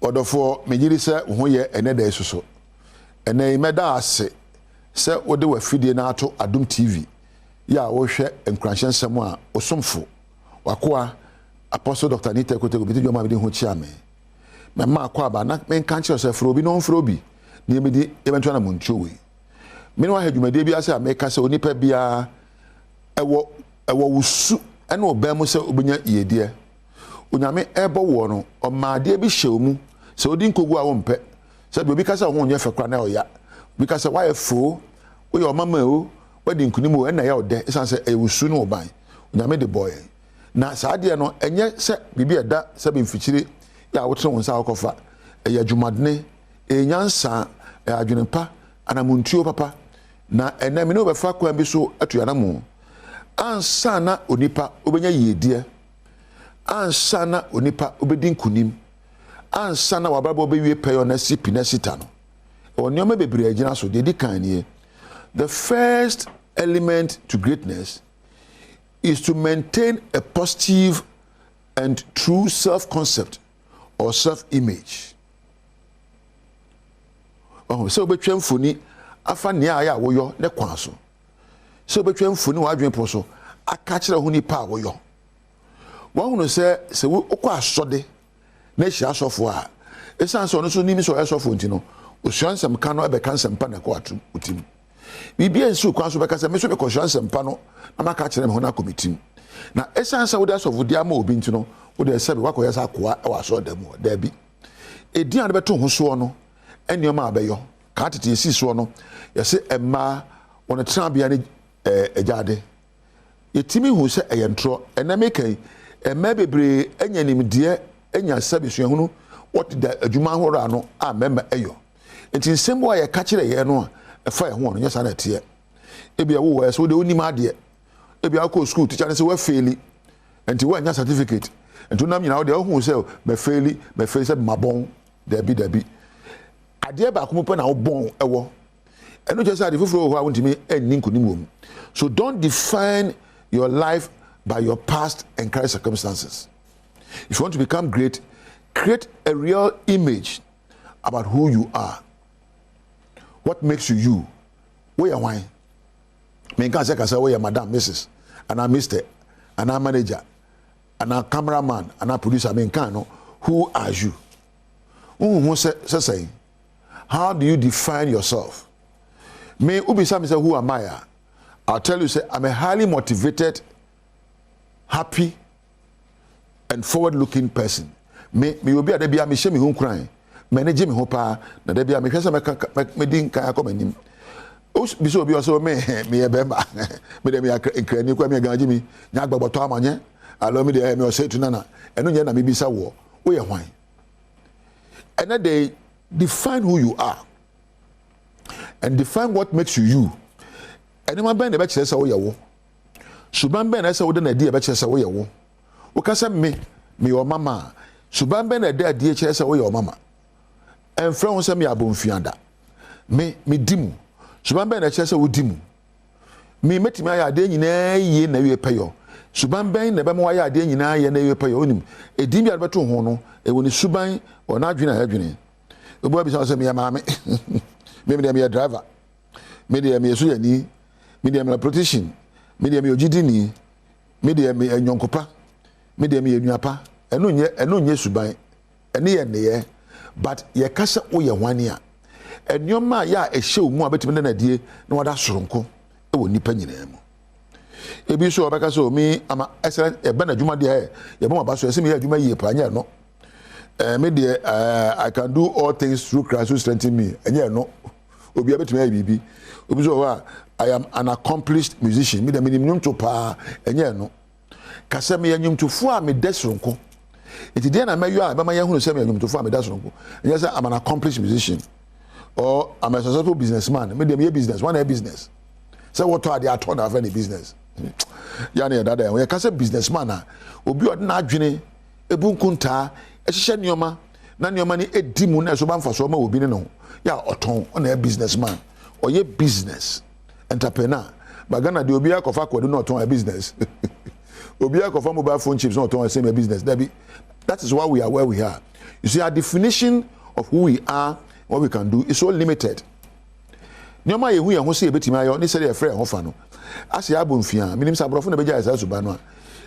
Odofo mejiri se ho ye ene da esoso ene imeda ase se wode wafidie na ato Adom TV ya wo hwe enkransensem a osomfo wakoa Apostle Dr. Nita Kotego bi tijoma bi ho chia me ma akwa ba na men kan che se fro bi no fro bi ni emedi eventual na muncho we me no ha dwumade bi ase America se onipa bia ewo wusu ene obam se obenya yedie onyame ebo wo no omade bi hyewmu se odi nkogu a wo mpe se bi obi kasa ho onye fekra na oya bi kasa wa efo wo ye omama o wadi nkunim o na ya ode esan se ewusu no oban onyame de boy na saade no enye se bibi eda se be mfikyire ya wotre won sa akofa eya dwumadne enyansa adwenepa anamuntuo papa na ename no be fa kwa bi so atuana mu ansa na onipa obenya yedie ansa na onipa obedi nkunim ansa na wababa obewie peyo na sipi na sita no onioma bebre agina so de kan the first element to greatness is to maintain a positive and true self-concept or self-image. Oh, so betwem funi afa ne aya woyo ne kwan so. So betwem funi wa adwen po so aka kire ho ni pa woyo. Wa hunu se wo kwa asode na hia asofo a esan so no so nimi so asofo nti no osuansem ka no ebe kansem pa na ko atum utim. Bibia nsu kwan so be kasa me so be ko suansem pa no na maka kire me ho na komitim. Na esan sa wo da asofo dia ma obi nti no wo de sebe wa ko yesa koa e wa so da mu da bi. Edian de beto ho so no enioma abeyo ka tete esi so no yese emma won tra bia ne ejade yetimi hu se eyentro ena mekai emma bebre enyanim de enya sabesu ehunu what the adwuma horo ano a member eyo enti nsem ye ka kire ye no a efa ye ho no nyesa na tie ebia wo so de onim ade ebia ko school teacher ne se we faili enti wo anya certificate enti nam nyina wo de hu se me faili se mabon dabi ade ba ko mo pe na wo bon ewo eno je say ade fufuro ho a wontimi enni nkunim wom. So don't define your life by your past and current circumstances. If you want to become great, create a real image about who you are. What makes you you? Where you wine? Me can say where you madam, Mrs. and I Mr. and I manager and I cameraman and I producer. Me can no. Who are you? Who say? How do you define yourself? Me ubisa me say who am I? I'll tell you say I'm a highly motivated, happy and forward-looking person. Me obi ade bia me hye me ho kran. Manage me ho pa na de bia me hwese me din kan akomanim. O biso obi o so me e bemba. Me de me nkrani kwa me ganji mi nya gbagboto amanye. Allow me de me o say to nana. Eno nya na me bisa wo. Wo ye hwan. And they define who you are. And define what makes you you. And man ben e be kire se wo ye wo. Suban ben na se wo de na di e be kire se wo ye wo. Wo ka se me your mama. Suban ben na de di kire se wo ye mama. En fra won se me abonfianda. Me dimu. Suban ben na kire se wo dimu. Me metimi aya ade nyina ye na wie peyo. Suban ben na be mo aya ade nyina ye na wie peyo onim. Edim bia beto ho no e woni suban ona adwene adwene. Obo bi se me ya maame. Me dem driver. Me dem yesu yani. Me dem la protection. Me dem ojidini. Me dem enyonkopa. Me dem enuapa. Eno nye suban. Ene ye ne but ye kasa wo ye hwane a. Enyoma ya ehye mu abetime na die na wada soronko e wo nipa nyina mu. Ebi so obeka so mi ama excellent e ba na dwuma de ye ba ma so ese me ya dwuma yie pa nya no. Me de I can do all things through Christ who strengthens me. Enya no. Obi abetime ya bibi. Obi so wa I am an accomplished musician. Me de minimum to pa enya no. Kasa me yanyum to fu a me desronko. Iti dey na mayu a ba ma yahunu se me yanyum to fu a me desronko. Enya say I'm an accomplished musician or I'm a successful businessman. Me de me business, one business. Say what are they at on any business. Ya na dada we kasa businessman a obi od na adwene ebunkunta ehye nioma na nioma ni edimu na so ba mfa so ma obi ne no ya oton on a businessman or ye business entrepreneur bagana de obi akofa kwadu no oton a business obi akofa mobile phone chips no oton same business that be That is why we are where we are. You see, our definition of who we are, what we can do, is so limited. Nyoma yehu ya ho se ebetimi ayo ni sere efre ho fa no. Ase abomfia, minim sa brofo na beja esa suba no.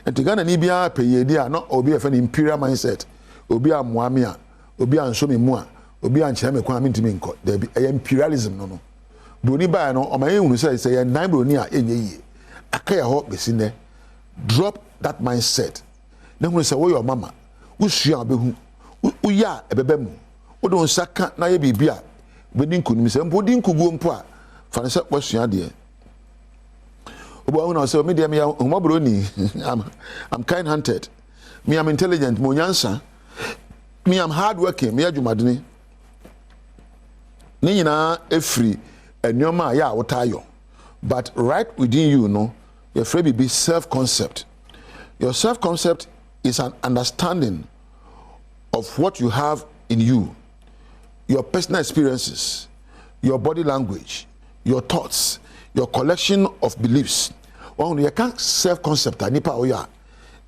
Enti ni bia peyedi a no obi efe ni imperial mindset. Obi amoame a, obi ansomi mu a, obi ankyere me kwa mentimi nko. There be imperialism no. Broni ba no o ma yehunu say ye nan broni a enye yie. Akaya ho besine. Drop that mindset. Na hunu say wo your mama. Usua obehu. Uya ebebemu. Wo don saka na ye bibia. Bedin kunim se mpo din kuguo mpo a fa ne se wasua de obo na say me de me humabro ni I'm kind hearted, me am intelligent, mo nyansa, me am hard working, me adwumadene ni nyina efri enyoma ya wotayo. But right within you no your free be self concept. Your self concept is an understanding of what you have in you, your personal experiences, your body language, your thoughts, your collection of beliefs. When you can self-concept, nipa oya,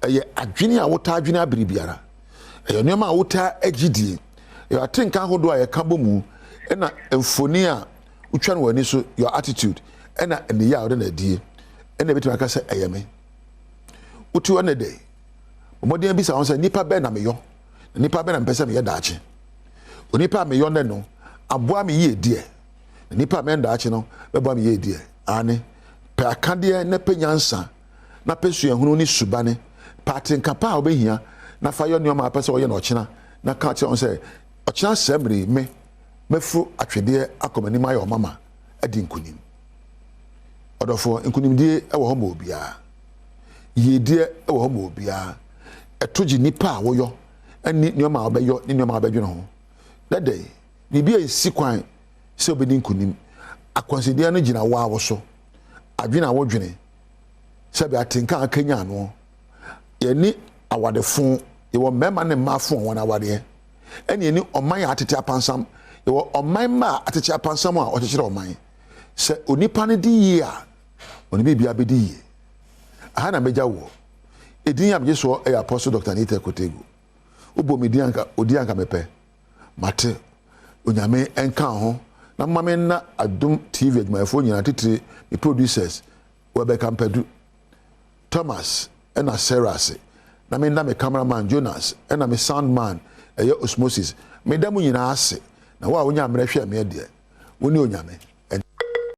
adwene a wota adwene abiribiara, nneema a wota agidi, you think ahodo a yeka bomu, na emfoni a utwa no wani so your attitude, na ene ya ode na die, na betima aka say eyeme. Uti one day, omodien bi sa won say nipa be na meyo, nipa be na mpese me yedaache. Onipa me yonne no aboa me ye die nipa me nda ache no beboa me ye die ane pe akade na penyansa na pesu ehunu ni subane patin kapa obehia na fa yo neoma apese wo ye na ochina na ka che on say ochina semri me mefu atwede akomani ma yo mama adi nkunim odofo nkunim die e wo ho ma obia ye die e wo ho ma obia etoji nipa wo yo ani neoma obeyo ni neoma obedwene ho that day bibia isi kwan se obedi nkunim akwansidia no gina wa wo so adwena wo dwene se be atenka akanya no ye ni awadefo ye wo mema ne mafo won awade ene ye ni oman atete apansam ye wo oman ma atete apansam a otechire oman se onipa ne di yi a oni bibia bedi yi aha na meja wo edin ya beso e apostle Dr. Nita Kotegu ubo medianka odianka mepe mate onyame enka ho na mame na Adom TV adwumayefo nyina titire the producers Webeka Mpadu Thomas ena Sarah se na me na me cameraman Jonas ena me soundman eye Osmosis me da mu nyina ase na wa wonya mrehwe me de woni onyame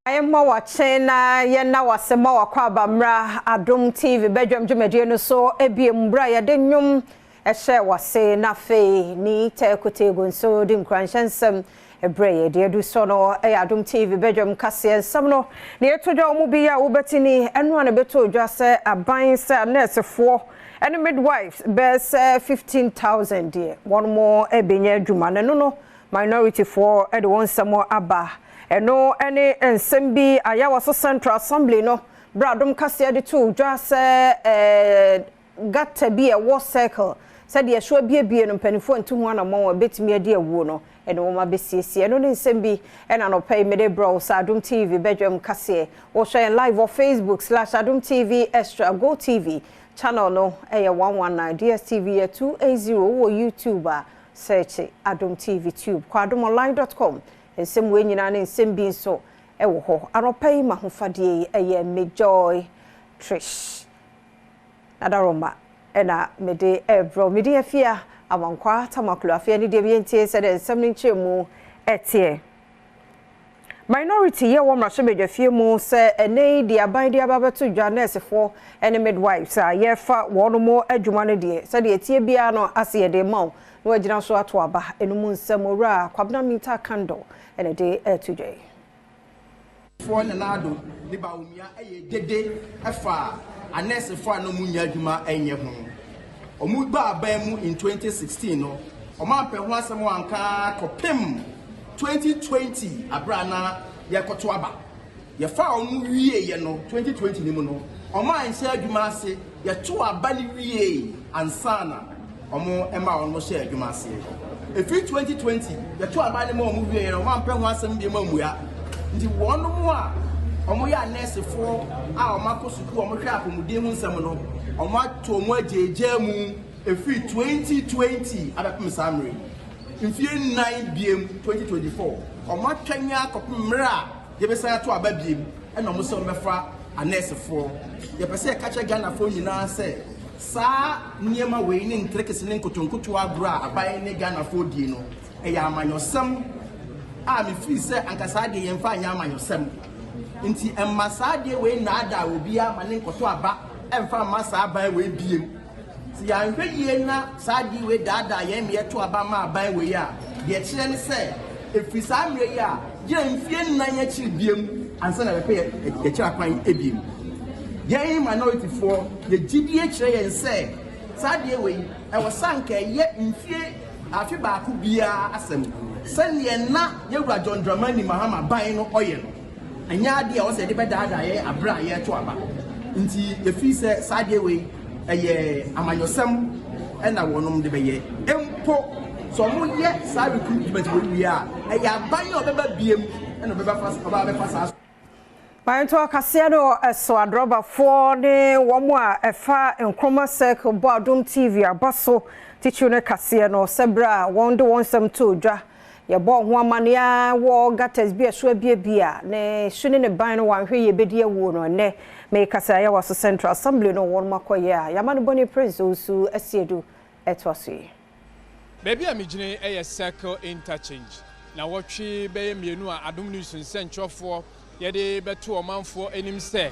ayemma wache na ye na wasema wakwa abamra Adom TV Badwam dwumadie no so ebiem bra ye de nnwom ehye wase na fe ni tekotego nso di nkranhyansem ebreye de edu so no Adom TV Badwam kase ensam no na yetoja omu bi ya wobetini enu na beto odwa se aban se nursefo ene midwives bes 15,000 de one more ebenya adwuma no minority for e de won samo aba eno ene ensem bi ayawa so Central Assembly no bra Adom kase de to odwa se gata bi e war circle said ye sure bie no mpanifo ntuhu ana mo betimi ade awuo no ene wo ma besiesie no ne nsem bi ena no pay me de bro sa Adom TV Badwam kase wo share live on Facebook/Adom TV Extra Go TV channel no 119 DSTV 280 wo YouTube search Adom TV Tube kwa adomonline.com ensem we nyina ne nsem bi nso wo ho anopay mahofade me Joy Trish Nadaroma ena mede ebro mede afia amankwa tamaklo afia ni de bientie se de nsem ni nchemu etie minority ye wo mrahye bedwafie mu se ene di aban di ababeto dwa nursefo ene midwives a ye fa wono mo adwuma ne de se de etie bia no ase ye de maw no agina so ato aba enum nsem ora kwabna mita candle ene de etudwe for na ado ni ba umia eye dede efa anese for no munya adwuma enye ho omu ba aban mu in 2016 no oma pe ho asem wanka kopem 2020 abrana yekoto aba ye fa onu wie ye no 2020 ni mu no oma ense adwuma ase ye to aba ni wie ansana omo ema ono she adwuma ase efi 2020 ye to aba ni mo omu wie ye no oma pe ho asem bi mamua ndi wono mu a omo ya nurse fo a omo akosuku omo hwa akomuden hu nsem no omo ato omo ajeje mu efi 2020 abepem samre mfie 9 biem 2024 omatwanya kopmra yebesa to ababiem ena mo so mefa anesefo yepese kache Ghana fo nyina se sa niema we ni ntrekese ne nkotonkoto agro aban ne Ghana fo die no eya amanyosem a me fi se ankasa de yemfa anya amanyosem nti emmasa de we na ada obi ama ne nkoto aba emfa masa aban we biem si ya nhwe yie na sa di we dada ye me to aba ma aban we ya de kire ne se efi sa mre ya je mfie nan ya kire biem ansa na be ye kire kwan ebiem ye minority for the gidie kire ye se sa de we e wo sanka ye mfie afi ba ku bia asem sane na yewura John Dramani Mahama ban no oye no anya ade a wo se de be dada ye abra ye to aba nti efi se sa de we eye amanyosem ena wonom de beye empo so mo ye sa recruitment we a eye aban o beba biem ena beba fast aba be fast Bayan to akase no so adroba for ne womo a efa enkroma circle Badwam TV abaso tichu ne kase no sebra wonde wonsem to dwa ye bo ho amania wo gatas bi eso bia ne hwene ne ban no wanhwe ye bedi awu no ne me kasa ya was Central Assembly no won makoye a yamane boni president su asiedu etwase baby amigine eye circle interchange na wotwe be mienu a Adom News nsentwofo ye de beto omanfo enim se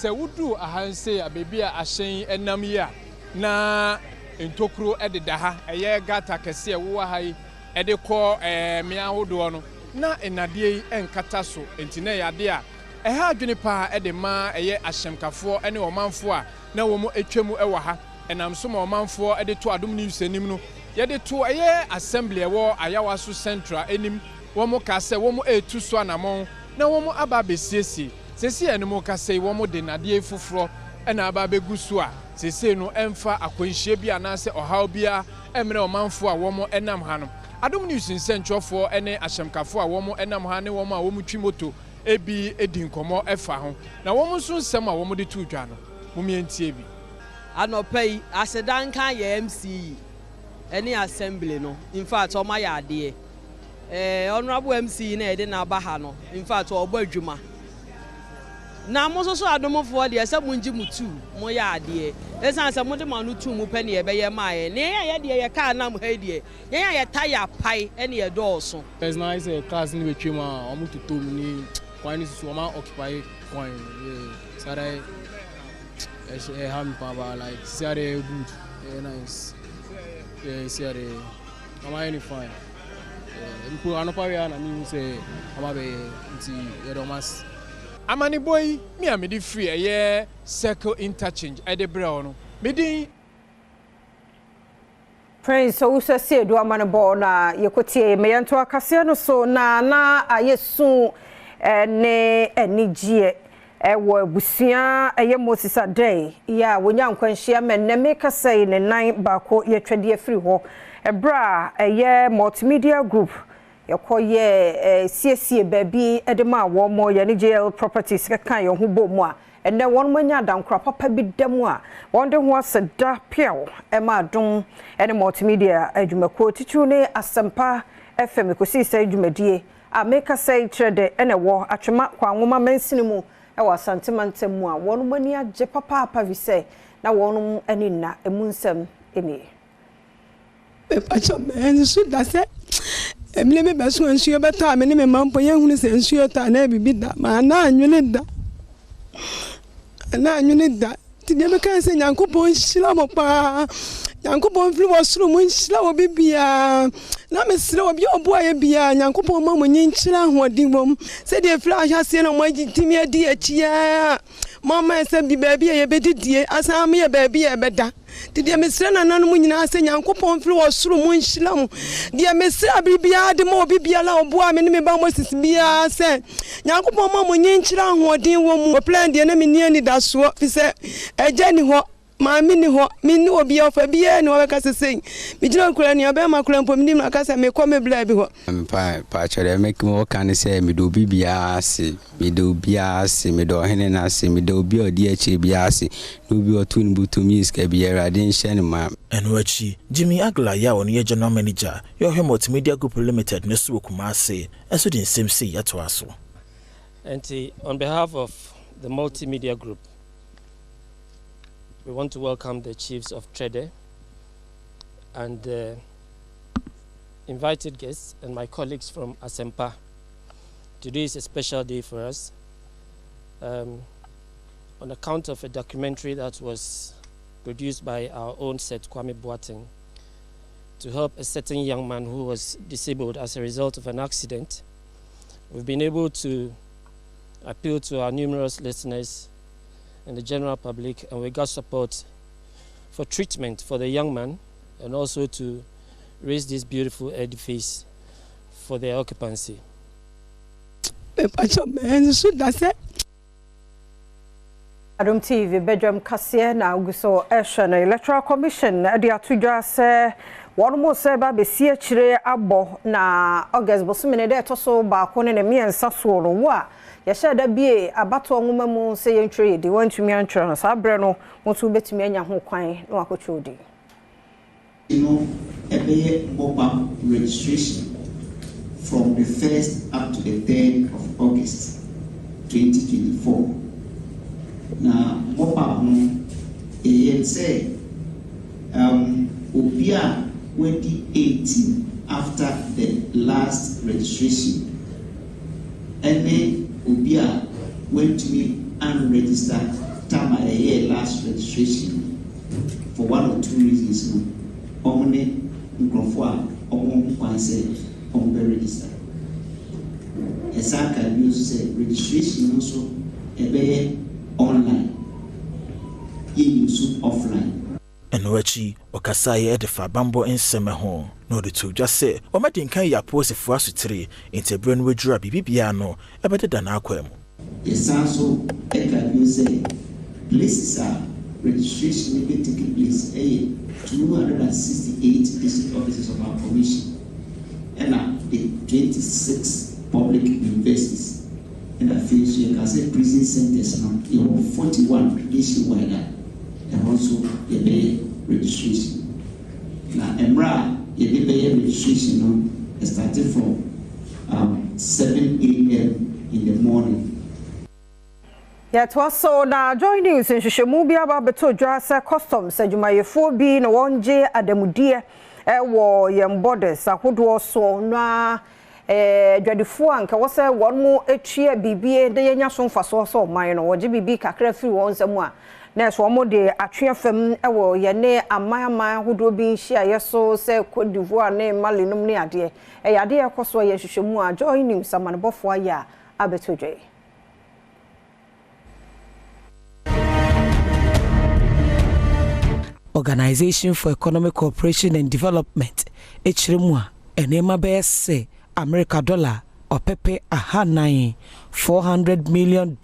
wudu ahanse a baby a ahyen enam yi a na entokuro ededa ha eye gata kese wo hai ede ko me ahodo no na enade enkata so entine yade a eha adwene pa ede ma eye ahyemkafo ene omanfo a na wo mo etwemu ewa ha enam so ma omanfo ede to Adom News enim no yede to eye assembly ewo ayawaso central enim wo mo ka se wo mo etu so anamon na wo mo aba besiesie sesi ene mo ka se wo mo de nade fufuro ena aba begusu a sesi no emfa akwanhie bia na se ohaw bia emre omanfo a wo mo enam ha no Adom News nsentwofo ene ahyemkafo a wo mo enam ha ne wo mo a wo mo twimoto ebi edin komo efa ho na wo mo so nsem a wo mo de tu dwa no mo mientie bi anopai asedanka ye MC any assembly no in fact o ma ya ade honorable MC na ede na aba ha no in fact o gba adwuma na mo so adomofo de ese munji mutu mo ya ade esan se mo de manu tu mu pe ne ye be ye maaye ne ye de ye ka na mo ha de ye tire pai ene ye dooso there's nice cars ni betwema o mu to tom ni kwan so ma occupy kwan sare ham pa like sare good nice sare am I any fine mpo anopa we na mi say amabe nti ye do mas amani boy me a me di free eye circle interchange ede bra no me din Prince so se do amane bo na yekotie me yento akase no so na ayesu ne enigye ewo busia eye Moses Adey ya wonya nkwanhia menne me kase ne nan bako ye twede free ho ebra eye multimedia group yakoye siesie baby edema wo mo ye ne jail properties kan ye ho bomu a enne won manya dankra papa bi demu a won de ho aseda piawo e ma Adom ene multimedia adwumako titu ne asempa FM ko si sai dwumadie a make say trade ene wo atwema kwa nwoma mansini mu e wa santimantem mu a won mani age papa papa vi say na won ani na emunsem eni e pa chama ensu da se emile me beso ensuo beta me ne me mampo ye hunu se ensuo ta na bibi da ma na anwene da ti de me kan se Nyankopon hyira mo pa Nyankopon firi wo soro mo hyira wo bibia na me sire wo bi obo aye bia Nyankopon ma mo nyinkyira hoɔden bom se de firi ahase na mo agitimi adi achia mama se bi ba bia ye bedidie asam ye ba bia beda ti de me sire na nanu nyina se Nyankopon firi wo soro mo hyira mo de me sire bibia de mo bibia la obo a me ne me ba mo sisi bia se Nyankopon ma mo nyinkyira hoɔden wo mo plan de na me ni ani da so fi se eje ni ho ma mini ho mini obi ofa bia ni wabeka seseng mi jina kura ni abema kura mpo mini akasa me kwa me bla bi ho pa chere make mo kan say me do bibia ase me do bia ase me do hene na ase me do bia odi achi bia ase no bi otu ni butu mi ska bia rade nhye ni ma Enwachi Jimmy Agla ya won ye general manager yo hwe multimedia group limited ne so kuma ase eso din same say yato aso. And on behalf of the multimedia group, we want to welcome the chiefs of Trede and invited guests and my colleagues from Asempa. Today is a special day for us on account of a documentary that was produced by our own set, Kwame Boateng, to help a certain young man who was disabled as a result of an accident. We've been able to appeal to our numerous listeners and the general public, and we got support for treatment for the young man and also to raise this beautiful edifice for their occupancy. Adom TV Badwam Kasia na Augusto Esha na Electoral Commission ade atudwa se wono se ba besie kire abo na August bosumene de toso ba ko ne miensa so ro wo a ya sha da bie abato nwoma mu se yentwe de wantumi antwe no sa bre no motu betumi anya ho kwan na wakotwodi ebe mobile registration from the 1st up to the 3rd of August 2024. Na mobile no say obia 2018 after the last registration and then obia went to me unregistered time a year last registration for one or two reasons omne microphone omon kwanse on be registered esaka bi say registration also ebe online use offline. Enwachi okasaye edefa bambo enseme ho no de to just say o ma din kan ya posefo asutire intebre no wadura bibibia no ebededa na akwam. Esanso eka say places are registration be taking place 268 district offices of our commission and the 26 public universities. And I feel so you can say prison centers now. You have 41 nationwide and also you pay registration. Now, Emra, you pay registration now starting from 7 a.m. in the morning. Yeah, it was so now joining us in Shishemubia Babato Jasa Customs, Jumayefo B, no one J Ademudia, war yam borders, a hood was so na. Dwadifo anka wo se won mo etue bibie de yenya so mfaso so man no wo je bibi kakra fi won samu a na so mo de atwe fam wo ye ne aman hodo bi nhia yeso se Cote d'Ivoire ne Mali num ne ade yade ekoso ye hwehwemu a join news amanbofo aya abetojwe. Organization for Economic Cooperation and Development echiremu a enema be se America dollar or pepe $400 million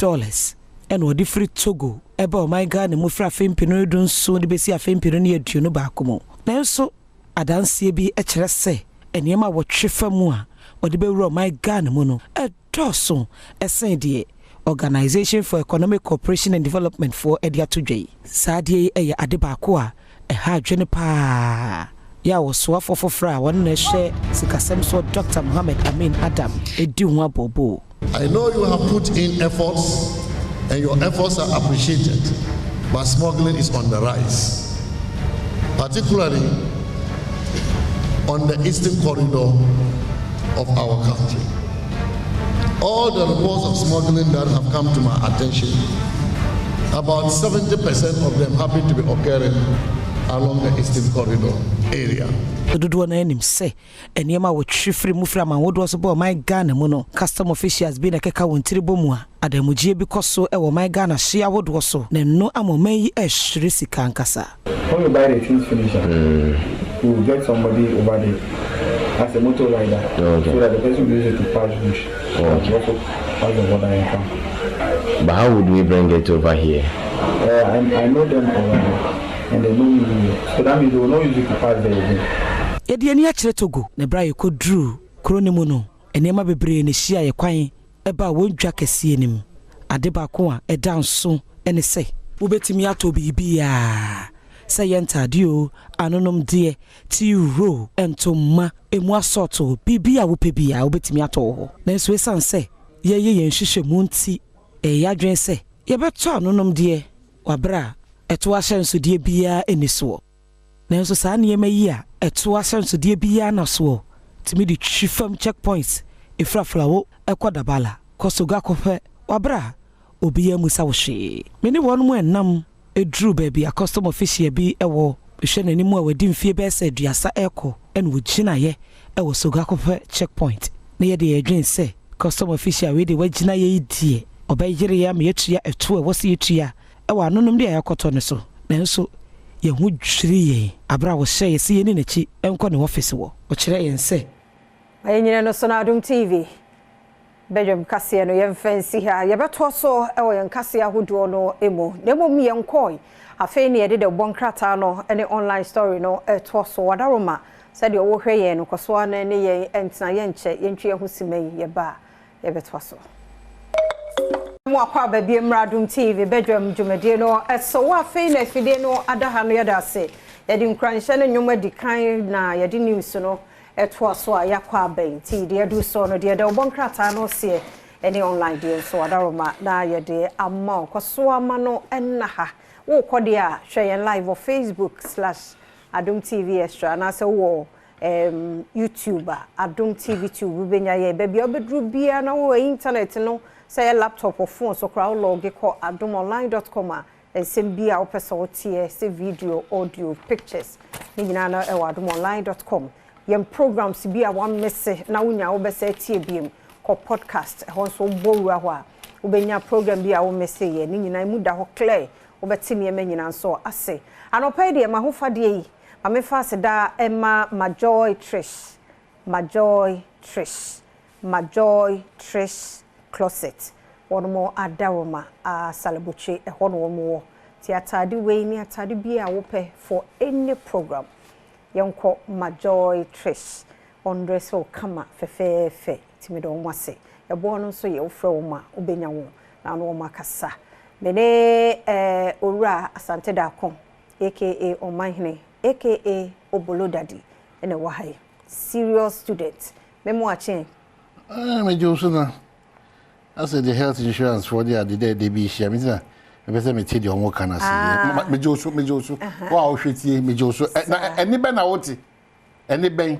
and what free Togo eba my God ne mufra fempino dun so de besi afempino ne aduno ba komo na so adanse bi echere se enema wo twefa mu a ode be wuro my God mu no edoso esen de Organization for Economic Cooperation and Development for Ediatudwe sadie eye ade ba ko a ha dwene pa ya woswa fofofra won na hye sikasem so Dr. Mohammed Amin Adam edi ho abobo. I know you have put in efforts and your efforts are appreciated, but smuggling is on the rise, particularly on the eastern corridor of our country. All the reports of smuggling that have come to my attention, about 70% of them happen to be occurring along the eastern corridor area. Dodo na enim se enema wo twifri mufra ma wodo so bo my Ghana mu no custom officials bi na keka won tiribo mu a adamugie bi koso e wo my Ghana hia wodo so na no amoma yi ehwere sika nkasa. When you buy the things finish, you get somebody over there as a motor rider, so that the person will use it to pass bush. Also pass the water and come. But how would we bring it over here? I know them over there. and they know you. So that means they will not use it to pass there again. Yɛde ani akyerɛ Togo na bra yɛkɔduru kuro ne mu no ɛnɛma bebree ne hyia yɛ kwan ɛba wɔndwa kɛseɛ nim ade baako a ɛda nso ɛne sɛ wobɛtumi atɔ biribiaa sɛ yɛ ntade o anonom deɛ tiro ɛntoma emu asɔto biribi a wopɛ bia wobɛtumi atɔ hɔ nanso ɛsan sɛ yɛyɛ yɛn hyehyɛ mu nti ɛyɛ adwene sɛ yɛbɛtɔ anonom deɛ wabra ɛto ahyɛ nsodie biaa ɛni soɔ nanso saa nneɛma yi a ɛto ahyɛ nsodie biaa na soɔ tumi de twi fam checkpoints efraflawo ɛkɔ dabala kɔsoga kɔpɛ wabra obiya musa wo hwee mene wɔn mu ɛnam eduru baabi a custom official bi ɛwɔ hwɛ n'anim a wadi mfie bɛsɛ aduasa ɛkɔ ɛna wogyina yɛ ɛwɔ soga kɔpɛ checkpoint na yɛde yɛdwen sɛ custom official we de wagyina yɛ die ɔbɛyere ya me yatua ɛto ɛwɔ se yatua ɛwɔ anonom de ayakɔtɔ ne so nanso yɛho dwiri yɛn abra wo hyɛ yɛ se yɛ ne n'akyi ɛnkɔ ne office wɔ ɔkyerɛ yɛn sɛ ayɛnyina no so na Adom TV Badwam kaseɛ no yɛmfɛnsi ha yɛbɛtɔ so ɛwɔ yɛn kaseɛ ahodoɔ no emu na mmom yɛnkɔi afei ne yɛde de bɔnkrata no ɛne online story no ɛtɔ so wadaroma sɛdeɛ ɔwɔ hwɛ yɛn no kɔsoa no ne yɛn ɛntena yɛnkyɛ yɛntwi yɛn ho sima yi yɛba yɛbɛtɔ so mo akwa baabi mmra Adom TV Badwam dwumadie no ɛsɛ wo afei na afidie no adaha no yɛda ase yɛde nkranhyɛ no nnwom adi kan na yɛde news no ɛtoa so a yakwa aban ti de adu so no de bɔnkrata no se ɛne online de so wadaroma na yɛde amma kɔso ama no ɛnna ha wo kɔde a hwɛ yɛn live on Facebook/Adom TV Extra na sɛ wo YouTube Adom TV 2 benya yɛ baabi obedru bia na wo internet no sɛ laptop or phone so kra log ko adomonline.com a nsɛm bia wo pɛsɛ wo tie sɛ video audio pictures ni nyina na ɛwɔ adomonline.com yem programs bi a one messe na wonya wo bese tie biem ko podcast ho so bowura ho a wo benya program bi a wo messe ye ni nyina mu da ho clear wo betimi ema nyina so ase anopai de ma ho fade yi ma me fa se da ema Majoy Trish closet wono mo adaroma a salabuche ho no mo ti atade we ni atade bi a wo pɛ for any program Yonko Majoy Trish on dress o kama fe timi do mwase ebo no so ye ofra wo ma obenya wo na no ma kasa mene owura asante da kon aka Omanhene aka Obolo Daddy ene wa hai serious student memo achen me joso na as the health insurance for the day be share me say ebese me tie de omo kana se me joso wa o hwetie me joso na eni be na woti eni ben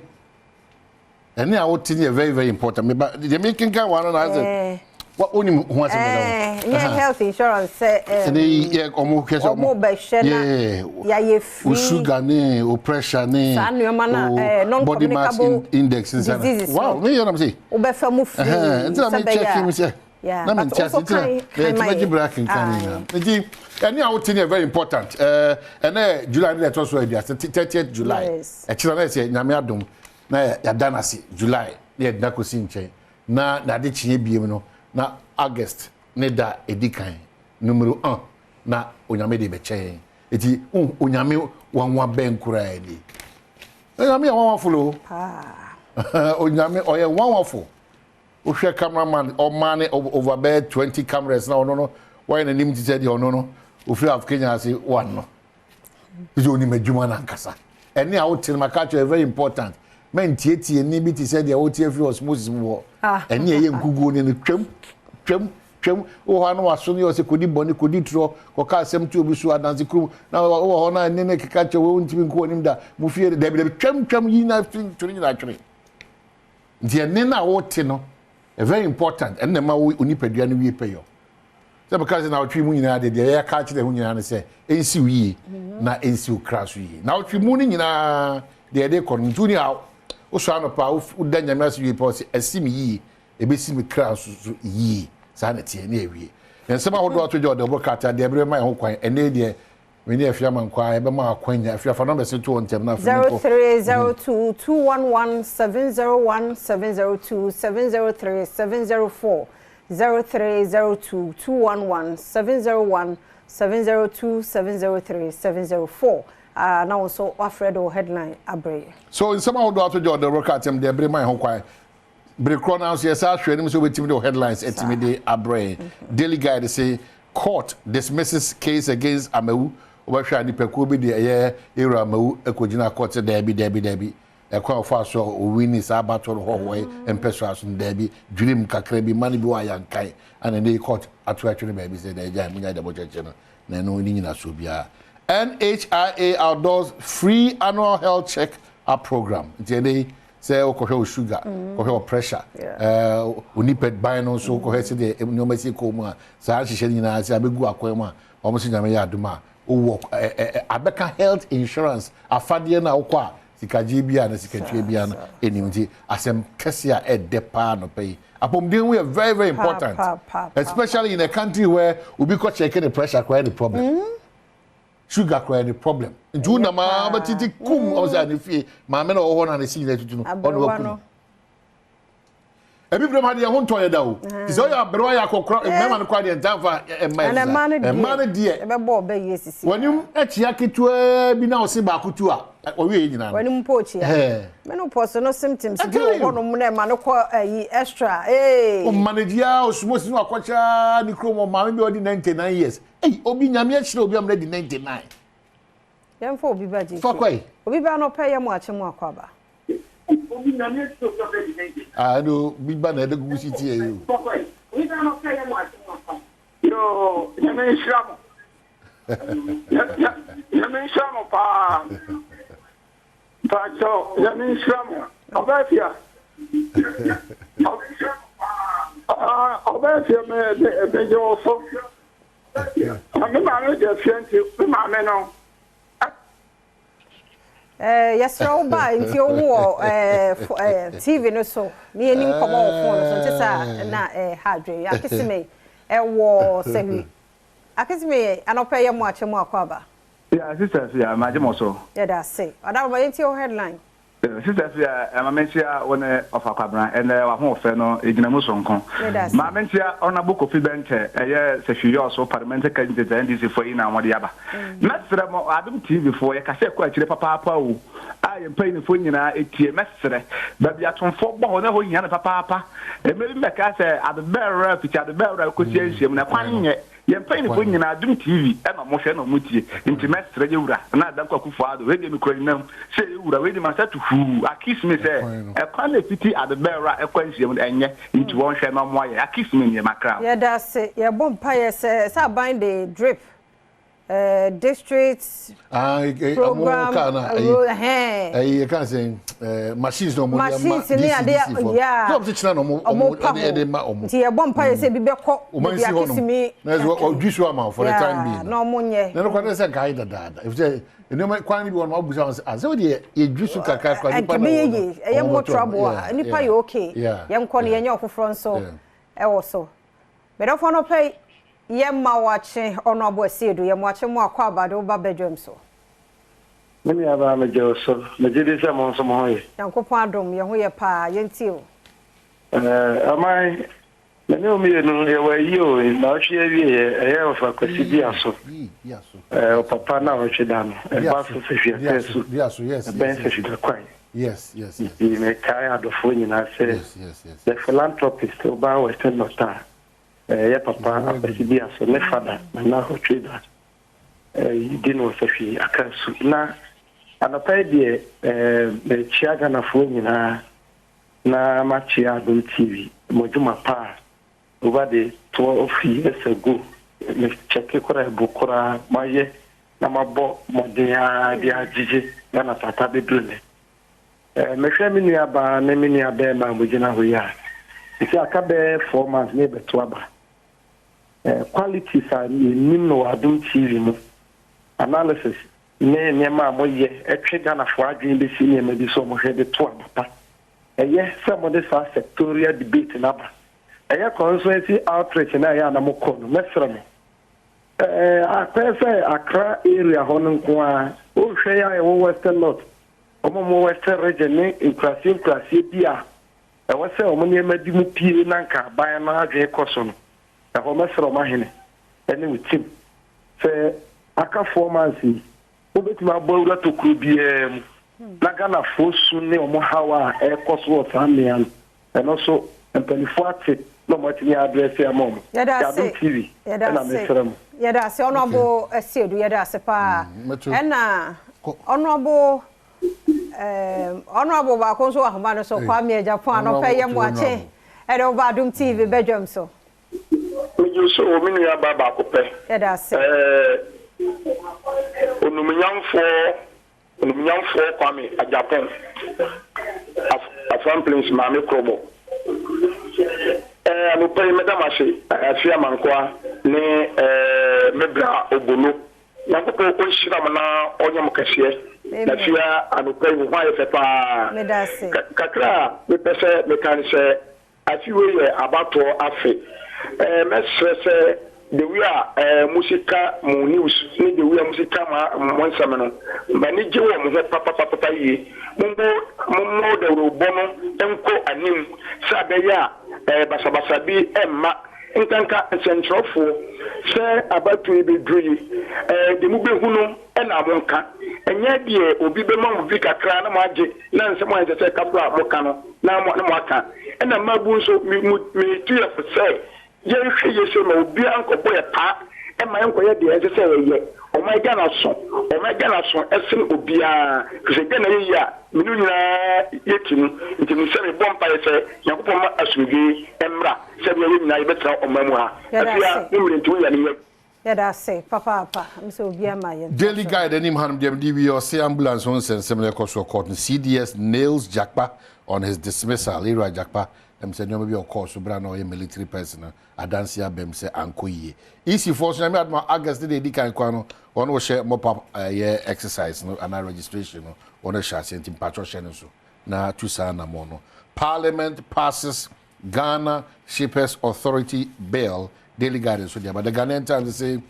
eni a woti ne very very important me ba the making kan one na say what oni ho ase me na health insurance say eni ye omo kwese omo be hwe na ya ye free o sugar ne o pressure ne body mass index wow me you know say o be fa mu free until me check me say na me check it na me braking kan na me any out thing very important and July na to so dia 30th July e kira na say nyame adom na ya danase July na da ko si nchen na de chie biem no na August ne da edikan numero 1 na onyame de be chen eti onyame wanwa ben kura edi onyame wanwa fulo onyame oye wanwa fulo Ushe cameraman or man over bed 20 cameras now no why na nim ti the no ufi of Kenya say one no you only medjuma na nkasa eni a wotin makacho very important men tie ni bi ti say the wotie free osmosis wo eni eye nkugu ni twem o ha no waso ni o se kodi boni kodi tro ko ka asem ti obi so adanse krum na o ho na ne kikacho wo ntimi nko onim da mu fie de twem yi na turi ni na twere die ne na wotin no very important and ma onipadua no wie peyo so because na otwi mu nyina de ya ka kire hu nyina ne se ensi wie na ensi ukraso yi na otwi mu ni nyina de kontu ni a o so anopa o da nyame aso wie pa se asimi yi ebesi mi kraso yi sa na tie na ewie ensema hodo atojo de obokata de ebre ma ho kwan ene de we ni afia man kwa ebe ma akwanya afia fa number se to ntem na 03022117027037037040 0302211701 702 703 704. Now also Alfred or headline abre. So in some of the record them they bring my home quiet. Break chronos yes I share them so with the headlines etimide abre. Daily Guide say court dismisses case against Amewu. Obahwa ni pekuo bi de era Amewu ekogina court debi. Ekwa ofa so owini sa battle hohoe empeso aso debi dream kakra bi mani bi wa yankai and the court atwatwe baby say dey jam munya de bojeje no na no ni nyina so bia. NHIA outdoors free annual health check up program. Today say okohwe sugar, okohwe pressure. Uniped buy no so okohwe say the no mesi ko mu a sa hihye nyina say abegu akwam a omo se nyame ya aduma o abeka health insurance afade na okwa sikaji bia na sikatwe bia na enimti asem kese a edepa no pay. Apomden we are very very important, especially in a country where we be checking the pressure quite the problem. Sugar quite the problem. Ntu na ma batiti kum o za ne fie ma me na o ho na ne sin tutu no ono wakum. Ebi brema de ho nto ye da o. Ti so ya bro ya kokro me ma no kwa de ntamfa e ma ne de e be bo be yesisi. Wanim etia ketua bi na o se ba kutu a o we nyina. Wanim pochi ya. Me no poso no symptoms bi o no mu na ma no kwa yi extra. O manage ya o sumosi no akwacha ni kromo ma me bi o di 99 years. Hey, obi nyame achire obi am ready 99. Yemfo obi ba ji. Fokwai. Obi ba no pay yemu ache mu akwaba. Obi nyame achire obi am ready 99. Ah no, big ba na de gugu city e yo. Fokwai. Obi ba no pay yemu ache mu akwaba. Yo, nyame shiramo. Nyame shiramo pa. Pa so, nyame shiramo. Obafia. Obafia me de yo so. Me mama just fianti, me mama no. Yes ro ba nti o wo TV no so. Me enim komo o phone so tisa na hardware. Akisime wo sewi. Akisime anopa ye mo ache mo akwaba. Yeah, sisters yeah, ma je mo so. Yeah, that's say. Ada ba nti o headline. Sisters yeah, ma mentia one of akwabran and wa ho fe no eginamu sonkon. Ma mentia onabo kofi bente eye sefiyo so parliament candidate NDC for ina wode yaba. Mesre mo Adom TV for ye kase kwa chire papa o. Aye mpayin fo nyina etie mesre. Ba bia tonfo bo ho na ho nyina na papa. E me bi meka se adbera picha adbera ko siensiam na kwanye. Ye mpayin fo nyina Adom TV e na mo hwe na mo tie. Nti mesre je wura na adanko akufo ado we de mi kronam se wura we de masatu akis me say e kwa na fiti adbera e kwa nsiam enye nti won hwe na mo aye akis me ne makra. Yeah, that's it. Yeah, bomb pie say bind the drip districts program you can say machines no more machines ni ade yeah no teach na no mo ade ma omo ti e bomb pie say bi be ko bi akisimi na so o dwisu ama for the time being no mo nye na no kwa say guide dada if say eno ma kwa ni bi won ma busa say so de ye dwisu kaka kwa ni pa na ye mo trouble ni pa ye okay ye nko ne ye nya ofofro so e wo so be do for no pay ye ma wache ono abo asiedu ye mo ache mo akwa abade oba Badwam so memi aba me je so me je dise mo so mo hoye yankopon adom ye ho ye pa ye nti o amai me ne o mi no ye wa yi o na o hwe wie ye ofa kwasi bia so o papa na o hwe da no e ba so se hwe bia so yes ben se hwe kwai yes me kai adofo nyina se the philanthropist oba western nota ya papa apesibia so ne fada na ho tweda dino safi akasu na anapa die me chiaga na fo nyina na machi Adom TV moduma pa over the 12 years ago me check kora bukura maye na mabo modia dia ajije na tata bedule me hwe me nua ba na me nua ba ma mojina ho ya isi akabe 4 months ne beto aba qualities are in no Adom TV mo analysis ne nyema moye etwega na fo adwen be si ne ma bi so mo hwe de to abata eye some of the sectorial debate na ba eye constituency outreach na ya na mo ko no mesra mo akwese Accra area hono nko a o hwe ya e western north mo western region ne inclusive bia e wose o mo ne ma di mu pie na nka ban na adwen koso no e ho mesra mo hene ene wutim sɛ aka 4 months yi wobɛtumi abɔ wura tokuro biara mu na Ghanafoɔ su ne ɔmo hawa a ɛkɔ so wɔ saa mmea no ɛno so mpanimfoɔ ate na ɔmo atumi adrɛse ama ɔmo Adom TV ɛna mesrɛ mo yɛda ase ɔnoabo asiedu yɛda ase paa ɛna ɔnoabo baako nso ahoma no so Kwame Japan anɔpɛ yɛ mmoakye ɛde wo ba Adom TV Badwam so meju so wo minu ya ba baako pɛ yɛda ase onumnyamfoɔ Kwame Japan afan prince maame krobo anɔpɛ yi medam ase afia mankoa ne mebra obolo nyankopɔn ɔnhyira mo na ɔnyɛ mo kɛseɛ na fia anɔpɛ yi ho ayɛ fɛ paa kakra mepɛ sɛ meka ne sɛ afiwe yɛ abatoɔ afe mesrɛ sɛ the way musika mu news ni the way musika mo nsɛm no mani gye wɔ mo hɔ papa yie mommo de robɔ no enko anim sɛ abɛyɛ a basabasa bi emma nkanka nsɛnkyerɛfoɔ sɛ abatoɔ bɛduru yi de mu bɛhu no ɛna mo nka ɛnyɛ deɛ obi bɛma mo bi kakra na mo agye na nsɛm a ɛsɛ sɛ kapro a mo ka no na mo aka ɛna mabu nso me tu yɛ sɛ yɛhwɛ yɛ sɛ ma obi ankɔbɔ yɛ paa ɛma yɛnkɔyɛ deɛ ɛsɛ sɛ yɛyɛ ɔma gya na so ɛsen obiara sɛ gya na yɛyi a menu nyinaa yɛti no nti sɛ mebɔ mpaeɛ sɛ nyankopɔn ma asomdwe mmra sɛ bia yɛ nyinaa yɛbɛtena ɔma mu ha afia wommere nti woyɛ ne yɛ yɛda ase papa msɛ obiara ma yɛ daily guide anim hanum dem DV or say ambulance on sensem le court court CDS nails Jakpa on his dismissal Ira Jakpa said no be of course so bra no military person adansia bem say anko yie easy force na me adma August dey di kan kwa no one wo share mop up exercise no and registration no one share sent patro share no so na tu sa na mo no Parliament passes Ghana Shippers Authority bill daily guidance so there but the Ghanaian Times say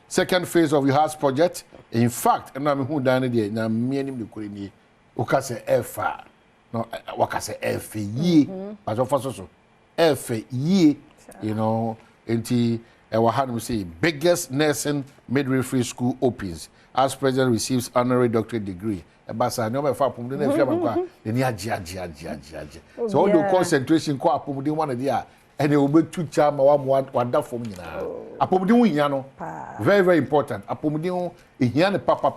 second phase of your house project in fact na me hu dan dey na me anim de kore ni o ka say efa no wakase efe ye but of so efe ye you know enti we had say biggest nursing midwifery school opens as president receives honorary doctorate degree ebasa no be fa pum de na fia makwa ni agi so all the concentration ko apum de one dey a ene obetu cha ma wada fom nyina apum de hu hia no very very important apum de hu ehia ne papa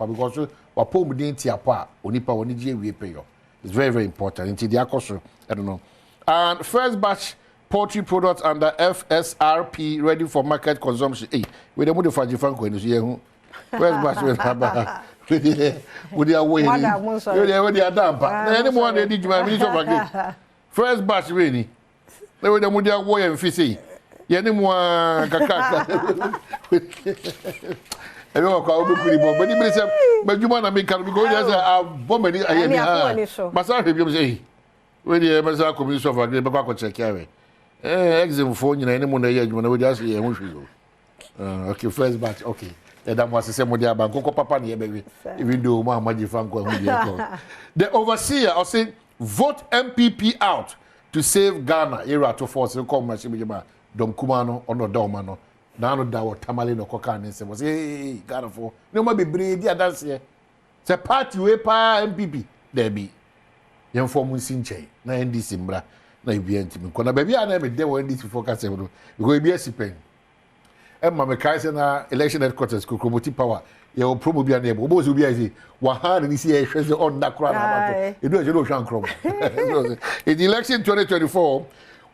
because apum de ntiapa onipa woni gi ewie peyo. It's very, very important. Into the Akosho, I don't know. And first batch poultry products under FSRP ready for market consumption. Hey, we don't move for Jifanko in this year. First batch with their way. With their damper. Anyone they did my minister again. First batch really. They were the Mudia way and Fissy. Anyone Kaka. I don't know but he said, but you want to make because there's a woman here. Massage, you say, when you ever saw community of a great Baco check carry. Exam phone, you know, any one year, you want to just see a movie. Okay, first batch, okay. That was the same with the Banco Papa, baby. Even though Mamma Franco, the overseer, I'll say, vote MPP out to save Ghana, era to force the commercial Dom Kumano or no Domano. Nano dawo tamale no koka ne se was hey Ghana for no ma bebre dia dance here se party we pa MPP there be yem form nsinche na NDC mbra na ebia ntimi ko na ba bia na me de wo NDC focus e no because ebia sipen emma me kai se na election headquarters ko promote power ye o promo bia na e bo so bia say wa ha ni si e hwese on na kra na ba e do je no hwan krom in the election 2024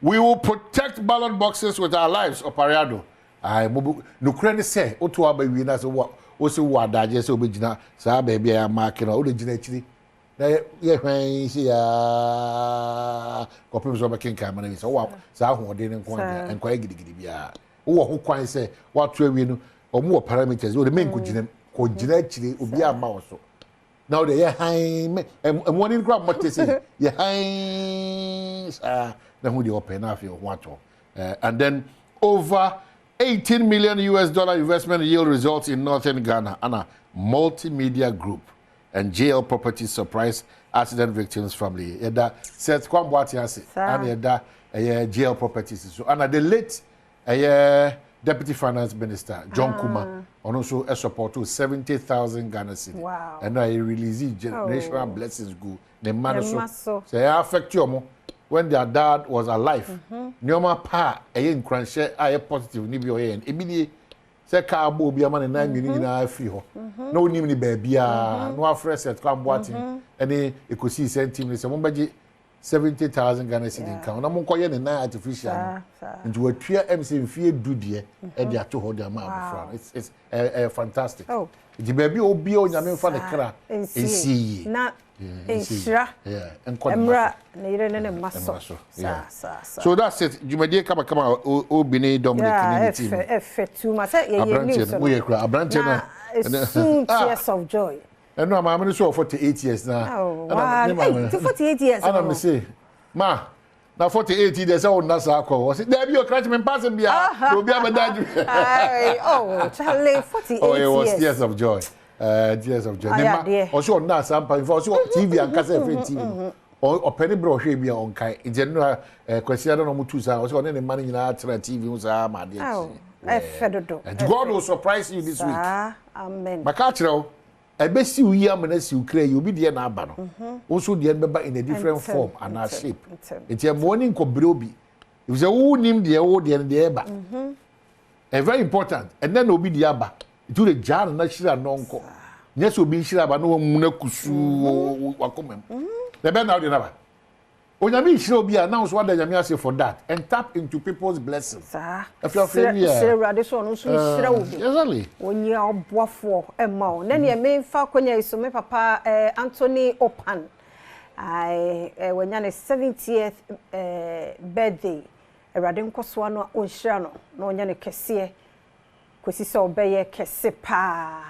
we will protect ballot boxes with our lives opariado I no credit say otu abawi na so wo se wo adaje se obegina sa ba bia ya mark na o de gina chiri na ye hwan si ya ko pem so ba kenka ma na so wa sa ho de ne nko an enko gidigidi bia wo ho kwan se wa to awi no o mo parameters o de men ko gina chiri obi ama wo so now the ye han woni nkra mo te se ye han na hu de open na afi ho ato and then over $18 million investment yield results in northern Ghana and a multimedia group and jail property surprise accident victims family. Yeda said kwambwati ase and yeda jail properties so and the late Deputy Finance Minister John Kuma also a support to 70,000 Ghana cedis. Wow. And I release generational blessings go. The man so say affect you when their dad was alive. Nyoma pa in crunch I positive ni bi oyen. Ebini say car bo bi ama na nwini na afi ho. No nim ni ba bia no afre set kwa boatin. Ene ekosi sentim ni say mo baje 70,000 Ghana cedis kan na mo koye ne na artificial nti watua MC mfie dudie e de ato ho de ma abofra it's fantastic di baby obi o nyame mfa ne kra ensi na enshira emra na ire ne maso so that's it jumadi kama obi ne Dominic ni team effectu ma say ye news mo ye kra abrante na tears of joy. And no, I'm so 48 years now. Oh, wow. Hey, 48 years. I don't say, ma, now 48 years old, that's how I was it. There be a crash me passing be a dad. Oh, Charlie, 48 years. Oh, it was tears of joy. Tears of joy. Also, now some for TV and cassette TV. Or penny bro here be on kai. In general, question I don't know to say. Also, any money in our TV was my dear. Oh, and God will surprise you this week. Amen. Makachro. I bet you we are meant to create you be the nabano. Also, the member in a different form and our shape. It's a morning cobrobi. If the old name the old and the eba. And very important. And then will be the abba. Do the jar and natural non-co. Yes, will be sure about no munakusu or come. The band out the number. When I mean, she'll be announced what the Yamia say for that and tap into people's blessings. If you're Sarah, this one also exactly. When you are buffo and more. Then you may falcon is so my papa Anthony Opan. When you're 70th birthday, a radin coswano on Shano, no yana kessie, Cosiso obey kesepa.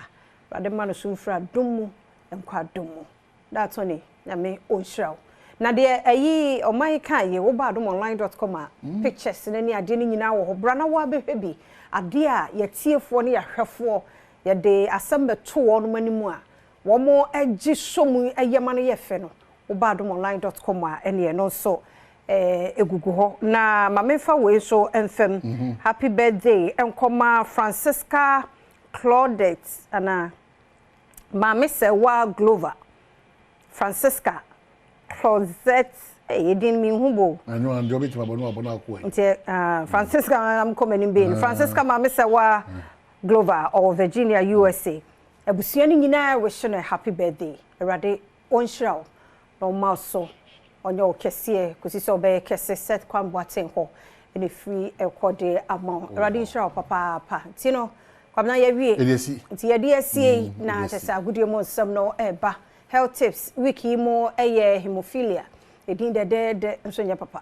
Rademano sufra dumu and quadumu. That's only Yame on shroud. Na de ayi o man kan ye wo badomonline.com pictures na ni ade ni nyina wo bra na wo abehwebi ade a ye tiefo ne yahwefo ye de asem beto wo no manimu a wo mo agi somu ayema no ye fe no wo badomonline.com a ene no so egugu ho na mamefa we so enfem happy birthday enkoma Francisca Claudette ana mame se wa Glover Francisca Closet edin mi hubo anu an jobi ti babonu abona ko nti Francisca am coming being Francisca mama sawa Glover or Virginia USA abusua ni nyina we hye no happy birthday erade onhiraw no maso onyo kese kosisi obey kese set kwan boaten ho ene free ekode amount erade nhiraw papa ti no kwamna ya wie nti ya DSC na tesa agudie mo nsam no eba health tips wiki mo hemophilia edin de nso nya papa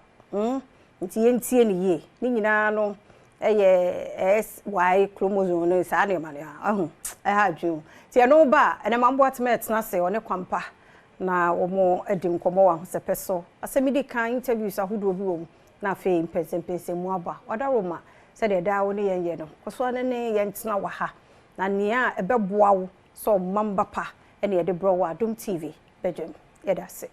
nti yentie ni ye ni nyina no SY chromosome no sa de mane ahu ha dwu ti no ba ene mambo atmet na se one kwampa na wo mo edi nkomo wa sepeso asemidi kan interviews ahodo bi wo na fe mpese mu aba wadaroma se de da wo ne yenye no koso ne yentena wa ha na nia ebeboa wo so mamba pa ene de bro wa Adom TV Badwam yeda se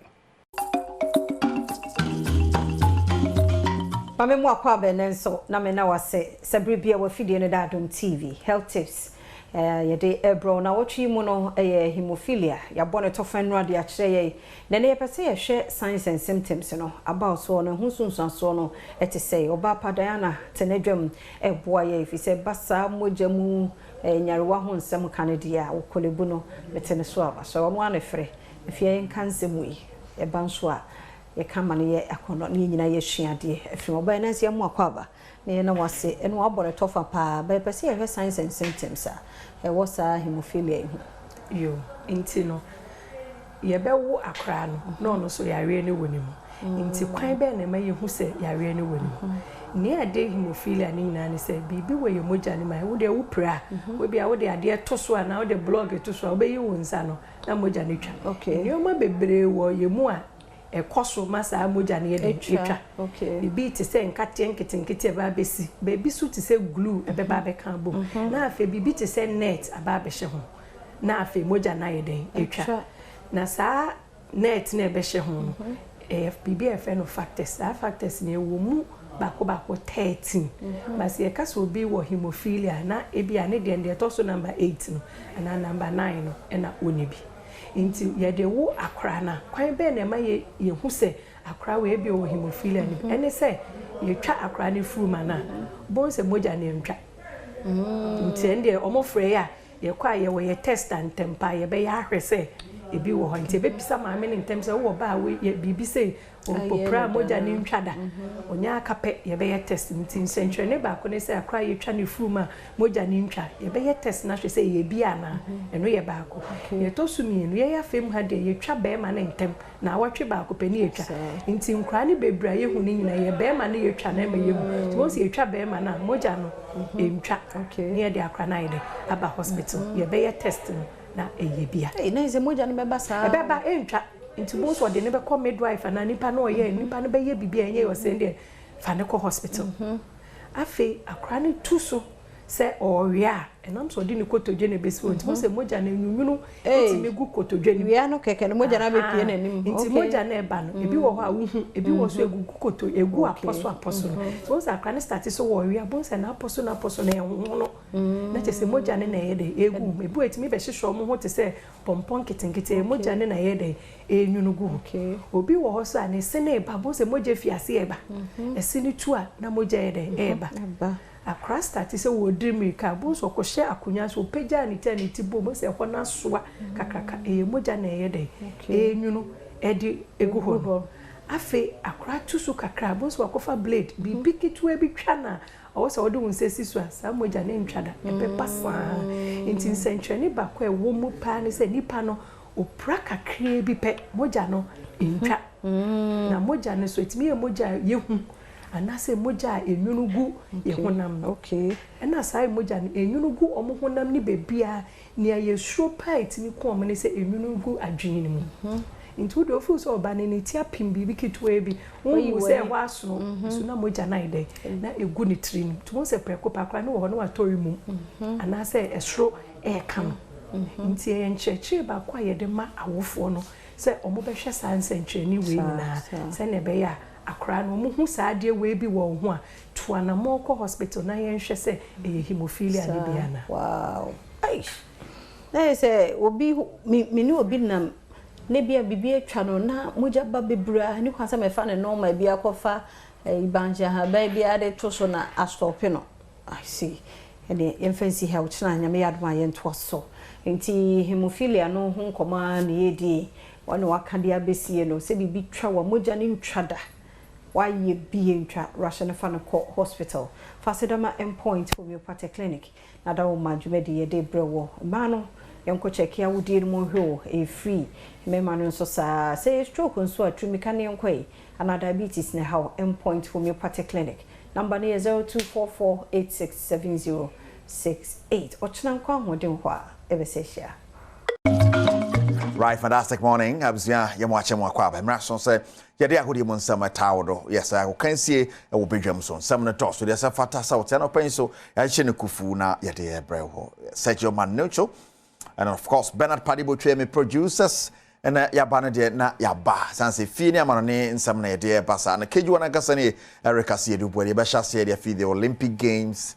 mame mu akwa benenso na me na wase sabri bia wa fidie ne da Adom TV health tips yede ebro na wotwi mu no hemophilia ya bone tofan no ade a kire ye na ne yepese ye hwe signs and symptoms no about so no hunsunsanso no etese oba padana tenedwam eboa ye ifise basa mojamu nyarewa ho nsem kanedia wokolebu no metene so aba so no anefre efie nkansemu yi e banso a ye kama ne ye akono ne nyina ye hweade efiri oba na sia mu akwaba ne na wase eno abore tofa pa ba pese ye signs and symptoms a was a hemophilia yo intino ye bewo akra no no so yare ne wonimu inti kwan be na maye hu se yare ne wonimu ne ade hemophilia ne nyina ne se bibi we ye moja ne mai wo de wo pra we bia wo de ade to so na wo de blog to so wo be yi wo nsa no na moja ne twa okay ne o ma bebre wo ye mu a ekoso masa moja ne ye twa okay bibi te se nkate nkete ba besi baby su te se glue ebe ba be kan bom na afa bibi te se net aba be hye ho na afa moja na ye den etwa na sa net na ebe hye ho FBB no factors factors ne wo mu baako 13 basi yɛka so bi wɔ hemophilia na ebi ane de to so number 8 no ana number 9 no ɛna oni bi nti yɛde wo akra na kwan bɛ na ma yɛhu sɛ akra we bi wɔ hemophilia ni ɛne sɛ yɛtwa akra ne furuma na bon sɛ mogya ne ntwa nti ɛnde ɔmo frɛ ya yɛkɔ a yɛwɔ yɛ test and tempa yɛbɛyɛ ahwɛ sɛ ebi wɔ hɔ nti ebepisa maame ne ntem sɛ wo ba we bibi sɛ popra mogya ne ntwada onya akapɛ yɛbɛyɛ test nti nsɛntwɛ ne baako ne sɛ akra yɛtwa ne furuma mogya ne ntwa yɛbɛyɛ test na hwɛ sɛ yɛ bi ana ɛno yɛ baako yɛtɔ so mienu yɛyɛ afem ha de yɛtwa bɛɛma ne ntem na awatwe baako pɛ ne yɛtwa nti nkra ne bebra yɛhu ne nyina yɛ bɛɛma ne yɛtwa na ma yɛhu nti wɔn sɛ yɛtwa bɛɛma na mogya no ntwa ne yɛde akra na yɛde aba hospital yɛbɛyɛ test no na eyebia na ize moja ni beba saa beba entwa nti bo so de ne be call midwife na nipa na oye nipa no be ye bibia enye yo se de fa ne ko hospital afi akra ne tu so se owia enam so de ne kotodwe ne besi nti mo se moja na nyunwunu nti me gu kotodwe ne wia no keke ne moja na be pie na nim nti moja na eba no ebi wo ho a wuhu ebi wo so egu koto egu aposo so se akra ne start so wo wia bo se na aposo na enwo no na chese moja ne na ye de egu ebu etimi be hihwo mo ho te se pompon kitinkiti moja ne na ye de enwunu gu obi wo ho so a ne se na eba bo se moja fiase eba esi ni tu a na moja ye de eba akra start se wo dream ka bo so ko hye akonya so pagya ni tanity bo mo se ho na soa kakraka moja na ye de enwunu edi egu ho afi akra tusu kakra bo so akofa blade bibi kitu bi twa na o se odu nsesi so asa moja ne ntwada epepa saa nti nsentwe ne bakọ ewo mu pa ne se nipa no opra kakra bi pe moja no ntwa na moja ne so etimi e moja yehu anase moja enwunu gu ye honam no ena sai moja ne enwunu gu omo honam ni bebia ne ye sure pa etimi ko omo ne se enwunu gu adwini ne mu into the office of banani tia pim bibi kitwe bi won say wa so so na moja na ide na egu ni trim to won say preko pakra na wo no atori mu ana say esro e kan nti e nchechi ba kwa ye de ma awofo no say omo be hwe sanse ncheni we na say ne be ya akra no mo hu saa de we bi wo ho a to ana mo ko hospital na ye hwe say e hemophilia ni bia na wow ai na say obi me ni obi na ne bia bibia twa no na moja ba bebra ni kwansa me fa ne normal bia kofa ibanja ha ba bia de to so na astop no I see and infancy health na nya me yadoma ye nto so nti hemophilia no ho nkoma na yedi wona waka dia besie no se bibi twa wa moja ne ntwada wa ye bia ntwa russia ne fa no hospital fasedama endpoint homeopathy clinic na da wo madwumedi ye de brewo ma no yanko check ya wudi mo hwo e free mema no so sa say stroke nso atumika ne yanko ana diabetes ne how endpoint homeopathy clinic number ne 0244867068 ochina kwa hoden ho a ebesehia. Right, fantastic morning. Abzia yamwache mwakwa ba mraso say yede ahodi mu nsama tawodo. Yes, I can see wo bedwam so nsam no to so dey say fata sa wote no pen so ya hye ne kufu na yede ebre ho. Sergio Manucho and of course Bernard Padibo me producers and yabana de na yaba sanse fi ne amanone nsam na yede basa na keju na gasa ne Erica Siedu bo de be hya se de fi the Olympic Games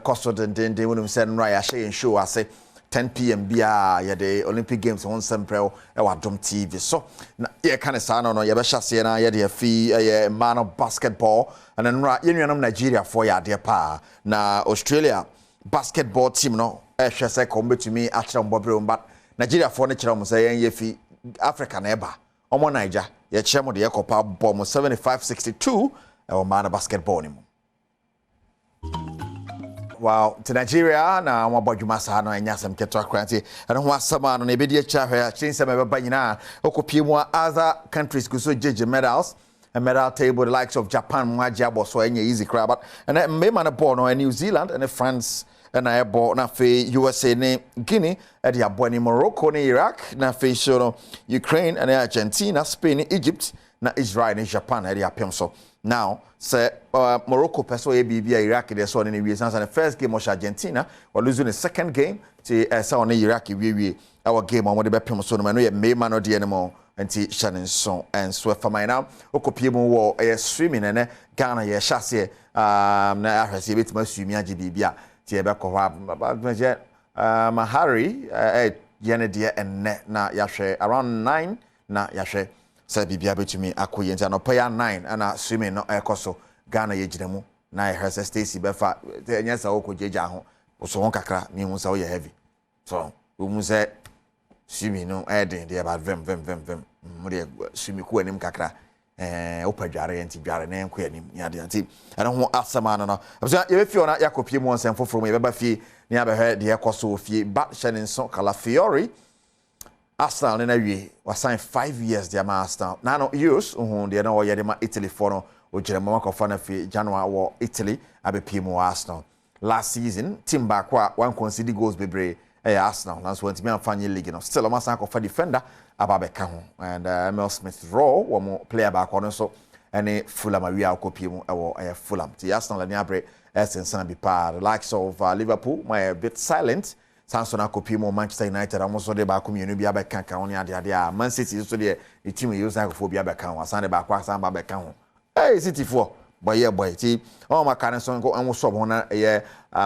cost de wonum say no ya hye show ase 10 p.m. bia yede Olympic Games on Semprel Adom TV so na ye kan sa no ye be hya na yede fi man of basketball and then yenuanam Nigeria for ya de pa na Australia basketball team no hwe se ko betumi a kire mbobre but Nigeria for ne kire mo say yen ye fi Africa na eba omo Niger ye kire mo de ye kopa ball mo 75-62 man of basketball ni mo. Wow, to Nigeria na wabadwuma sa no anya sam keto akranti eno ho asama no na ebedi acha hwe chinse mebeba nyina okopie mu other countries go so jeje medals a medal table the likes of Japan mwaji aboso anya easy crab and mema na ball no New Zealand and France and I ball na fe USA ne Guinea e dia ball ni Morocco ne Iraq na fe show Ukraine and Argentina Spain Egypt na Israel and Japan e dia pem so now say Morocco peso bibia Iraq they so in the first game of Argentina or losing the second game to say on Iraq we our game on what the pem so no ye me man no de anymore nti hyɛne nso enso ɛfama na okopie mu wɔ swimming ne Ghana yɛ hyase na ahwɛse betima swimi agye bibia ti ɛbɛkɔ hɔ Mahari yene de enne na yahwɛ around 9 na yahwɛ sɛ bibia betumi akɔyɛ nti anɔpa ya 9 ana swimming no ɛkɔ Ghana yɛ gyinamu na yɛ hwɛ Stacy befa nyɛ sɛ okɔgyegya ho so won kakra mi hu sɛ wo yɛ heavy so wo mu sɛ swimming no ɛden de about vem mu de swimming ko anim kakra opadware enti dware na enko anim ya de enti ɛno ho asɛma no so yɛ bɛfie ona yakɔpie mu ɔnsɛm foforo mu yɛ bɛba fie ne abɛhwɛ de ɛkɔ fie ba hyɛne nso Calafiori Arsenal ne na wie wasign 5 years de ama Arsenal na no years de na wɔyɛ de ma Italy for no ogyere mama kɔfa na fie January wɔ Italy abɛpie mu Arsenal last season team back one concede goals bebree Arsenal na so ntimi amfanye league no still almost like of a defender ababeka ho and Emil Smith Rowe one player back on so any Fulham awia akopie mu ɛwɔ Fulham ti Arsenal ani abre sensan bi pa the likes of Liverpool my a bit silent sanso na akopie mu Manchester United amoso de ba komenu bi abeka kan oni ade a Man City so de the team use akofo bi abeka ho asan de ba kwa asan ba beka ho City for boy ti my kind so go and so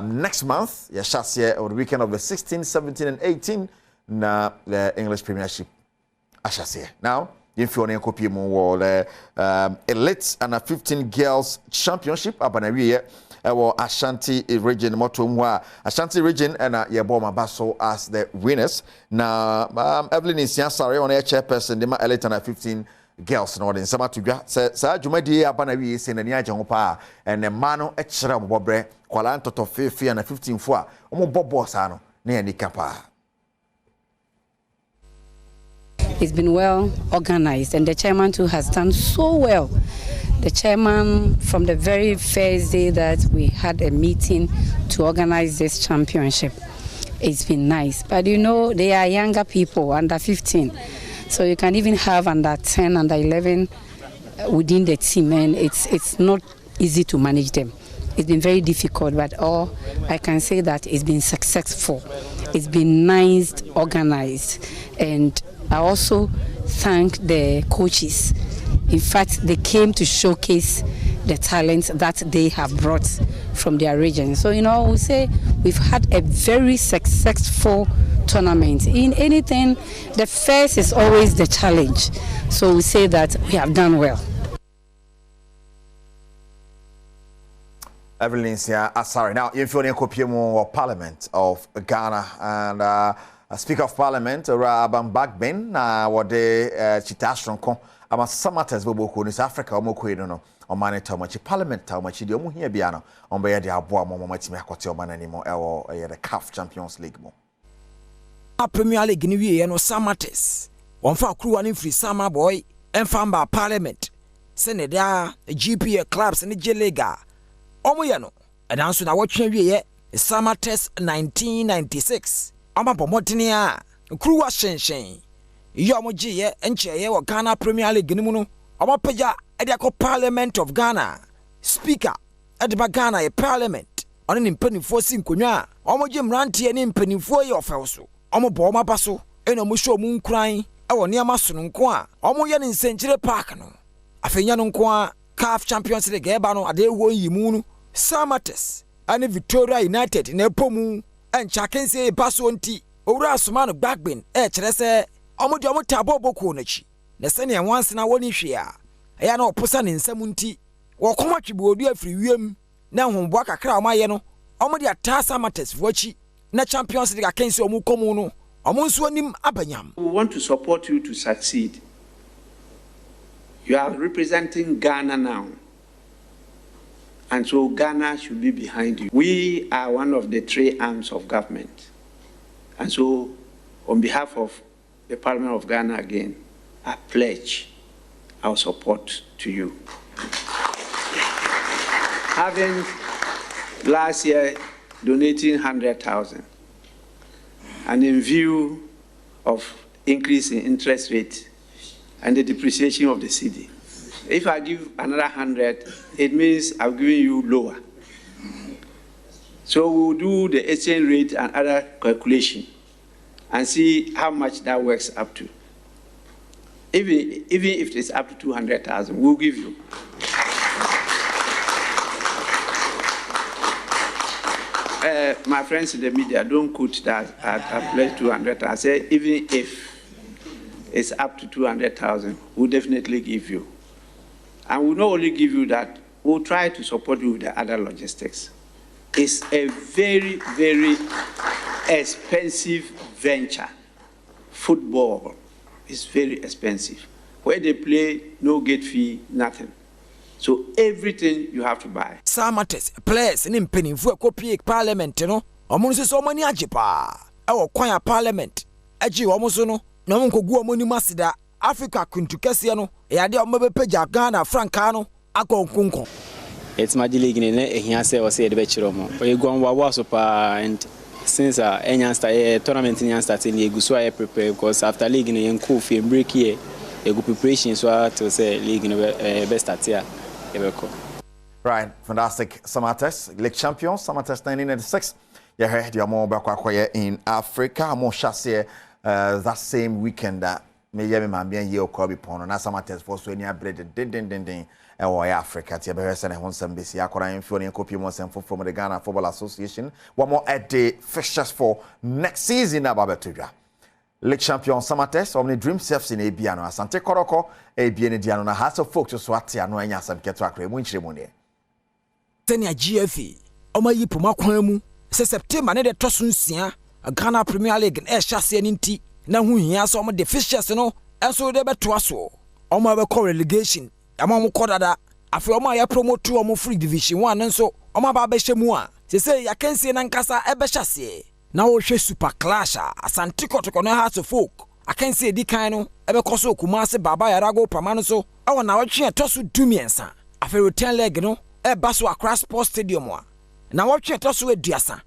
next month ya shase on the weekend of the 16th 17th and 18th na the English Premiership ashase now if you want to copy more elite and 15 girls championship abanawie our Ashanti region motomwa Ashanti region and your bomber basso as the winners now Evelyn Isiasare on a chairperson the elite and 15 girls no den sama to dwa sa dwumadi abanawie se na ni agye ho pa and the mano e kire bobre kwala ntoto fefe na 15 fo a omo bobo sa no na ya nika pa. It's been well organized and the chairman too has done so well. The chairman from the very first day that we had a meeting to organize this championship, it's been nice, but you know they are younger people under 15. So you can even have under 10, under 11 within the team, and it's not easy to manage them. It's been very difficult, but all I can say that it's been successful. It's been nice, organized, and I also thank the coaches. In fact, they came to showcase the talents that they have brought from their region. So, you know, I would say we've had a very successful tournament. In anything, the first is always the challenge. So we say that we have done well. Evelyn sorry. Now, if you're in a Parliament of Ghana and Speaker of Parliament, Rabam Bagbin, what they Chitashronko, I'm a Samatas Bobo in Africa, Mokoino, or Manito, much Parliament, how much you do here, Biano, on Bay de Aboa, much Makotio man anymore, or the CAF Champions League. Premier League ni wie no Samates wonfa crew an free Sama boy enfamba Parliament Senator GPA clubs ni Jelega omoye no edanso na wotwe wie Samates 1996 amabo modene a crew a hyenhyen iyo omoje ye encheye wo Ghana Premier League ni mu no omopeja e de akọ Parliament of Ghana Speaker edeba Ghana e Parliament oni ni mpanifo si nkonwa omoje mrantie ni mpanifo ye ofewso omo bo ma baso eno mo hwo mu nkran e wo ne amaso no nko a omo ye ne nsenkyire park no afenya no nko a CAF Champions League eba no ade wo yimu no Samates ane Victoria United na epomu encha kense e baso nti owura asoma no Bagbin e kire se omo de omo tabo boko nachi na se ne wanse na woni hwe a eya na oposa ne nsam nti wo koma twibo odu afiri wiem na homboa kakra o maye no omo de ata Samates vochi na Champions League akensi omu komu no omu nso anim abanyam. We want to support you to succeed. You are representing Ghana now, and so Ghana should be behind you. We are one of the three arms of government, and so on behalf of the Parliament of Ghana again, I pledge our support to you. Having last year donating 100,000, and in view of increase in interest rate and the depreciation of the cedi, if I give another 100, it means I'm giving you lower. So we'll do the exchange rate and other calculation and see how much that works up to. Even if it's up to 200,000, we'll give you. My friends in the media, don't quote that I pledge 200,000. I say even if it's up to 200,000, we'll definitely give you. And we'll not only give you that, we'll try to support you with the other logistics. It's a very, very expensive venture. Football is very expensive. Where they play, no gate fee, nothing. So everything you have to buy. Samates, players, and impending for a copy parliament, you know. Almost so many ajipa. Our choir parliament. Aji almost no. No one could go money masida. Africa kuntukesiano. Yadi omabe peja Ghana Francano. Ako kunko. It's my league in here say was said bechiromo. We go on wa so pa and since any tournament in starting you go so I prepare because after league in cool film break here. A good preparation so to say league in best start here. Right, fantastic. Samates, league champion, Samates 1996. You heard your more back in Africa. More chassis that same weekend that me man be year ko bi pono na Samates for so any bread din Africa. Ti be send hon some bisi akora info ne copy mo sem from the Ghana Football Association. One more at the fixtures for next season ababetudwa. League champion Samates omni dream selves in Ebiano Asante Koroko Ebiane Diano na House of Folk to Swati anu anya sam keto akre mu nchire mu ne. Senia GFA omayi poma kwan mu se September ne de toso nsia Ghana Premier League e hyase ne nti na hu hia so om de fixtures no enso de beto aso oma be call relegation ama mo kodada afi oma ya promote om free division 1 nso oma ba be hyemu a se ya kensie na nkasa e be hyase na wo hwe super clash Asante Kotoko na House of Folk akensie di kan no e be koso Kumase Baba Yarago Pamano so awo na wotwe toso dumiensa afi return leg no e baso Accra Sports Stadium a na wotwe toso aduasa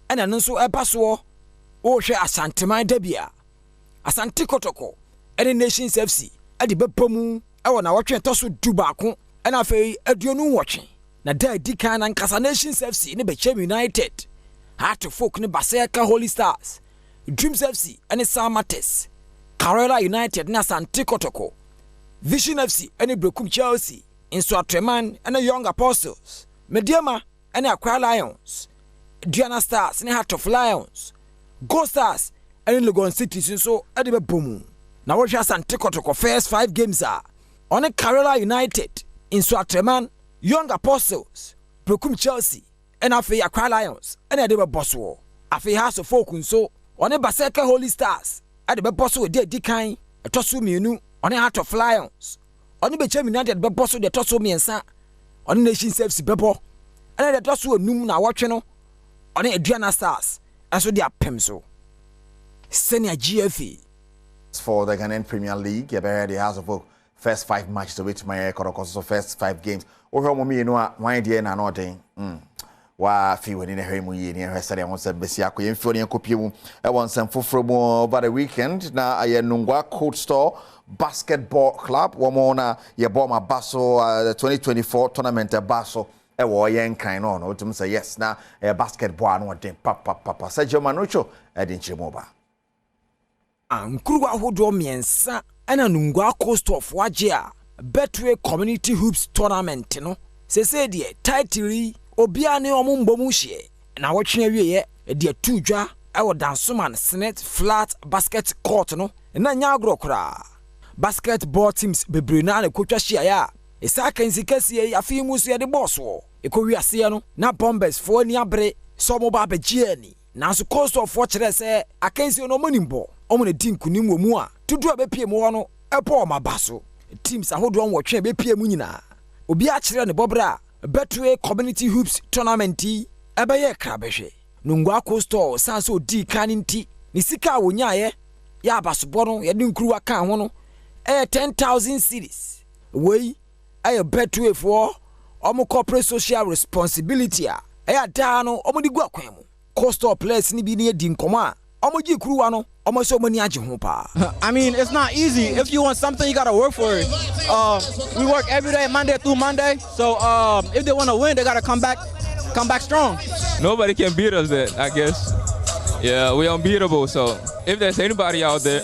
ena nso e baso wo hwe Asanteman Dabia Asante Kotoko ene Nations FC e di bepomu awo na wotwe toso dubako ena afi aduonu wotwe na da di kan na nkasa Nations FC ne Bechem United Heart of Folk ne Baseka Holy Stars Dreams FC ene Samates Karela United na Asante Kotoko Vision FC ene Brekum Chelsea Inso Atreman ene Young Apostles Mediama ene Accra Lions Diana Stars ene Heart of Lions Go Stars ene Legon City so ene bebomu na wo hwa Asante Kotoko first 5 games one Karela United Inso Atreman Young Apostles Brekum Chelsea and afi Accra Lions and ade be bosso afi House of Folk nso one Baseka Holy Stars ade be bosso de di kan etoso mienu one Heart of Lions one Bechem United be bosso de etoso miensa one Nations FC bebo and ade etoso onum na wotwe no one Aduana Stars enso de apem so senior GFA for the Ghanaian Premier League you bear the House of Folk first 5 matches to which my Koroko so first 5 games o hwe mo mienu a wan de na no den wa fi woni na hwe mu yi ne hwe sare won se besi akoye mfi woni kopie mu e won sem foforo mu over the weekend na aye Nungwa Cold Store Basketball Club wo mo na ye ball ma baso the 2024 tournament baso e wo ye nkan no no tum say yes na basketball no den papa Sergio Manucho e din chimo ba ankuru ahodo miensa ana Nungwa Cold Store fo age a Betway Community Hoops Tournament no se de title obia ne omumbomu hye na wotwe awie de atudwa ewo Dansoman Senate Flat Basket Court no na nya agrokra basketball teams bebre na kotwa hye ya isaka nsikasi ya fi musu ya de boss wo ekowi ase no na Bombers fo ni abre so mo ba begiani na so cost of kire se akansi no monimbo omo ne dinkunim wo mu a tudu abepie mu ho no epo ma baso teams ahodo on wotwe bepie mu nyina obi a kire ne bobra Betway Community Hoops Tournament ebeye krabehwe Nungwa Cold Store sanso di kaninti ni sika wonyaye ya basobo no ye dinkuru aka ho no 10,000 cedis wey aye Betway for omo corporate social responsibility a da no omo di gu akwan mu Cold Store players ni bi ni edi nkomo a omo gi kuruwa no omo so mani age ho pa. I mean, it's not easy. If you want something, you got to work for it. We work every day, Monday through Monday. So if they want to win, they got to come back strong. Nobody can beat us then, I guess. Yeah, we're unbeatable. So if there's anybody out there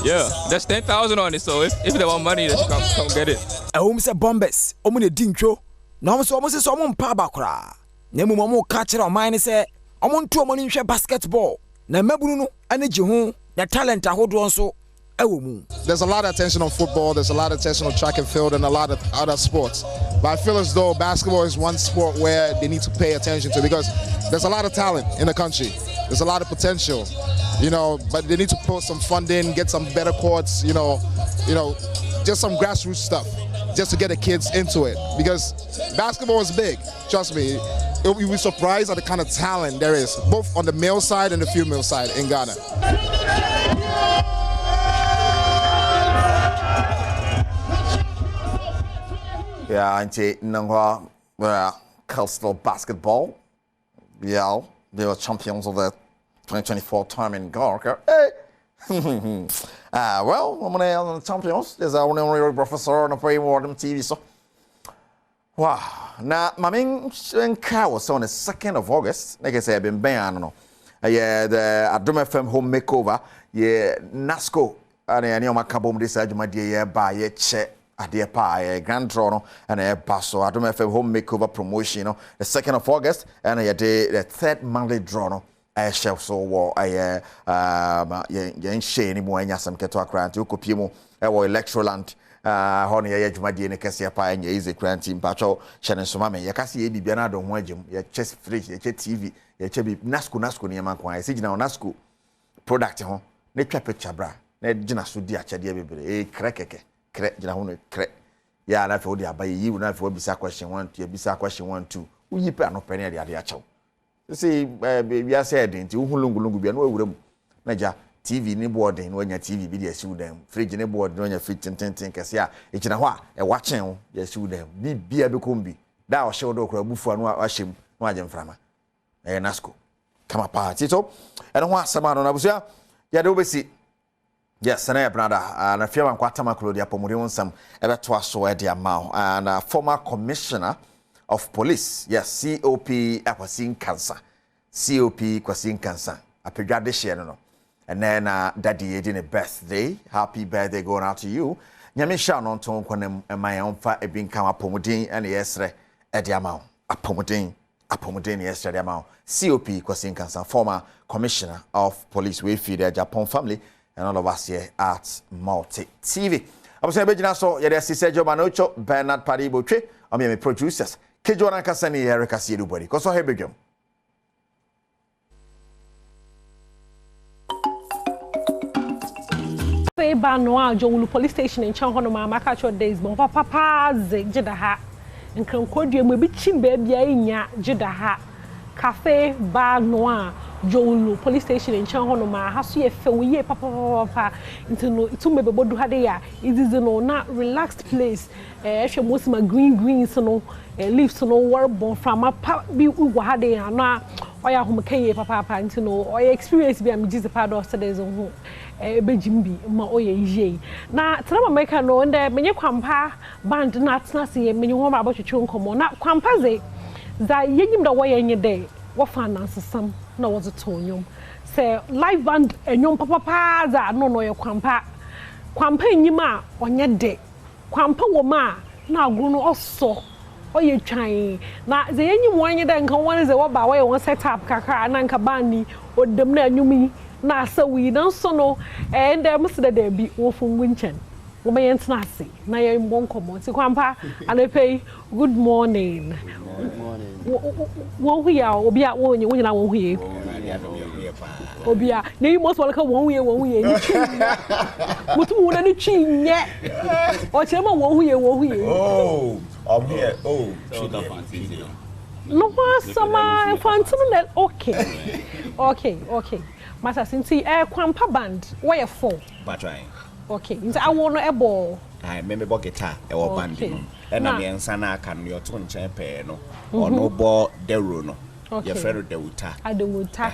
Yeah, that's 10,000 on it. So if they want money, they should come get it. Home say bombers. Omune dintro. Na so omo say so omo mpa bakra. Na mu omo ka kire o man say omo ntu omo ni hwe basketball. Na mabunu no ane ji ho na talent ahodo nso. There's a lot of attention on football, there's a lot of attention on track and field and a lot of other sports. But I feel as though basketball is one sport where they need to pay attention to because there's a lot of talent in the country. There's a lot of potential, but they need to put some funding, get some better courts, just some grassroots stuff just to get the kids into it. Because basketball is big, trust me. You'll be surprised at the kind of talent there is, both on the male side and the female side in Ghana. Yeah, and Nangwa Coastal Basketball. Yeah, they were champions of the 2024 tournament in Ghana. Hey! Well, I'm one the champions. There's only professor on the Adom TV. So, wow. Now, my main car was on the 2nd of August. Like I said, I've been banned. Yeah, the Adom FM home makeover. Yeah, NASCO. And I know my carbon this my dear by check. Adeɛ pa grand draw no and so Adom FM home makeover promotion the 2nd of August and the 3rd Monday draw no chef so wo yen share ni mo anya sam keto akra nti okopie mu Electroland ho ne ye adwumadie ne kese pa anya easy cranty mpacho hyene so ma me ye kase ye bibia na do ho agem ye chess fridge ye TV ye che bi nasco ne ma kwa ye sigina nasco product ho ne twa picture bra na gina so di achade bebre krekeke kre gina ho no kre ya na fe odi abaye yi na fe obisa question 1 2 obisa question 1 2 uyi pe anope ne ade achaw see we are said nti uhulungulungu bia no awura mu na ja TV ni board no anya TV bi de asiu dem fridge ni board no anya fridge tenten kese a e gina ho a e wachen ho de asiu dem bi bia be kombi da o hye do kora bufu anu a hyem no agye mframa nasco kama pa tito eno ho asema no na busia ya de obesi. Yes, and brother, and a few Quatama Claudia Pomorion some ever twice already amount, and former commissioner of police, yes, COP Kwasin Cancer, COP Kwasin Cancer, a pediatrician, and then daddy did a birthday, happy birthday going out to you. Nyamisha non ton konem my own fa e bin kama pomodin and yesre edi amount, a pomodin yesterday amount, COP Kwasin Cancer, former commissioner of police, we feed the Japan family. And all of us here at Multi TV. I was saying, so yeah, there's Sergio Manocho, Bernard Pariboche, I'm your producers. Kejoana Kasani, Erica Siedubody, because I have a jump. Banoa, Jolu police station in Changhonoma, Makacho days, bon papa, Jedaha, and Concordia will be chimbaby in ya, Jedaha, Cafe Banoa. Jolu police station in Changhonoma has ye fe papa into no itu me bebodu hade ya it is no not relaxed place ehwe most ma green so no leaves no war bon from pa bi ugo hade ya na oya homkan ye papa into no oya experience bi am jize pa do studies ho bejimbi ma oya yie na tena America no nde menye kwampa band na tena se menye ho ma abotwetwe nkomo na kwampa ze za yenyim da wo yenye de wo fa nansesam na was a tonyum say live band enyom papa za no ye kwampa enyima onye de kwampa wo ma na agro no oso oye twan na ze enyim wanye de nka won ze wo ba wo ye won set up kakra na nka bani odem na enyumi na asawi na so no and dem se de bi wo fun winchen wo me yentna ase na ye mbon komo ti kwampa anepei good morning. Won't hear Obia when you won't hear Obia. You must welcome 1 year, 1 year. What would any chin yet? Or Chema won't hear. Oh, I'm here. Oh, no, summer fancy. Okay. Master, since Quampa band, where for? Okay, I want a ball. I remember guitar or band. And I mean, Sana can your tone champion or no ball deruno. Your friend de Wuta. I do Wuta.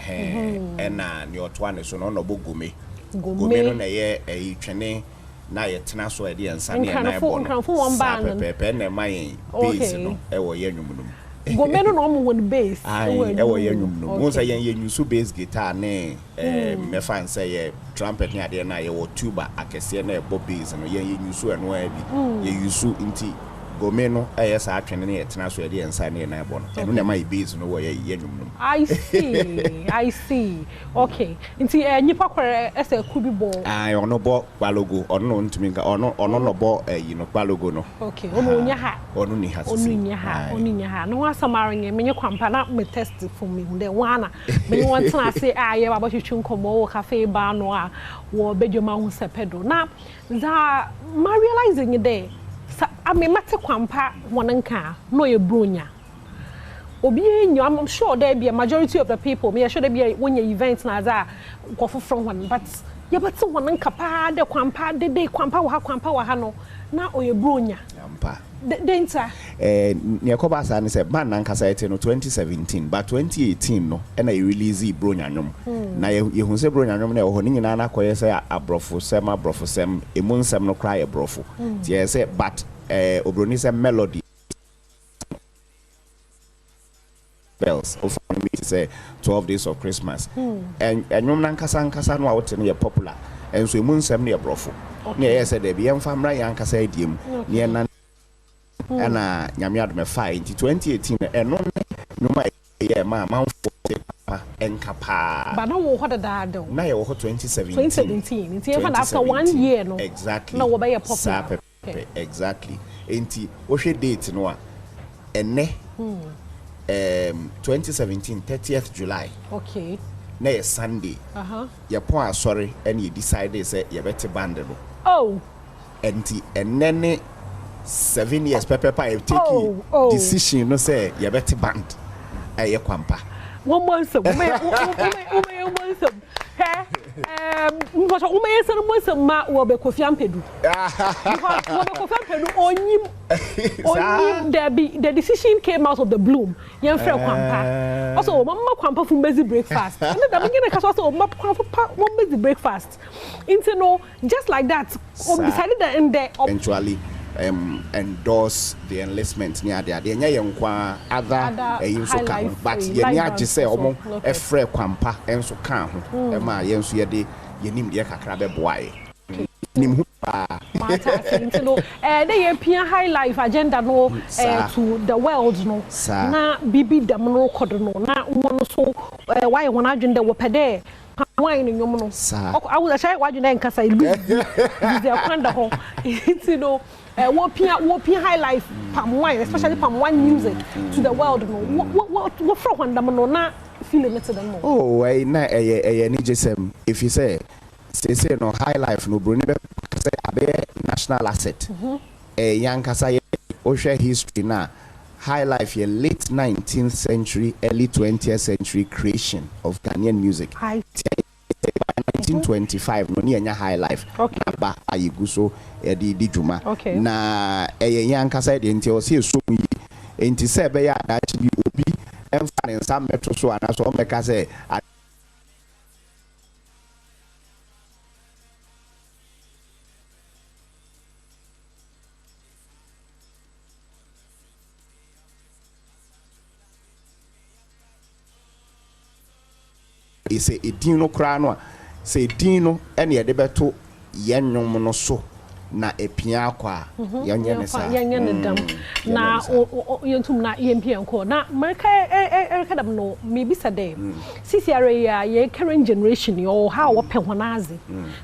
And your twine is on no bugumi. Gumeno na ye a training na ye tenaso idea and Sunny and I born for one band. Pepe and my base, no, ever yenum. Go men no one bass. I ye nyum no. Mo say yen use bass guitar ne me fan say trumpet ne ade na ye wo tuba akese na e bo bass no yen use eno abi. Ye use inti go men no sa atwene ne yetena so ye ensa ne na ebo no. Eno ne mai bass no wo ye nyum no. I see. Okay. Inti nipa kwere ese kubi ball. Ono bo balogo ono ntumi nka ono no bo no balogo no. Okay. Ono nya ha. Ono ni ha. Ono nya ha. No asamare nye menye kwampa na me test for me de wana. Me want na say ye baba twetwe nkomo wo cafe bar no a wo bedwoma hu sepedo. Na za ma realizing there. I mean mate kwampa wonanka no ye bronya. I'm sure there be a majority of the people. Me sure there be when your events na za go from one, but yeah, but so one nkapa de kwampa de kwampa wa ha no na oye bronya. Yampa. Denta. Ne koba sa ne se man nan kasa ete no 2017, but 2018 no e na release bronya nyom. Na ye hu se bronya nyom na ho ni nyina na koye se abrofo sem emun sem no cry abrofo. Ti ye se but obroni se melody bells of me to say 12 days of Christmas. And nyom nan kasa no out ne popular. And so emun sem ne abrofo. Ne say there be famra yan kasa ediem. Ne nan ana nyame adome 5 2018 eno nyoma ye ma manfo pa enkapa ba na wo hoda da do na ye wo 2017 nti even after 1 year no exactly na wo be popular exactly enti wo hwe date no a ene 2017 30th July okay na ye Sunday ye pon asori and ye decide say ye beti band no oh enti enene 7 years Pepper I've taken decision no say you better band aye kwampa one month so ma wo be Kofi Ampedu onyim the decision came out of the bloom yen frɛ kwampa also mama kwampa from busy breakfast and the beginning cause also mama kwampa busy breakfast into no just like that decided that in there eventually endorse the enlistment near there nya yenkwa other so kan but ye nya je say omo e frɛ kwampa enso kan ho e ma yenso ye de yenim de kakra be boae nim hu pa mata no dey appear high life agenda no to the world no na bibi dam no record no na wono so why wona agenda wo pede wine nyom no I was say why you na nkasa ilu dey kwanda ho no Wopia high life palm wine, especially palm wine music to the world. What from one no na feeling it to them more. Oh, na NGSM. If you say no high life no bro, say abe national asset. Young kasa o share history na high life ye late 19th century, early 20th century creation of Ghanaian music. 1925 no nya high life ba ayiguso di djuma na yan kasa de nti o se so yi enti se be ya da chi bi obi emfa ne nsam meto so ana so o meka se ise edin no kra no say dino ene ye de beto yenwom no so na epia akwa yenye ne sa yenye ne dam na yentum na empia nko na america kadam no maybe said CCRA ye current generation yo how wo pe honaze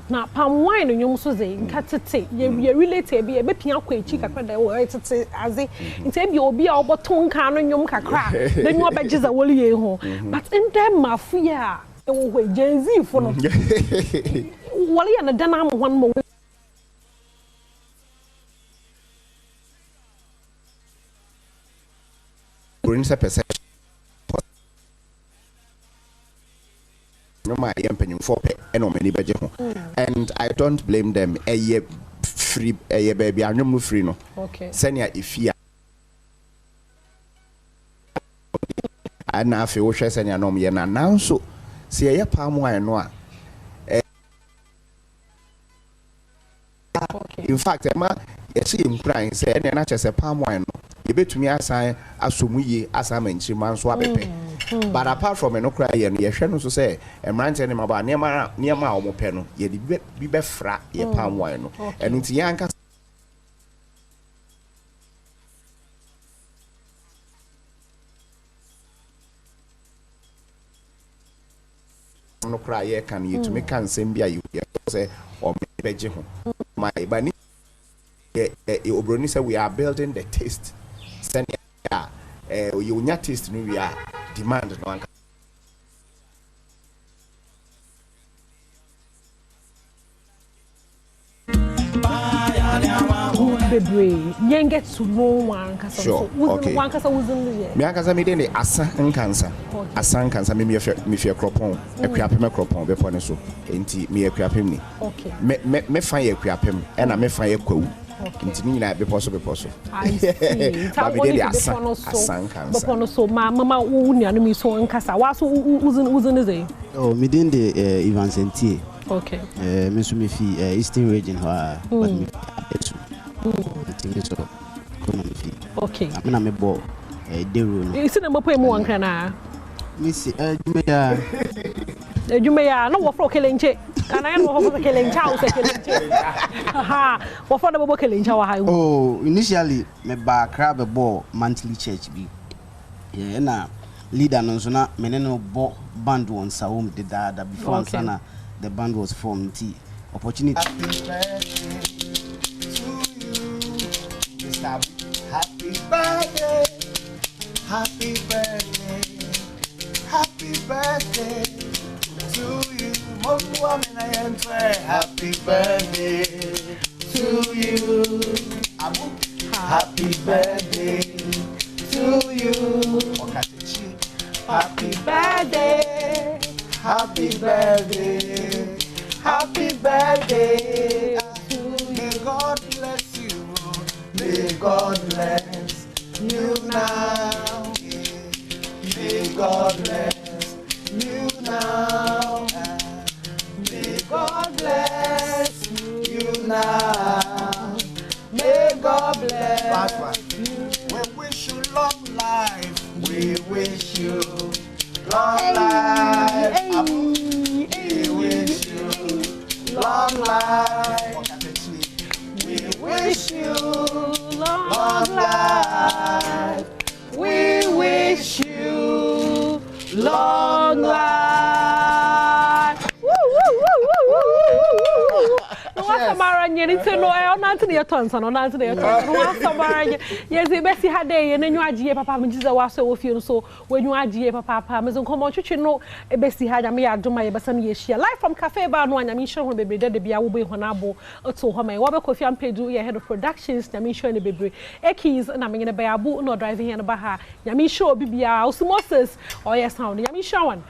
na palm wine nyom so ze nkatete ye relate bi e be pia akwa echi kakra da wo tete aze nti bi obi a oboton kan no nyom kakra na nyu obegiza woli ye ho but in them mafia we Gen Z for no wali ya na dana am one more bring a perception no my empanyum for pe eno many beje ho and I don't blame them free baby anyum no free no okay senior ifia ana afi wo hwe senior no ye na nanso si ye palm wine no a in fact ema ye see implying say ene na chese palm wine no yɛbɛtumi asan asomu yie asan ma nkyirima nso abɛpɛ but apart from no cry yɛ no yɛhwɛ no so sɛ mmeranteɛ ne maba nneɛma a wɔn pɛ no yɛde bi bɛfra yɛ palm wine no ɛno nti yɛn ankasa no cry yɛ kan yɛtumi ka nsɛm bi a yɛ sɛ ɔmɛbɛgye ho ma ba ni obroni say we are building the taste send you nya taste no we are demand no anka bebre yen get to know one kasa so one kasa wuzun ye me akasa me dey asa nkansa asa nkansa me fear cropon akuapem cropon be pone so enti me akuapem ni okay me fan ye akuapem e na me fan ye kwawu nti ni nyina be poso I see ta woni be pono so mama wo nuanu mi so nkasa wa so wuzun ze oh me dey the Ivan Sentie okay me so me fi Eastern region ha but me so okay amena me bo dero no isi na mopo emu wanka na me si adwuma ya no wo fro kelenche kana ya no wo fro kelenche o se kelenche aha wo fro na bo kelenche wa ha oh initially me ba crab bo monthly church bi yeah na leader no so na me no bo band won sa home did that before sana the band was formed opportunity happy birthday, happy birthday, happy birthday to you. Happy birthday to you. Happy birthday to you. Happy birthday, happy birthday, happy birthday to you. May God bless you. May God bless you now. May God bless you now. May God bless you now. May God bless you. We wish you long life. We wish you long life. We wish you long life. We wish you long life. We wish you long life. Woo woo woo woo woo. No Samara nyeri no e onante ne yetonso no onante ne yetonso no Samara nye yezi besi ha dey ye nenyu agiye papa me gize wa so wo fie no so wenyu agiye papa me zo nkomo twetwe no e besi ha nya me adoma ye besa ne ye hia live from cafe bar no anya me hwe ho bebre de bia wo be ho na abo to ho me wo be kofi ampedu ye head of productions nya me hwe ne bebre ekis na me ne be abu no driving here no ba ha nya me hwe obi bia osmosis or yes sound nya me hwe wan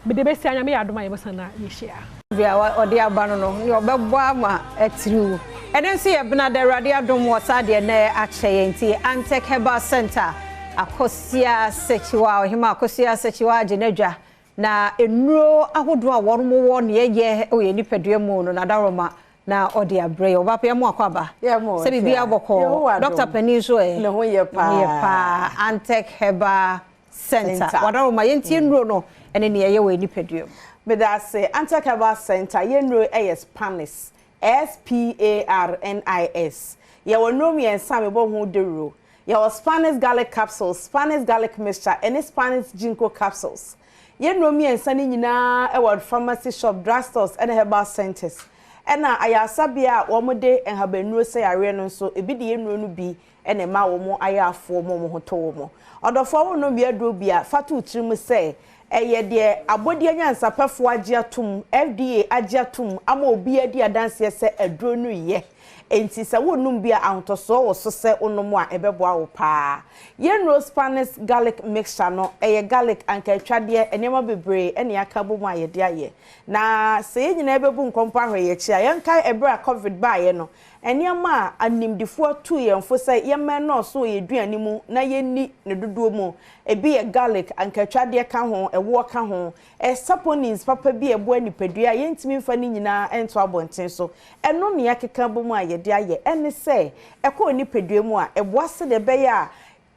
be de besi anya me adoma ye besa na ye hia via odi abano no ni obebo ama etiriu enensi ye bna de radio Adom wasa de na ache enti Antec Herbal Center akosia sechiwa ohima akosia sechiwa genedwa na enuro ahodo a wormo wo ne ye oye nipadua mu no na daroma na odi abre obape mu akwaba se bibia boko Dr. Penny so e ne ho ye pa Antec Herbal Center wadaroma yenti enuro no ene ne ye we nipadua but I say Antec Herbal Center yenro Spanish SPARNIS ye wonro mi ensa me bo hu dero ye was Spanish garlic capsules Spanish garlic mixture and Spanish ginkgo capsules yenro mi ensa ni nyina e word pharmacy shop drugstores and herbal centers ena ayasabia wo mo de enhabanuro se yare no so ebi de yenro no bi ene ma wo mo ayafo mo hoto wo mo odofo wo no bi adro bia fatu trimu se eye de abodi anyansa pefo agiatum FDA agiatum ama obi adi adanse se adro no ye enti se wonum bia ahontoso wo so se onomu a ebeboa wo pa yenro Spanish garlic mixture no eye garlic anka twade enema bebre ene aka bomu ayede aye na se nyina ebebu nkompa hwe ye chia yenka ebra covid ba ye no enema animdifo atu ye mfo se yemma no so ye duani mu na yenni ne dodo mu ebi ye garlic anka twade ka ho ewo ka ho saponins papa bi ebo anipadua yentimi mfa ni nyina ento abonten so eno ne yakeka bomu ayede aye ene se ekọ anipadua mu a eboase de be ya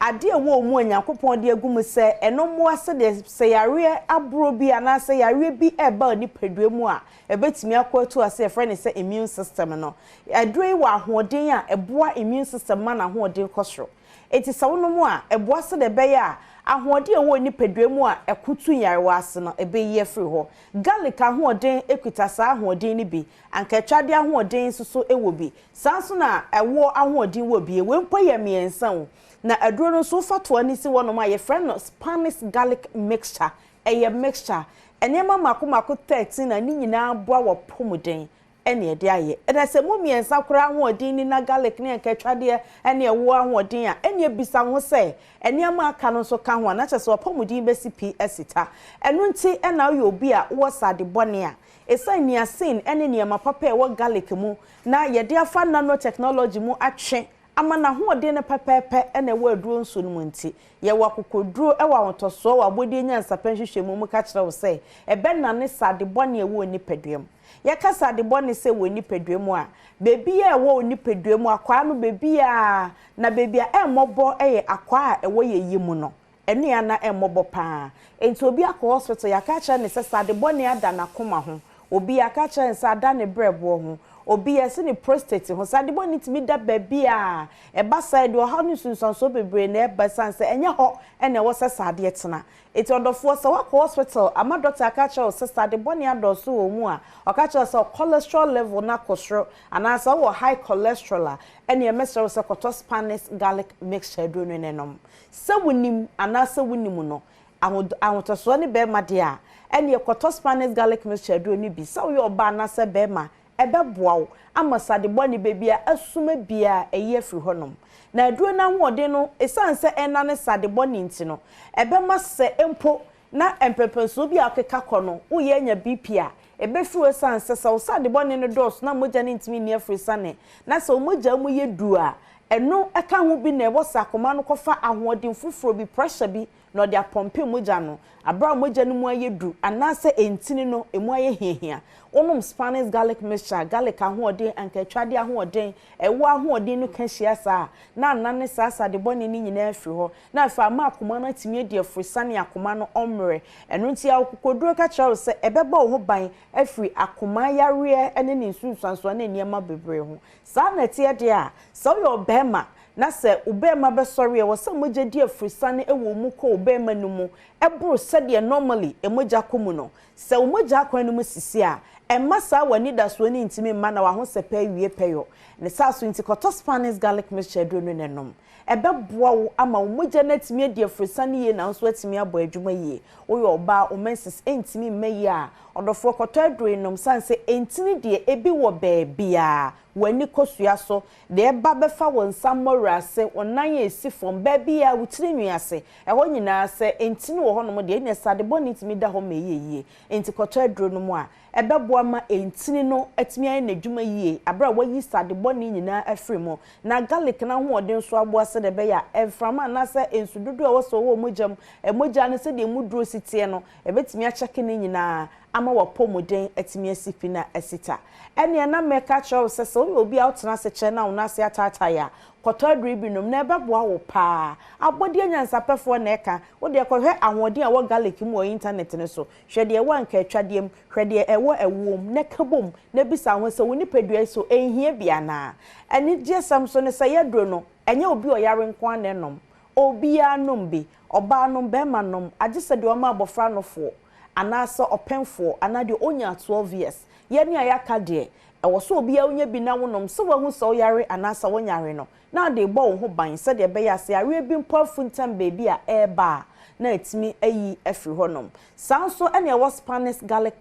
ade a wo mu Nyankopon de agum se eno mo ase de se yare abro bi ana se yare bi eba ni padua mu a ebetimi akwatu ase friend se immune system no adure wa ahoden a eboa immune system ma na ahoden kosoro eti se wono mu a eboa se de be ya ahoden wo ni padua mu a ekutu yare wa ase no ebe ye free ho garlic ahoden ekuta sa ahoden ni bi anka twade ahoden soso ewo bi sanso na ewo ahoden wo bi we mpo ye miensa wo na aduro no so fato ani si wono ma ye friend no Spanish garlic mixture eye mixture enema mako 13 na ni nyina boa wo pomuden ene de aye ena se mu miensa kora ahoden ni na garlic ne anka twade ene ewo ahoden a ene bisa ho se enema aka no so ka ho na kyese wo pomuden besi esita enu nti ena yo obi a wo sade bone a esa niacin ene niema papa e wo garlic mu na ye de afa nanotechnology mu atwe ama na hoɔden ne pepepe ene wo aduro nso no munti ye wakokoduro e wa wotoso wa bodi nyansa penhwehwe mu ka kyerɛ wo sɛ ebe na ne sade bɔne e wo ni paduam ye ka sade bɔne sɛ wo ni paduam a bebi e wo ni paduam akwa no bebi a na bebi a e mmɔbɔ e akwa a e wo ye yimu no ene ya na e mmɔbɔ pa enti obi akɔ hospital ya ka kyerɛ ne sɛ sade bɔne ada na koma ho obi aka kyerɛ ne sɛ ada ne brɛbo ho obi yesi ni prostate ho sade boni timi da baby a e ba side o ha ni sunsun so bebre na e ba san se enye ho ene wo se sade etena eti odofo se wa hospital ama doctor aka kye se sade boni adoso wo mu a aka kye se cholesterol level na kosro ana se wo high cholesterol ene e mesero se koto Spanish garlic mixture do no nenom se wonim ana se wonim no ahotoso ne be ma de a ene e koto Spanish garlic mixture do ni bi se wo yo ba na se be ma ebe boawo ama sade boni bebia asuma bia eye firi honom na aduro na hoɔden no esanse ena ne sade boni nti no ebe ma se empo na empepenso bi akeka kono wo ye nya BP a ebe firi esanse se sade boni no dos na moja ne ntimi ne afiri sane na se moja mu ye du a eno eka ho bi na ebo sakoma no kofa ahoɔden fufuro bi pressure bi no de apompe moja no abra moja no mu aye du anase entini no emu aye hiahia onum Spanish garlic mixture garlic ahoɔden anka twade ahoɔden ewo ahoɔden no ka hia sa na nane sasa de bɔne ni nyina afiri ho na afa ma akoma no atimi de afiri sane akoma no omre eno nti akokoduro ka kyerɛ se ebeba wo ho ban afiri akoma yare ene ne nsunsanso na niema bebre ho sa na tie de a so yo bema na se ubema be sorry e wo se moje di afrisane e wo mu ko ubema no mu e bro se de normally e moja komu no se wo moja kwan no mu sisi a e masa wani da so ni ntimi ma na wa ho se pe wie peyo ne sa so nti koto Spanish garlic mixture do no nenom e be boa wo ama wo moja na timi di afrisane ye na so atimi abo adwuma ye wo yo ba o menses entimi maye a odofo koto adro nom sanse entini de ebi wo baabia wani kosua so de eba befa won samora se onan esi from baby a wutiri nwiase eho nyina se entini wo honom de enya sade boni timi da ho meyeye enti koto adro no mu a ebeboa ma entini no atimi aye na dwuma yie abra wayi sade boni nyina afrimo na garlic na ho ode so aboa se de be ya eframa na se ensududu a wo so wo mojam emoja ne se de muduro sitie no ebetimi a cheke ne nyina ama wa pomuden atimi asipi na asita ene na meka chow se so obi outna se che na una se atata ya koto adri binom na ebeboa wo pa abodi anyansapefo na eka wo de kohwe ahode a wo garlic mu o internet ne so hwede e wanka atwadem hwede ewo ewom ne kabom na bisa ho se woni padua so enhia bia na ene jesam so ne se yedro no enye obi o yare nko anenom obi anom bi oba anom be manom agese de o ma abofra no fo anasa openfo anade onya 12 years ye ne ayaka de e wo so obi a onya bi na wonom so wa hu so yare anasa wonyare no na de bo wo ho ban se de be ya se are bi mpofu ntam baby a eba na etimi ayi afiri honom sanso ene e wo Spanish garlic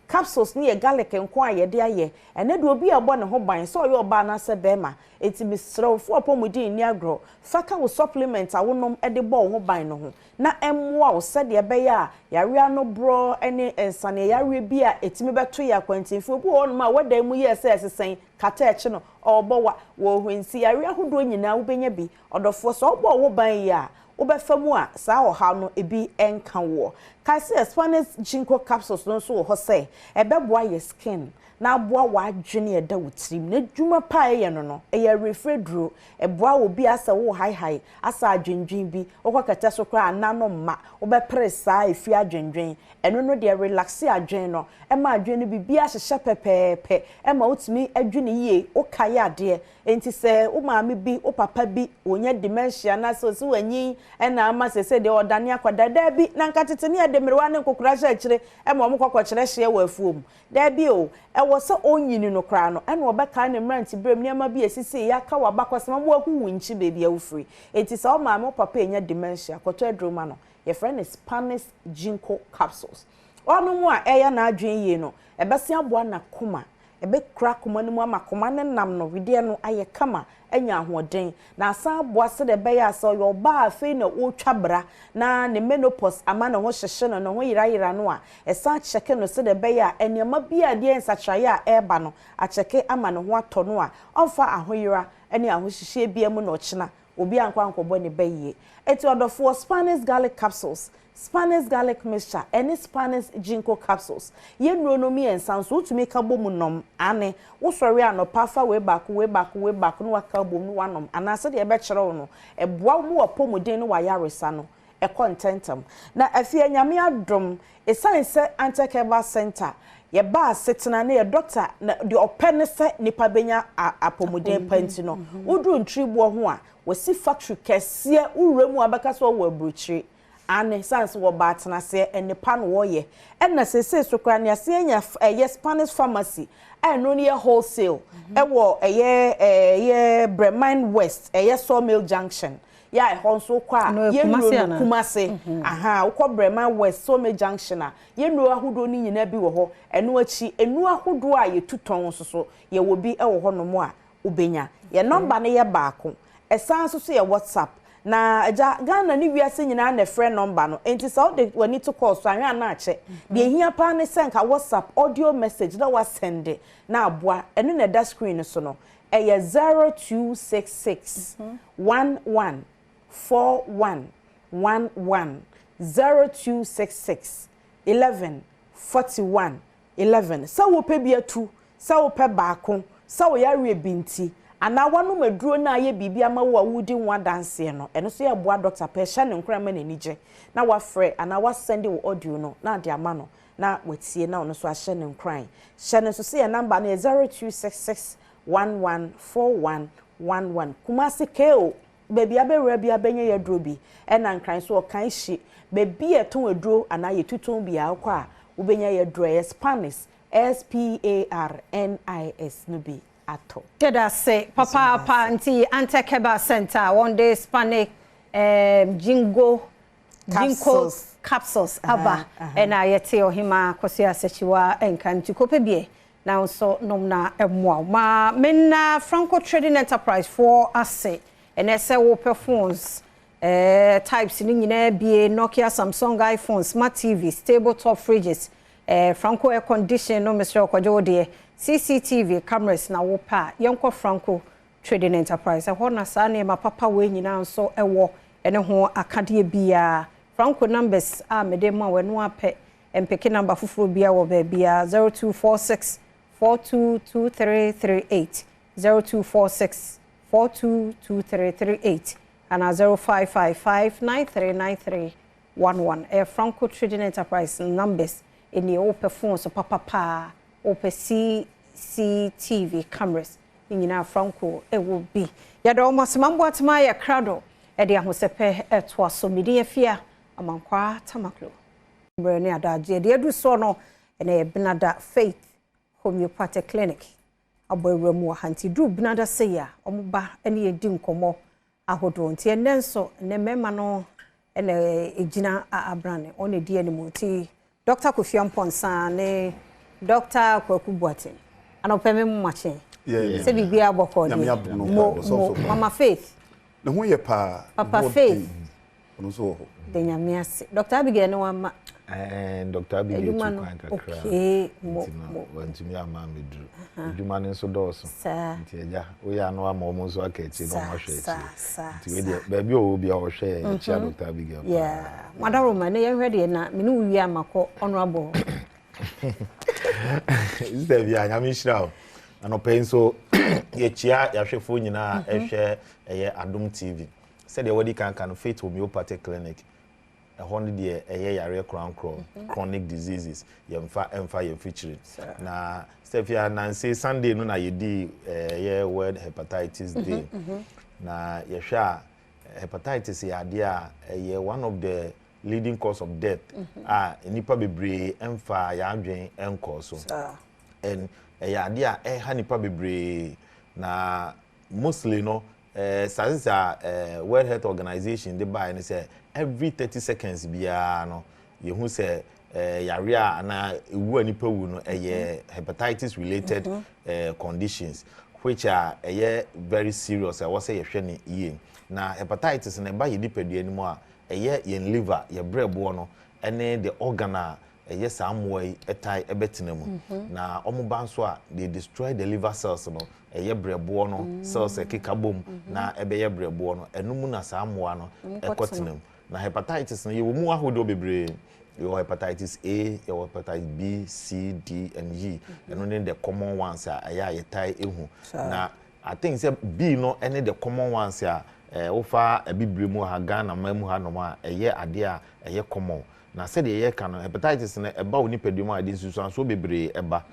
capsules ni garlic enko ayede aye ene de obi abo ne ho ban so yo ba na se bema etimi srewfo apomudi ni agro faka wo supplement a wonom e de bo ho ban no ho na emwa wo se de be ya yare no bro ene ensane yare bi a etimi beto ya kwantinfo obi won ma wada mu ye se sesen kata eche no obo wa wo hwensi yare ahodo nyina wo benya bi odofo so obo wo ban ya Obefa mu a saa oha no ebi enka wo. Kai say Spanish ginkgo capsules no so ho say ebeboa your skin na aboa wadwene eda wutrim na dwuma pa ye no eye refredro eboa obi asa wo high asa adwendwen bi okokata so kra anano ma obepre saa efi adwendwen eno no de relax adwen no ema adwen no bibia hyehye pepepe ema utimi adwene yie okaye ade enti se wo maame bi wo papa bi onya dementia na so so wanyi ena ama se de odane akwada da bi na nkatete ne de mrewa ne kokura hye akire ema omkokko kire hye wa afuom da bi o ewo se onyini no kra no ena obeka ne mranti brem ne ama bi esisi ya ka wa bakosema wo ahu wunchi baby awufri enti se o maame wo papa enya dementia koto adroma no your friend is Spanish ginkgo capsules ono mu a eya na adwen yie no ebese aboa na koma ebe kra koma no mu ama koma ne nam no wide no aye kama enya ahoden na asa aboa se de be ya so yo ba afi na otwa bra na ne menopause ama na ho hyehye no ho yirayira no a esa cheke no se de be ya enema bia de ensatraye a eba no a cheke ama ne ho ato no a onfa ahoyira ene ahohyehye bia mu na ochina obi ankwa ankobọ ne bayie eti odofo Spanish garlic capsules Spanish garlic mixture and Spanish ginkgo capsules ye nuro mi ensanso utumi ka bomu nom ane wo sori anopa fa we back no waka bomu wanom anase de ebe kire wo no eboa mu opomuden no wayaresa no e contentum na afie nyame adom e science anti-cancer center ye ba setena na ye doctor na de opene se nipa benya apomuden panti no udru ntribo ho a wasi factory kese uremu abaka so wo abruchiri ane sans wo batena se enipa no wo ye enna sese so kra ne ase nya ye Spanish pharmacy eno ne wholesale ewo ye Bremen West ye Sawmill Junction ya honso kwa ye no kumase aha ukọ Bremen West Sawmill Junction a ye no ahodo ni nyina bi wo ho eno achi enu ahodo a ye tuton so ye wo bi ewo ho no mo a ubenya ye number ne ye baako esan so ye WhatsApp na aja Ghana ni wiase nyina na friend number no enti so de wani to call so anwa na ache de hia pa ne senka WhatsApp audio message na wa send na aboa eno na da screen so no eye 0266 11 41 11 0266 11 41 11 sa wo pe bia tu sa wo pe baako sa wo yare binti ana wanu maduro na ye bibia ma wo wudi nwa danse no eno so ye boa doctor pe hye ne nkra ma nanije na wa frɛ ana wa send wo audio no na de ama no na watie na ono so ahye ne nkran hye ne so se ye number na 0266 114111 kumase keo bebi abewura bia benye ye duro bi ena nkran so kan hye bebi eton aduro ana ye tuton bia akwa a ubenya ye duro ye Spanish SPARNIS no bi ato. Jeda say papa anti anti-cancer center one day Spanish ginkgo capsules aba ena yete ohima kosia sechiwa enkanti kopebie na so nomna emwa ma menna Franco Trading Enterprise for ase ene se wo phones types ni nyina bie Nokia, Samsung, iPhone, Smart TV, stable top fridges, Franco air condition no Mr. Okwajo de CCTV cameras na wo pa yenko Franco Trading Enterprise ho na sa na ma papa we nyina so ewo ene ho akade bia Franco numbers a mede ma we no apɛ mpeke number fufuro bia wo ba bia 0246 422338 0246 422338 and 0555939311 Franco Trading Enterprise numbers in the open phones so papa open CCTV cameras nyina Franco it will be ya do masemambo atma ya krado e de ahosepe eto aso mede afia amankwa tamaklo brene adaje de edu so no ene Benada Faith Homeopathic Clinic aboyeremu hanti du Benada seya omuba ene edi nkomo ahodo nti enenso ne mema no ene ejina abrane one di animu ti Dr. Kofi Amponsa ne Dr. Kwaku Boatin anopeme mu mache se bibia boko ni Mama Faith ne ho ye pa Papa Faith ono so ho de nyame ase Dr. Abigail no wama and Dr. Abigail Tukwanka. Okay, when to me, I'm Mammy Drew. You man so dorsum. Sir, we are no more so I can see no more share. Baby will be our share, Dr. Abigail. Yeah, Madam Roman, you're ready and not me. We are honorable. Is there via Yamisha? And no pain so ye chia, your phone, you know, a share a Adom TV. Said the body can fit homeopathic clinic. 100 year a year crown chronic diseases emfa ye feature na Stefia Nancy Sunday no na ye di world hepatitis day na ye hwa hepatitis ya dia one of the leading cause of death nipa bebre emfa ya adwen enko so and ya dia ha nipa bebre na mostly no World Health Organization they buy and say every 30 seconds biya no you who say yarea na ewu anipa wu no hepatitis related conditions which are very serious I was say yehwe ni ye na hepatitis na ba ye nipadua ni mu a yen liver ye brebo no ene the organ samway etai ebetena mu na omuba nso a they destroy the liver cells no brebo no cells ekikabom na ebeye brebo no enum na samwa no ekotena mu na hepatitis no ye mu ahodo bebre your hepatitis A, your hepatitis B, C, D, and E. And only the common ones are tie ehu. Na I think say B no any the common ones are ofa a bibrimu ha Ghana mamu ha no ma ade a common. Na said the can hepatitis na eba oni pedum a dis so bebre eba.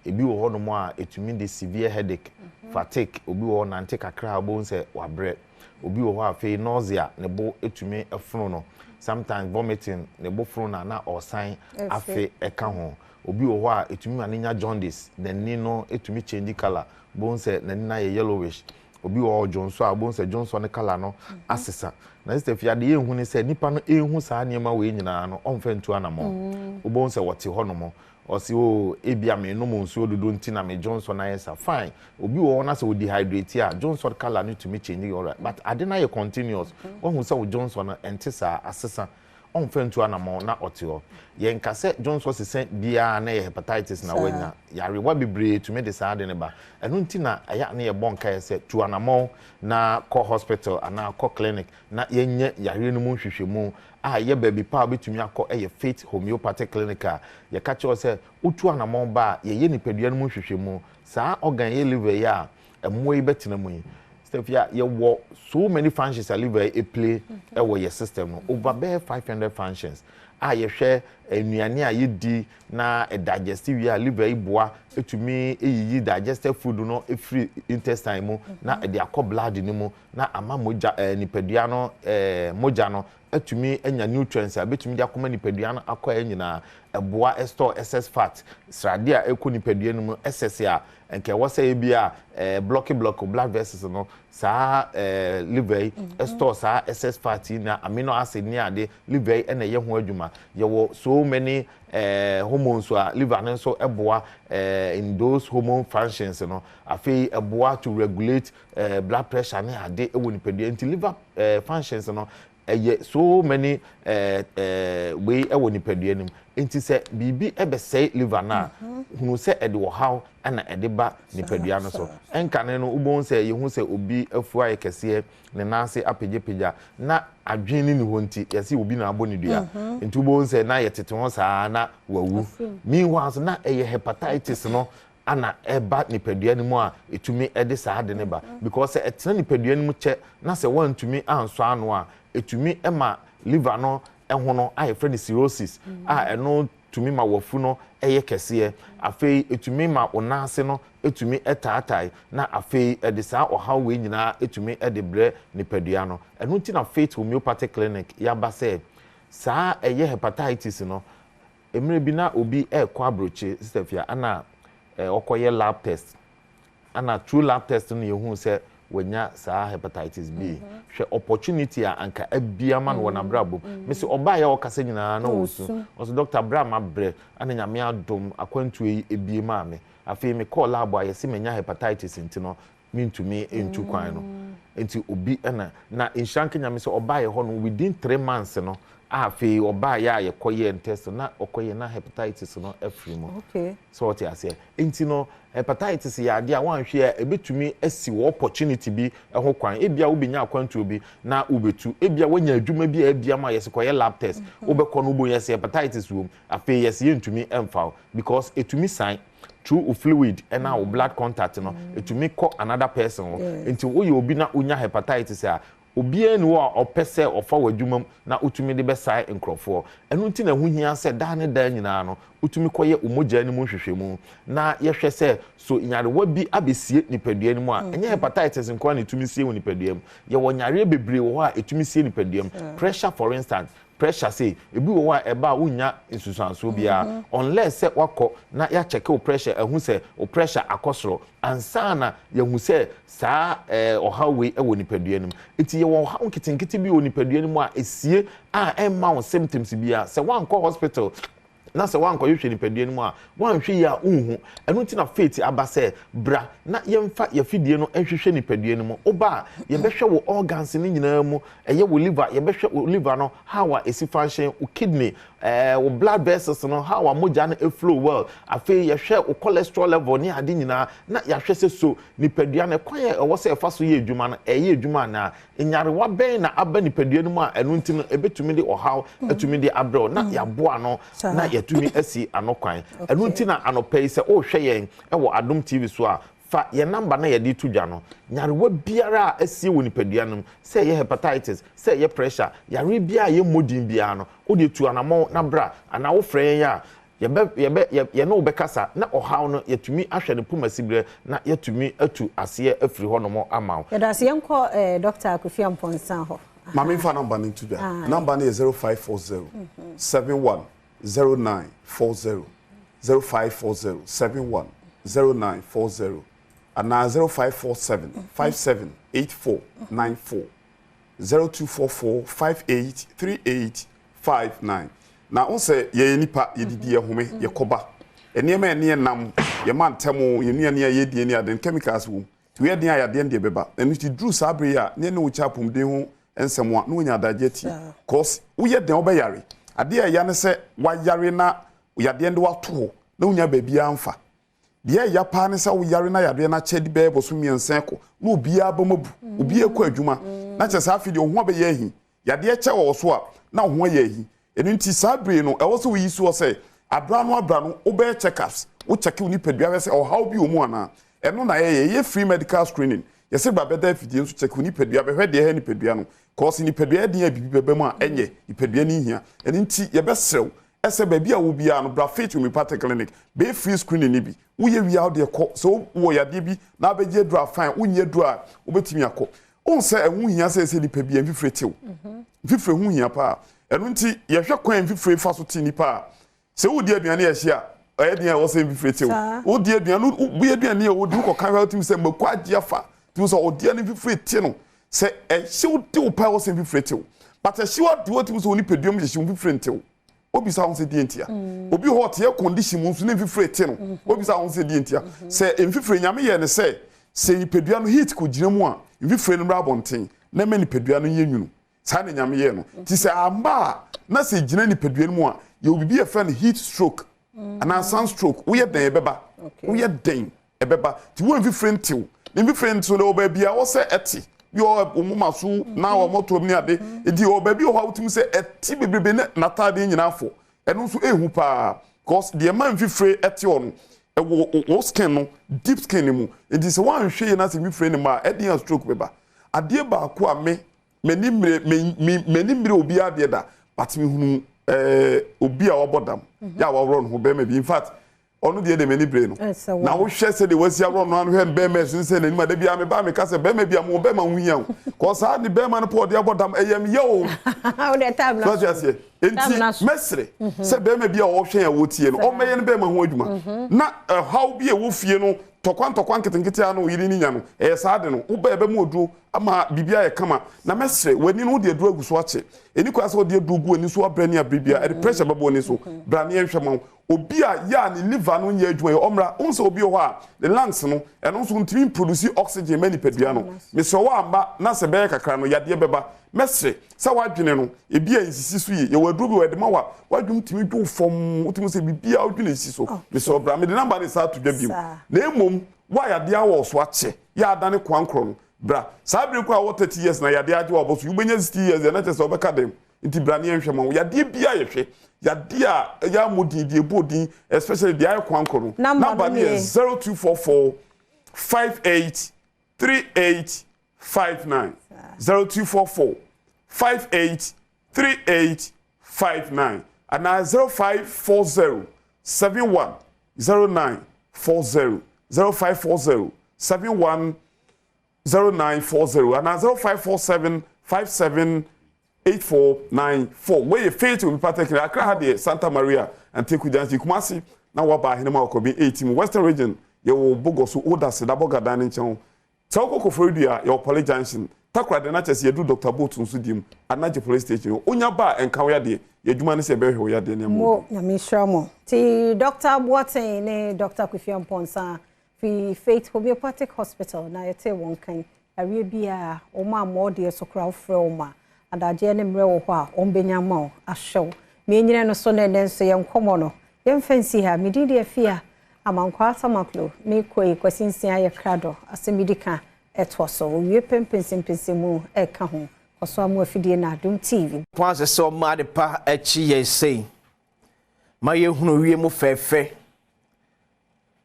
Ebi wo ho no mo a etumi de severe headache, fatigue, obi wo na ante kakra bo nse wabre. Obi wo ho afi nausea ne bo etumi efunu no. Sometimes vomiting ne bofro na or sign afe eka ho obi wo ho a etumi aninya jaundice the no etumi change color bon se na yellowish obi wo jonso a bon se jonso ne color no asesa na istefia de ehun ne se nipa no ehun saa niema we nyina no omfa ntu anamo obon se wote ho no mo osi o ebia me no mo nsuo dodo ntina me Johnson na yes fine obi wo na se o dehydrate a Johnson color need to me change all right but adena ye continuous ohun se o Johnson na entisa asesa on fentu anamo na otio ye nkase Johnson se bia na ye hepatitis na wanya yare wa bebre to me de sa de ne ba enu ntina aya na ye bonka ye se tu anamo na co hospital ana co clinic na ye nye yare no mu hwehwemu a ye baby pa betumi akọ faith homeopathic clinic ye ka che se utu anamo ba ye nipadua no mu hwehwemu saa organ ye liver ya emoi betina mu yi Stefia ye wo so many functions a liver play e your system no over 500 functions ye hwe enuane a ye di na digestive ya liver iboa etumi eyiyi digested food no free intestine mu na e de akọ blood ni mu na ama moja nipadua no moja no etumi enya nutrients a betumi de akoma nipadua no akọ enyina eboa store excess fat sradia ekọ nipadua no mu excess a nke wose bia block blood vessels no sa liver store sa excess fat na amino acid ni ade liver ena ye ho adwuma ye wo so many hormones a liver no so eboa in those hormone functions no afei eboa to regulate blood pressure ni ade ewo nipadua nti liver functions no so many way ewo nipadua nim enti se bibi ebe say liver na hunu se ede wo haw ana ede ba nipadua no so enkane no ubon se ye hu se obi afua yekese ne nase apejepeja na adwene ni honti yesi obi na aboni dua enti ubon se na yetete ho saa na wawu meanwhile na hepatitis no ana eba nipadua ni mu a etumi ede saa de ne ba because etena nipadua ni mu che na se wantumi anso ano a etumi ema liver no ehono a friend cirrhosis eno tumi ma wafu no kese afei etumi ma onase no etumi etaatai na afei ede saa ohaw we nyina etumi ede bre nipadua no eno ti na faith homeopathic clinic ya ba se saa hepatitis no emre bi na obi ekọ abroche Stefia ana okoye lab test ana true lab test no yehu se wanya saa hepatitis B hwe opportunity a anka abia man wona brabo mesi oba ya okase nyina na wosu oso Dr. Brahma bre ana nyame adom akwantu ebie maame afei me call lab a yesi menya hepatitis ntino mintumi entu kwan no enti obi na inshanke nyame se oba ye ho no within 3 months no afi oba ya ye koye test na okoye na hepatitis no afiri mo okay so what you say enti no hepatitis ya ade a wanhwe ebetumi asi wo opportunity bi ho kwan ebia wo benya akwantu bi na ubetu ebia wanya adwuma bi ebia ma yesi koye lab test obekọ no bo yesi hepatitis wo afi yesi yentumi emfa because etumi sign through fluid and now blood contact no etumi call another person until wo ye obi na unya hepatitis a obi enu a opese ofa wadwuma na utumi de besai nkrofo enu nti na hu hia se da ne da nyina no utumi koye umoja ni mu hwehwemu na yehwe se so nyare wa bi abesie nipadua ni mu a enye hepatitis nko na etumi sie nipadua mu ye wonyare bebre wo a etumi sie nipadua mu pressure for instance pressure say ebi wo a eba unya nsusanso bia unless se wako na ya check o pressure ehun se o pressure akosoro ansana ya hu se saa ohawe ewo nipadua nim enti ye wo ha nkitinkiti bi wo nipadua nim a esie a emma symptoms bia se wanko hospital na se wanko yehwe nipadua nim a wanhwe ya unhu enu nti na faith abase bra na yemfa yafidie no ehwehwe nipadua nim oba ye behwe wo organs ni nyina mu eye wo liver ye behwe wo liver no how a esi function wo kidney wo blood vessels no how a moja na flow well afi yehwe wo cholesterol level ni ade nyina na yahwe se so nipadua na kwan e wo se fa so ye adwuma na eye adwuma na enyare wa ben na aba nipadua nim a enu nti no ebetumi de ohaw etumi de abro na yaboa no na yatumi asi anokwan enu nti na anopɛ se o hwɛ yɛn ɛwɔ Adom TV so a fa ye number na ye di tudwa no nyarewa biara asie wo nipadua no se ye hepatitis se ye pressure yare bia ye modin bia no o de tu anamo na bra ana wo frɛ ya ye no bekasa na ohaw no yatumi ahwɛ ne puma sibre na yatumi atu ase afiri ho no mo amaw ya da se yenko Dr. Kofi Amponsan ho mama infa number ni tudwa number ni 0540 71 0940 0540 71 0940 and now 0547 578494 0244 583859. Now on say ye nipa ye didi ye home ye koba enema ene nam ye man temo ye nua ne ye die ne aden chemicals wo we den ayade ne beba enu ti dru sabre ya ne ne wo chapum den ho ensemo no nya adaje ti cause wo ye den obeyare ade ya ne se wa yare na yade ne wato na unya baby amfa de ya pa ne se wo yare na yade na chedi be bo so miensen ko na obi abamabu obi ekọ adwuma na che sa afide ho be ye hi yade che wo so a na ho ye hi enu nti sabre no e wo so yi so se abra no obe check-ups wo check uni pedua we se o how bi o mu ana eno na ye free medical screening ye se ba beda afide nso check uni pedua be hwede he ni pedua no cause ni pedua de ya bibi bebe mu a enye ni pedua ni hia enu nti ye be serew ese ba bia wo bia no bra fit mi party clinic be free screening ni bi wo ye wi out de ko so wo ya de bi na be je dra fine wo nye dra wo betimi akọ on se ehun hia se ni pedua mfifre tew mfifre hu hia pa enu nti ye hwe kwan mfifre fa so ti ni pa se wo di aduane ye hia ayedian wo se mfifre tew wo di aduane wo bi aduane ye wo di ko kan health se makwa dia fa ti so wo di ani mfifre ti no se ehye wo di wo pa wo se mfifre tew but ehye wo di wo ti so ni pedua mfifre mfifre tew obi sa onse di entia obi hot ye condition mu so na mfifre ti no obi sa onse di entia se mfifre nyame ye ne se ipedua no heat ko gire mu a mfifre no bra bonten na me ni pedua no ye nwunu sa na nyame ye no ti se amba na se gire ni pedua no mu a ye obi be fa no heat stroke ana sunstroke wo ye den ebeba wo ye den ebeba ti wo mfifre ntiw ni mfifre ntiw le oba bia wo se eti bi o omuma so na o moto ni ade edi oba bi o ha wutim se eti bebrebe na tade nyina afo eno nso ehu pa cause the man mfifre eti ono wo skin no deep skin mu edi se wan hwe na se mfifre ni ma edi a stroke beba ade ba ko a meni mre obi ade da but me hunu obi a wobodam ya wa wron ho be me bi in fact onu de meni bre no na wo hwe se de wasi awron no anu hwe be me sinse na ni ma de bia me ba me ka se be me bia mo be ma hu yan ko sa ni be ma no po de abodam eyem ye o o de tab na so just here enti mesre se be me bia wo hwe ya wo tie no o me ye no be ma hu adwuma na how bi e wo fie no tokwan ketenkete ano yiri ni nya no sa de no wo be mu oduro ama bibia ye kama na mesre wani no de aduro aguso ache eni kwa se wo de aduro gu ani so abrani abribia e pressure babo ni so brani enhwe ma obi a ya ni liver no nya adwuma omra onse obi ho a the lungs no eno so ntimi produce oxygen mani padua no me so wa amba na se be kakra no yade beba mesre se wadwene no ebi a nsisi so ye wadru bi wade ma wa wadwum timi dwo fom utimi se bibia wadwene nsisi so me so bra me the number is out to dwa biom na emom wa yade awo so ache ya adane kwankro no bra sabire kwa 30 years na yade age obo so you benya 60 years na tese obeka dem nti bra ne nhwe ma yade bia yehwe yade a ya modi die bodi especially the eye kwankro no number is 0244 58 3859 0244 58 3859 and 0540 71 0940 0540 71 0940 and 0547 57 8494 where you fail to be particular Accra had Santa Maria and take with Jansi Kumasi now what by Hinema Okobi 18 Western region you will bogosu oda se daboga dining channel Toko Koforia your Poly Junction Takra the natches you do Dr. Boat Sudim at Naji Police Station Onya bar and Kawaya de Yedumani se be ho ya de mo Yamishramo ti Dr. Boateng ne Dr. Kufian Ponsa fi Faith Homeopathic Hospital na yete won kan awie bia o ma mo de so kra ofre o ma adaje ne mre wo ho a ombenya ma ahyew me nyire no so ne nso ye nkomo no ye mfansi ha medidi afia amankwa samaklo me koi kwasinsia ye krado asemidika etwoso wie pempensimpesimu eka ho koso amu afidie na Adom TV kwanse so made pa achi ye sei ma ye hunu wie mu fefe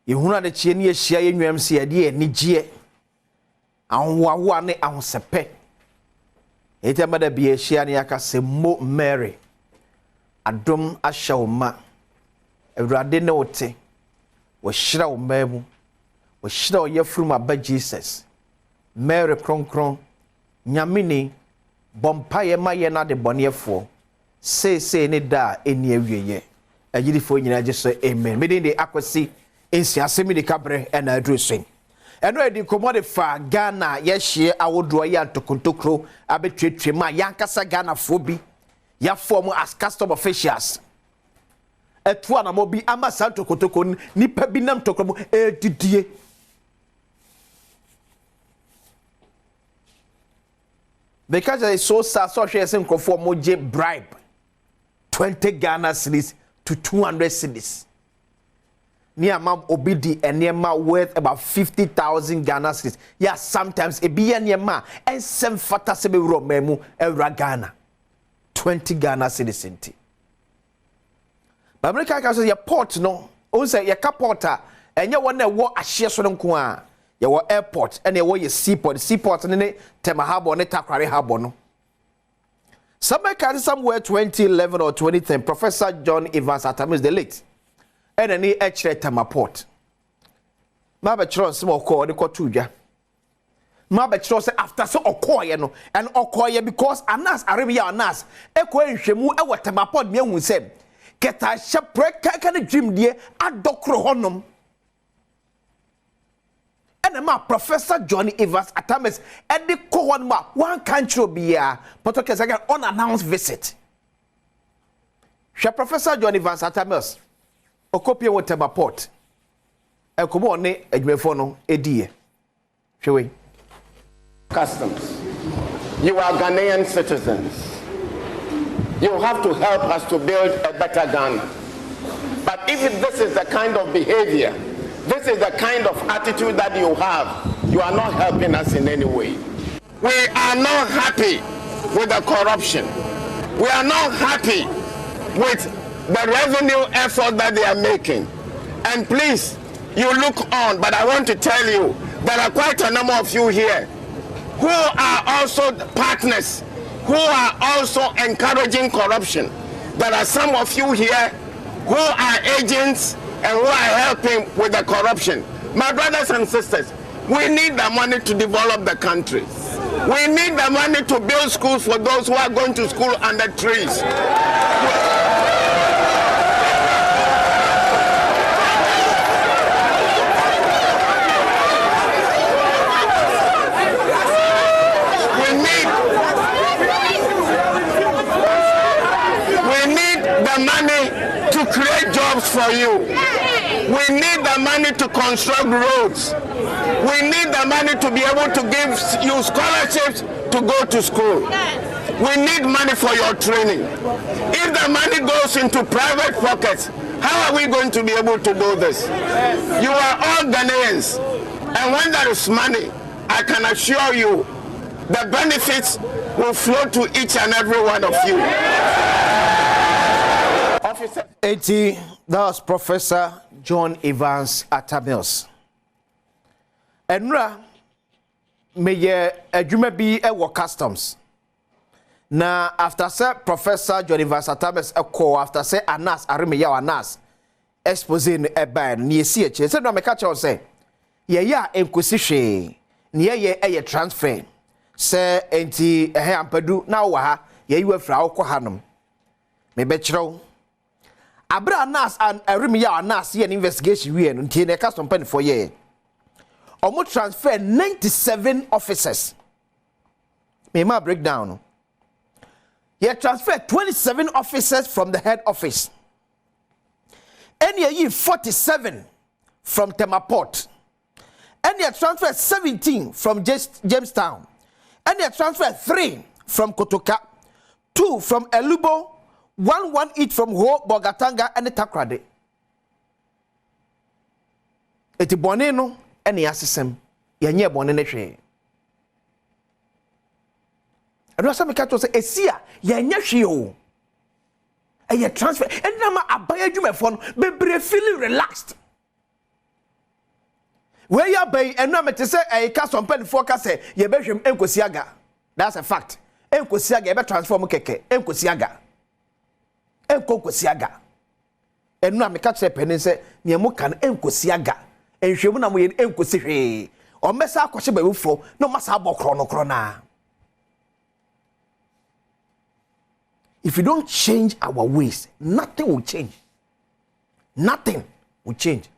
ye hunu ade chie ne ye hia ye nwam se ye de anigye anwawa ne ahosepe ete mada bi ye hia ne akase mo Mary Adom ahyawma Ewurade ne wote wo hyira wo mamu wo hyira wo yafuru ma Jesus Mary kronkron nyamini bompaye maye na de bonefo se ne da eni awieye agirifo nyina je so amen me de akwasi ensi asemi de kabre na adrusen eno edi komode fa Ghana ye hie awodo ya ntokontokro abetwetwe ma yankasa Ghana fo bi ya form as custom officials etu ana mo bi ama santo kotoko nipa bi nam tokro edidie because they so association nkofo mo je bribe 20 Ghana cedis to 200 cedis ni ama obidi enema worth about 50,000 Ghana cedis yeah sometimes e bi enema ensem fata se be wro memu ewra Ghana 20 Ghana cedis enti America ka so ye port no o say ye ka porta enye wona wo ahye so nko a ye wo airport ene wo ye seaport ne Temahabo ne Takrare Habo no somewhere 2011 or 2010 Professor John Evans Atamis the late ene ni echere Temaport ma be chiro nsem okọ de kotudwa ma be chiro say after so okoye no and okoye because anas arabia anas ekọ nhwemu e wo Temaport me hu sem keta shepre kaka ne dream die adokro honom enema Professor John Evans Atamis edi ko honma one country bia potokes again unannounced visit she Professor John Evans Atamis okopie wo Temaport ekomo ne adwumefo no edie hwewe customs you are Ghanaian citizens. You have to help us to build a better Ghana. But if this is the kind of behavior, this is the kind of attitude that you have, you are not helping us in any way. We are not happy with the corruption. We are not happy with the revenue effort that they are making. And please, you look on, but I want to tell you, there are quite a number of you here who are also partners, who are also encouraging corruption. There are some of you here who are agents and who are helping with the corruption. My brothers and sisters, we need the money to develop the country. We need the money to build schools for those who are going to school under trees. Money to create jobs jobs for you. We need the money to construct roads. We need the money to be able to give you scholarships to go to school. We need money for your training. If the money goes into private pockets, how are we going to be able to do this? You are all Ghanaians. And when there is money, I can assure you the benefits will flow to each and every one of you. Officer. 80, that was Professor John Evans Atamios. Enra, may adwuma bi ewo customs. Na after say Professor John Evans Atamios call after say Anas Arimeya Anas expose no eba no ye si eche. Say no make catch say ye ya enkosi hwe. Ne ye transfer. Say enti ampadu na wo ha ye yiwa fra wo kɔ hanom. Me be kyerɛw. Abra Anas and Arimeya Anas ye investigation we no ntie na custom pen for ye. Omo transfer 97 officers. Me ma breakdown. He transferred 27 officers from the head office. And he 47 from Temaport. And he transferred 17 from Jamestown. And he transferred 3 from Kotoka, 2 from Elubo, 1 each from Ho, Bogatanga, and the Takrade. Eti boneno and the assistant. Yenye bonene. And also me catch say esia ye nya hwe o e ye transfer and na ma abaya dwumafo no bebre feeling relaxed where ya bay and na me te say e ka some pen for ka say ye behwem enkosiaga. That's a fact. Enkosiaga e be transform keke enkosiaga enkosiaga and na me catch say pen say ne mo kan enkosiaga enhwemu na mo ye enkosi hwe o mesa akwhye ba wufo no masa abokro no kro na. If you don't change our ways, nothing will change. Nothing will change.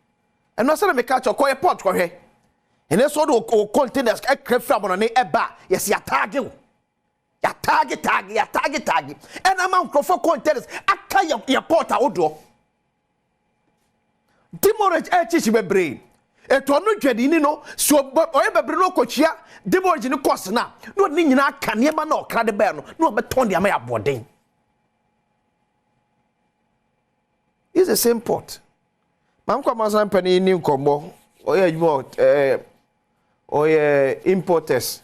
And also me catch your pot ko hwe. And that's what the containers e crefra mo na eba. Yes, ya target. Ya target. And amount for containers aka ya port a odo. Demorage e chichi bebre. E to no dwade ni no so oye bebre no kochia demorage ni cost na. No ni nyina aka ne ma na okra de be no. No be ton de ma ya boden. It's the same pot. Mam kwa mazan pani ni nkombo. Oye importers.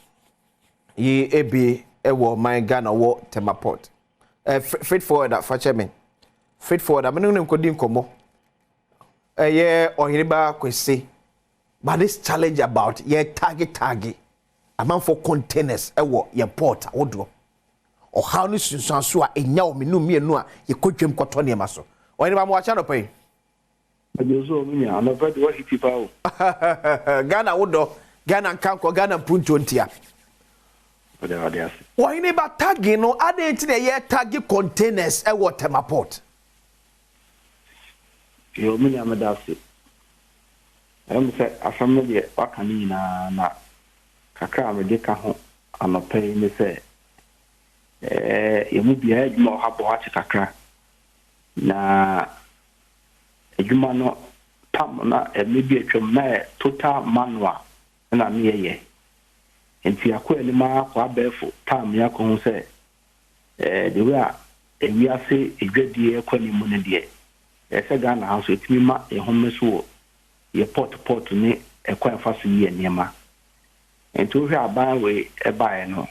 Ye ebi ewo my Ghana wo Temaport. Freight forwarder for chairman. Freight forwarder menu nkodi nkombo. Ohiriba kwese. But this challenge about ye target. Amount for containers ewo ye port odo. O how ni sunsanso a enya o menu mienu a ye kodwem kwoto ne maso. When I'm watching the pay, I'm a very worthy people. Ghana Wodo, Ghana Kanko, Ghana Punchontia. Why never tagging no added to the year tagging containers at what Temaport? You mean I'm a dusty. I'm say a family Wakanina na Kaka Medica home. I'm not paying me say, you move your head more happy watch Kaka. Na edwuma no tam na maybe atwam na total manual na meyeye enti akwa ma kwa befo tam ya ko se the way ewiase edwadie ekwani mu ne de ese Ghana house etimi ma ehome so ye port ni ekwa faso ye niema enti wo hwe aban we ebae no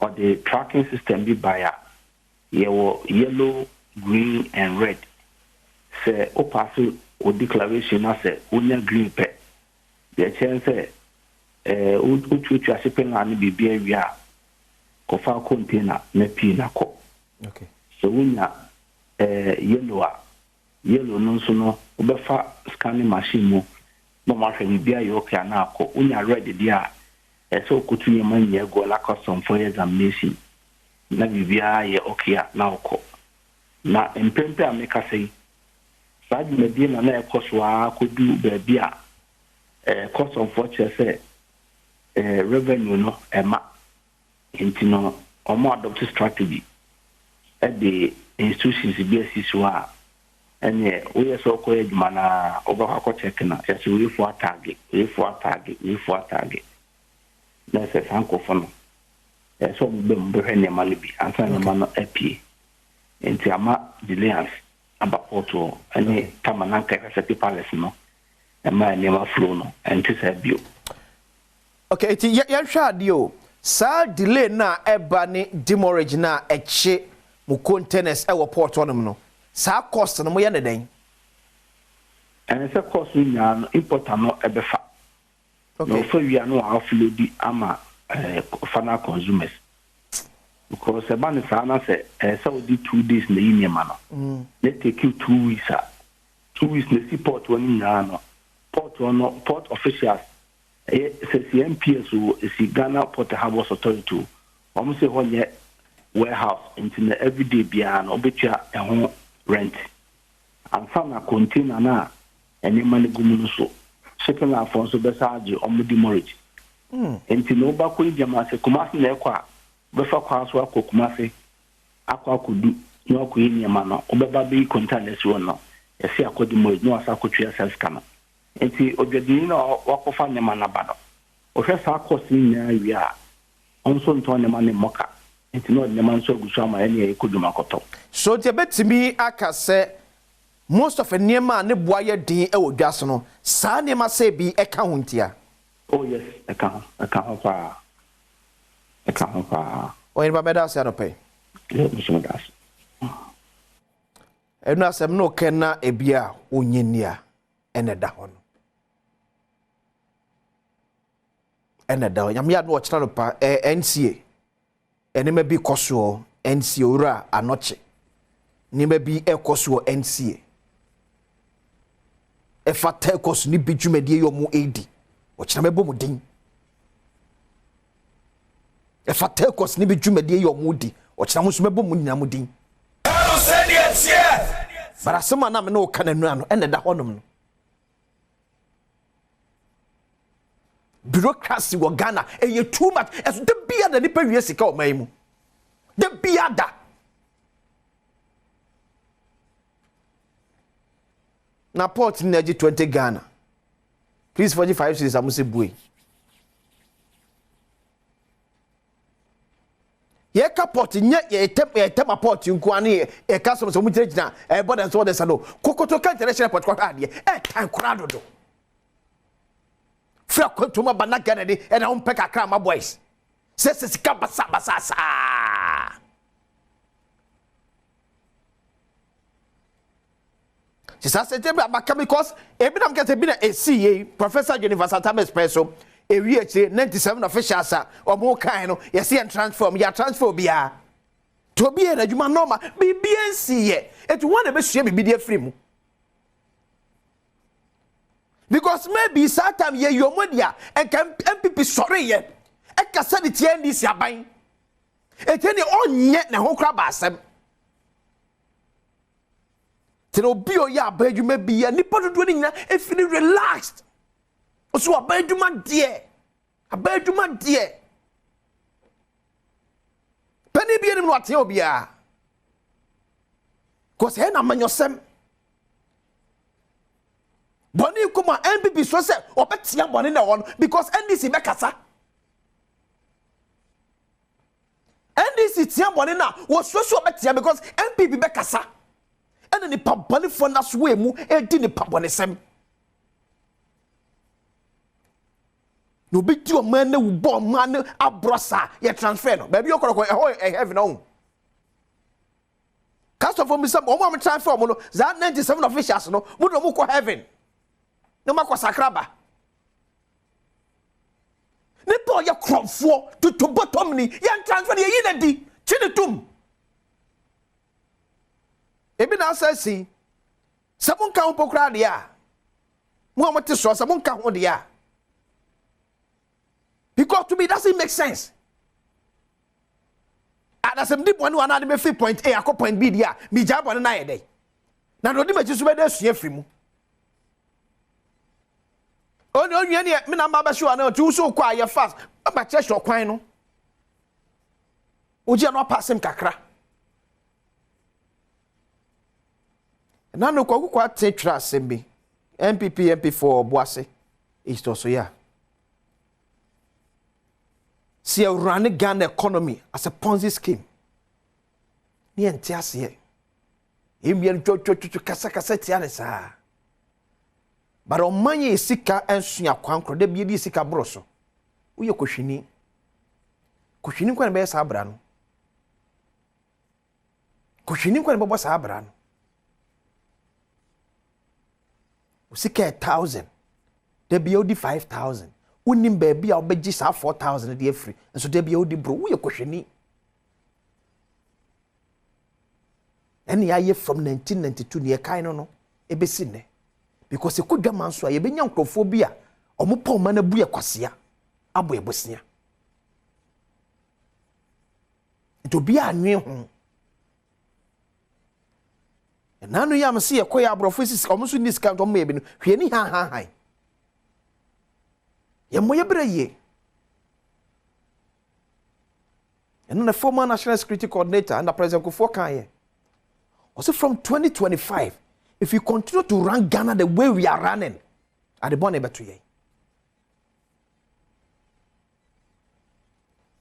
or the tracking system bi baya ye wo yellow, green and red. Say o pass o declaration na say onya green pe. The chance say o chuchu asipen na ni bibia wi ko fa container na pi na ko. Okay. So onya yellow no so no o be fa scanning machine mo no ma hwe bibia yo ka na ko onya red dia so ko tunye man ye go la custom for examination. Na bibia ye okay na ko. Na mpempe ameka sei saadi medina na ekoswa kodu baabi a cost of fortune say revenue no ema intino omo adopt strategy at the institutions BSC so a ɛne woyɛ sɛ ɔkɔyɛ adwuma na ɔbɛkɔ akɔkyɛke na yɛsɛ weifo atage na sɛ saa nkɔfo no ɛsɛ ɔmo bɛmu bɛhwɛ nneɛma no bi ansa nneɛma no apie nti ama delayance aba pɔtɔ ɛne tama nanka ɛhwɛ sɛ paperless no ɛma nneɛma flow no ɛnte sɛ bio. Okay, iti yɛhwɛ adeɛ o saa delay na ɛba ne demurrage na ɛkye mu containers ɛwɔ port hɔnom no saa cost no mo yɛ ne den. Sɛ cost no nyinaa no importer no ɛbɛfa. Okay. Na ofa wia no offload ama final consumers. Because ɛba ne saa na sɛ sɛ odi 2 days na yi nneɛma no. Let take you 2 weeks. 2 weeks na si port wɔ no nyinaa no. Port officials CMPS or Ghana Port Harbour Authority. Almost say one warehouse into the everyday beyond obitua and rent. And some are container na any money gumunuso. Shipping our phones to Besaji or Mudimorage. Until no back with Jamasa Kumasi Nequa, Befa Kwaswa Kumasi, Aqua could do no queen Yamano, or Baby containers one now. A sea could demorage no Sakutia self scanner. Enti odwadino wakofa nyama na bado ohwe sa kosi nya wia onso nto nyama ne moka enti no nyama nso gusu ama ene ekoduma koto so te betimi aka se most of nyama ne boa ye din e wodwaso no saa nyama se bi e ka huntia. Oh yes, e ka ho pa o yin ba beda se anope musu das enu asem no kenna ebia onyinia ene da hono ene da nyam ya no ochira no pa NCA enema bi koso NCA ora anoche nima bi ekoso NCA e fata koso ni bi dwumade yo mu AD ochira mebo mu din e fata koso ni bi dwumade yo mu di ochira mu so mebo mu nyina mu din barasema na me no kananu ano ene da honom no bureaucracy wo Ghana eye too much as the bia da nipa wie sika o mai mu the bia da na port ni agi 20 Ghana please 45 cities amuse buei ye ka port nye ye tem port nko ane e ka so mu gyina e border so de sano kokoto ka international port kwa ade e tan krado do fra kwantuma banaga ne e na umpe kakra ma boys se sika basa Sisa se tebe abaka because ebi na mkete bi na ACA Professor Universal Time Espresso ewi eche 97 officials a omo kan no yesi en transform ya transfer bia to bi e na djuma normal BBNC ye etu wan be hye bibi de afri mu because maybe that time ye yomodia and can MPP sorry ye e ka se de TNDC aban eteni onye na ho kra ba asem tino bio ya abadwuma bia nipa dodo ni nyina e feel relaxed oso abadwuma de pani bia ni no ate obia cause he na manyosem boni kuma MPP so se obetia boni na won because NDC be kasa NDC tia boni na wo so obetia because MPP be kasa ene ni pabani fo na so emu e di ni paboni sem no be di o man na wo bo man abrosa ye transfer no ba bi okoroko e heaven no cast of me some o mo transfer mo no za 97 officials no mo do mo ko heaven no makwa sakraba ne po ye kromfo to bottom ni ye transfer ye yi na di chinetum ebi na asasi sabon kan pokra de a mo amate so sabon kan ho de a because to me doesn't make sense ada sem di bonu ana de me fit point A akọ point B dia mi ja bonu na ye dey na do di ma chi so be da sua firi mu oni onye ne me na ma ba sure na tu so kwa ye fast ba che sure kwan no oje no passem kakra na no kwa te twa sembi MPP MP4 Boase is also ya see a run Ghana economy as a Ponzi scheme ni entiase ye emien chochocho kasa tiane sa but on manye sika ensua kwankro da bie di sika broso uye kohwini kwa na be sa abra no kohwini kwa na be sa abra no usika 1000 da bie odi 5000 unim baby a obeji sa 4000 de free so da bie odi bro uye kohwini eni aye from 1992 ne kai no ebesi ne because e kodwa manso a ye benya nkrofo bi a omopa oma na bu ye kwasea abo ebosia to bi anwe ho nanu ya mse ye koya abrofo sisi omuso ni sika to mma bi no hwe ni han ye moye braye eno na former national security coordinator and the president Kufuor kan ye also from 2025 if you continue to run Ghana the way we are running at the born beto ye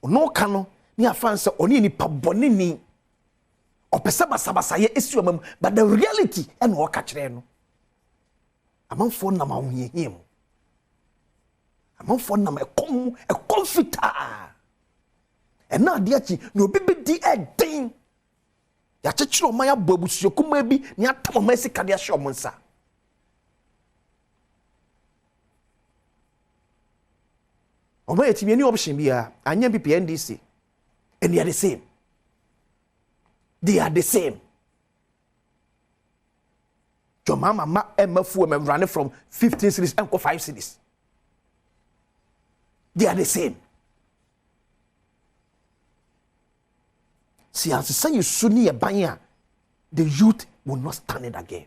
ono kano ni afanse oni ni paboni ni opese basabasa ye esi omam but the reality and wo ka kire no amanfo na ma hoyehiem amanfo na ma confita and na de achi no bibi di eden ya chechiro man ya boabusuo kuma bi ni atamo ma sika de ahye omonsa omo etimi any option bia anya BPN NDC and they are the same. They are the same. Your mama MFU running from 15 cities and 5 cities. They are the same. See, as say you suni a banya, the youth will not stand it again.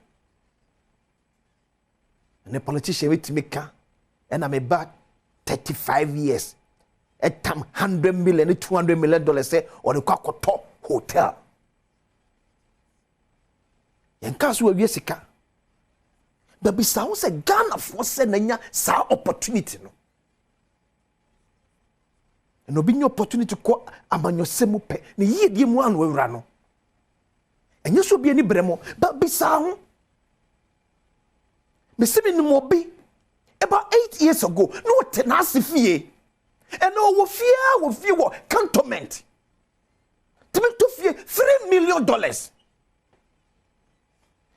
And the politician with me and I'm about 35 years. At time $100 million, $200 million say or the top hotel. Yen kaso awie sika. But be sound say Ghana for say nanya sa opportunity no. And obi nye opportunity ko amanyosemu pe. Ni yie mu anu awura no. Enye so bi ani bremo, but be sound. Me se me no obi about 8 years ago, no tenacity fie. And no fear cantonment. To me to fear $3 million.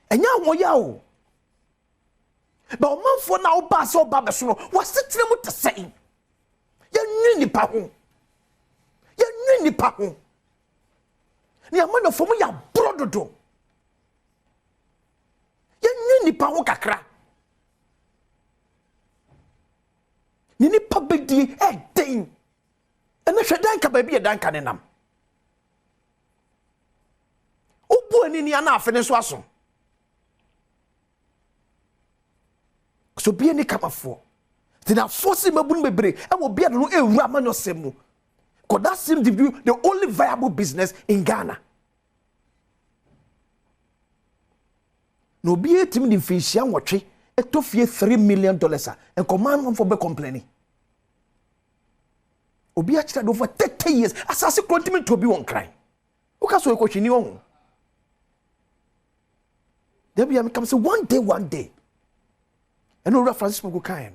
And ya wo ya o. But man for now pass o ba beso no. What sitting mu to say? Ya nwi nipa ho. Ya nwi nipa ho. Ni amana fo mu ya brododo. Ya nwi nipa ho kakra. Ni nipa bedi den. Ena hwedan ka ba bi dan ka ne nam. Obu ani ni ana afene so aso. So be any kamafo. Then I force him abun bebre and will be able to ramano semu. Because that seems to be the only viable business in Ghana. No be a team in Fishian watchy, a tough year $3 million and command one for be complaining. Obi actually over 30 years, assassin continue to be one crime. Who can so a question you? There be a come say one day. And no Francis Mogo Kayan.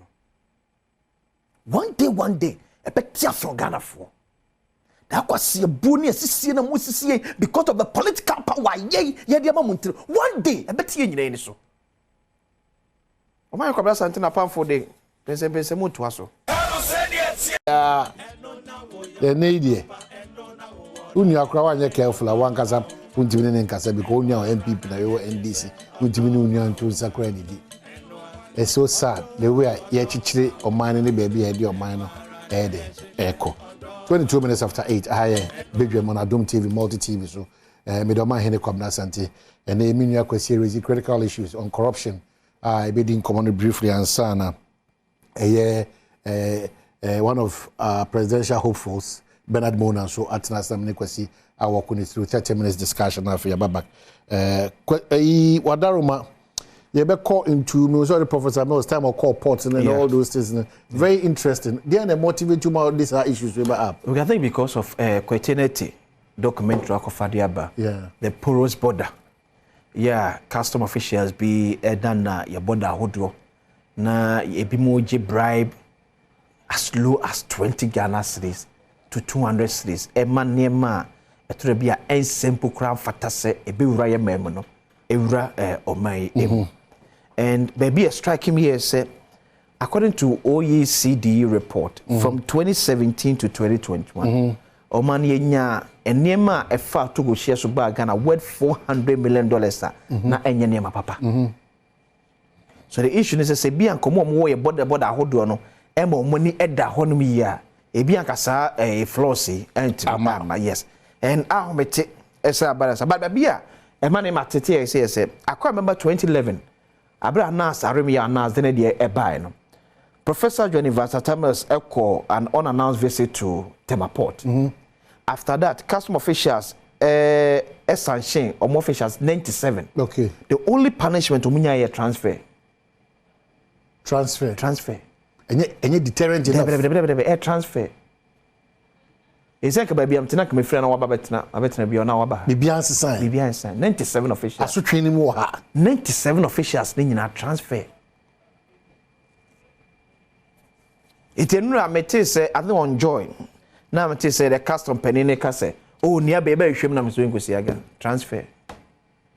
One day, a betia from Ghana for. That was see a boonie, a sissy, and a because of the political power. Yea, one day, a betia in any so. O my cobra Santana Pam for day. Pensamu to us. The need Uni Akra, you're careful. I want Casa, Puntimin and Casa, because only our MPP na NDC, Puntimin Union to Sacred. It's so sad the way I chichiri or mine any baby head your minor echo. 22 minutes after 8, I Badwam on Adom TV, multi TV. So, Midoma Hene Kwabna Santi, and the Minya series critical issues on corruption. I been command briefly and sana. One of presidential hopefuls, Bernard Mona so atena sam ne kwasi a work on through 30 minutes discussion after your back wadaroma you be call into me so the professor knows time of call ports and all those things very interesting then they motivate you more these are issues we up I think because of quaternity documentary akofadiaba the porous border custom officials be done your border hodo na ebi mo je bribe as low as 20 Ghana cedis to 200 cedis man nema to be a simple crown fatase ebi wura ye memo no ewura omai and baby striking me say according to OECD report from 2017 to 2021 oman yenya enema efa to go share so ba Ghana worth $400 million na enye nema papa so the issue is say bi ankomo mo ye border ahodo no ema money eda honum ya ebi ankasa flossy and yes and ahomete esa balance but bia ema ne matete say I remember 2011 abra nas aremia nas then dey e no Professor Johnny Vasatamas echo an unannounced visit to Temaport. After that, custom officials, Esanshin, or more officials, 97. Okay. The only punishment to Munya transfer. Transfer. Any deterrent enough. Transfer. Is that baby? I'm telling my friend, I bet be on our bar. Bibian sign. 97 officials. I should train him more. 97 officials need a transfer. It enura mete say I don't enjoy. Now mete say the custom penine ka say oh nia baby hwem na meso nkosi aga transfer.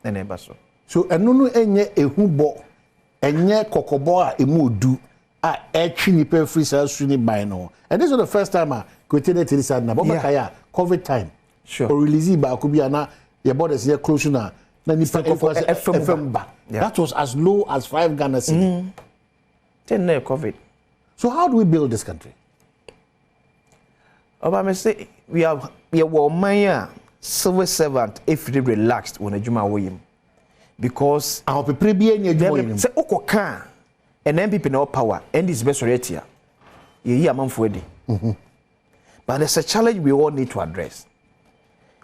Na eba so. So eno no enye ehubo enye kokobo a emu odu a etwi nipa free sales suni buy no. And this was the first time I quoted this na boba kaya COVID time. Sure. Or release ba ko bia na your borders here close na nipa FM ba. That was as low as 5 Ghana cedi. 10 na COVID. So how do we build this country? Obama say we are manya civil servant if they relaxed when adwuma woyim because our people be any adwuma say okoka and MPP no power and this best right here ye amanfo edi but there's a challenge we all need to address.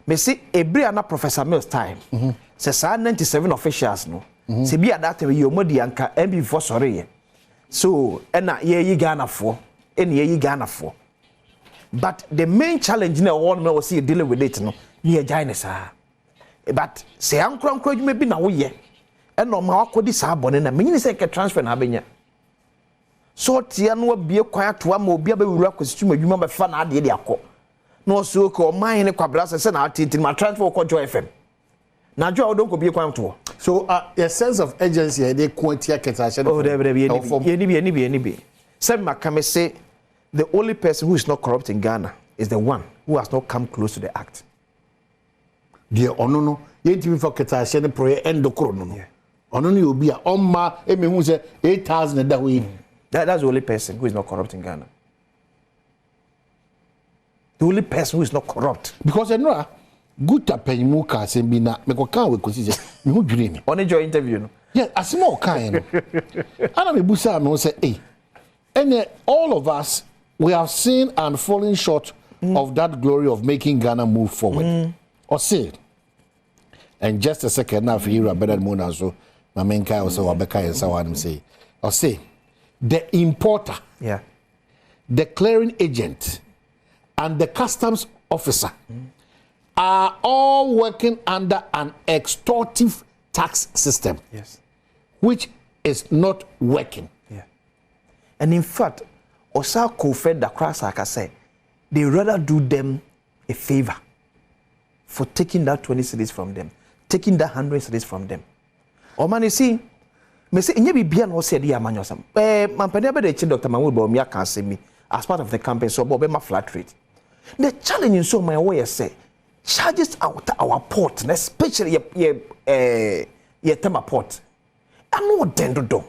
Me say ebri na Professor Mills time say 97 officials no say bi at that time you modi anka MPP for sorry. So, ena ye Ghana for, ye Ghana for. But the main challenge na one me see dealing with it no, near Jainesa. But say ankro you may be na wo ye. Eno ma akodi sa bone na me say ke transfer na benya. So tia no bie kwan to am obi abewura kwasitu adwuma be fa na ade de akọ. No so ko man ne kwabra se na atiti ma transfer ko Joy FM. Na jo odon ko bie kwan to. So a sense of urgency they quantia ketasha. Oh, there. Some Makame say the only person who is not corrupt in Ghana is the one who has not come close to the act. Dear Onono, you ain't even for ketasha and prayer and the corono. Onono will be a Oma, Emi who say 8,000 that way. That's the only person who is not corrupt in Ghana. The only person who is not corrupt. Because I know. Good tapenyimu ka sembina me ko kan we ko sise me hu dwiri mi on your interview no yeah asimo kan no ana me busa me say and all of us we have seen and fallen short of that glory of making Ghana move forward or say and just a second now for you better mona so my main guy also wabeka and so on say or say the importer the clearing agent and the customs officer are all working under an extortive tax system, which is not working. And in fact, Osa Kofed the Cross, like I say, they rather do them a favor for taking that 20 cedis from them, taking that 100 cedis from them. Or man, you see, me say, "Inye biya no say dia man yosam." Man pene be the Dr. Mahmoud Bawumia can say me as part of the campaign, so Bob my flat rate. The challenge in so my way say. Charges out our port, especially your Tema port. I'm not dendo do.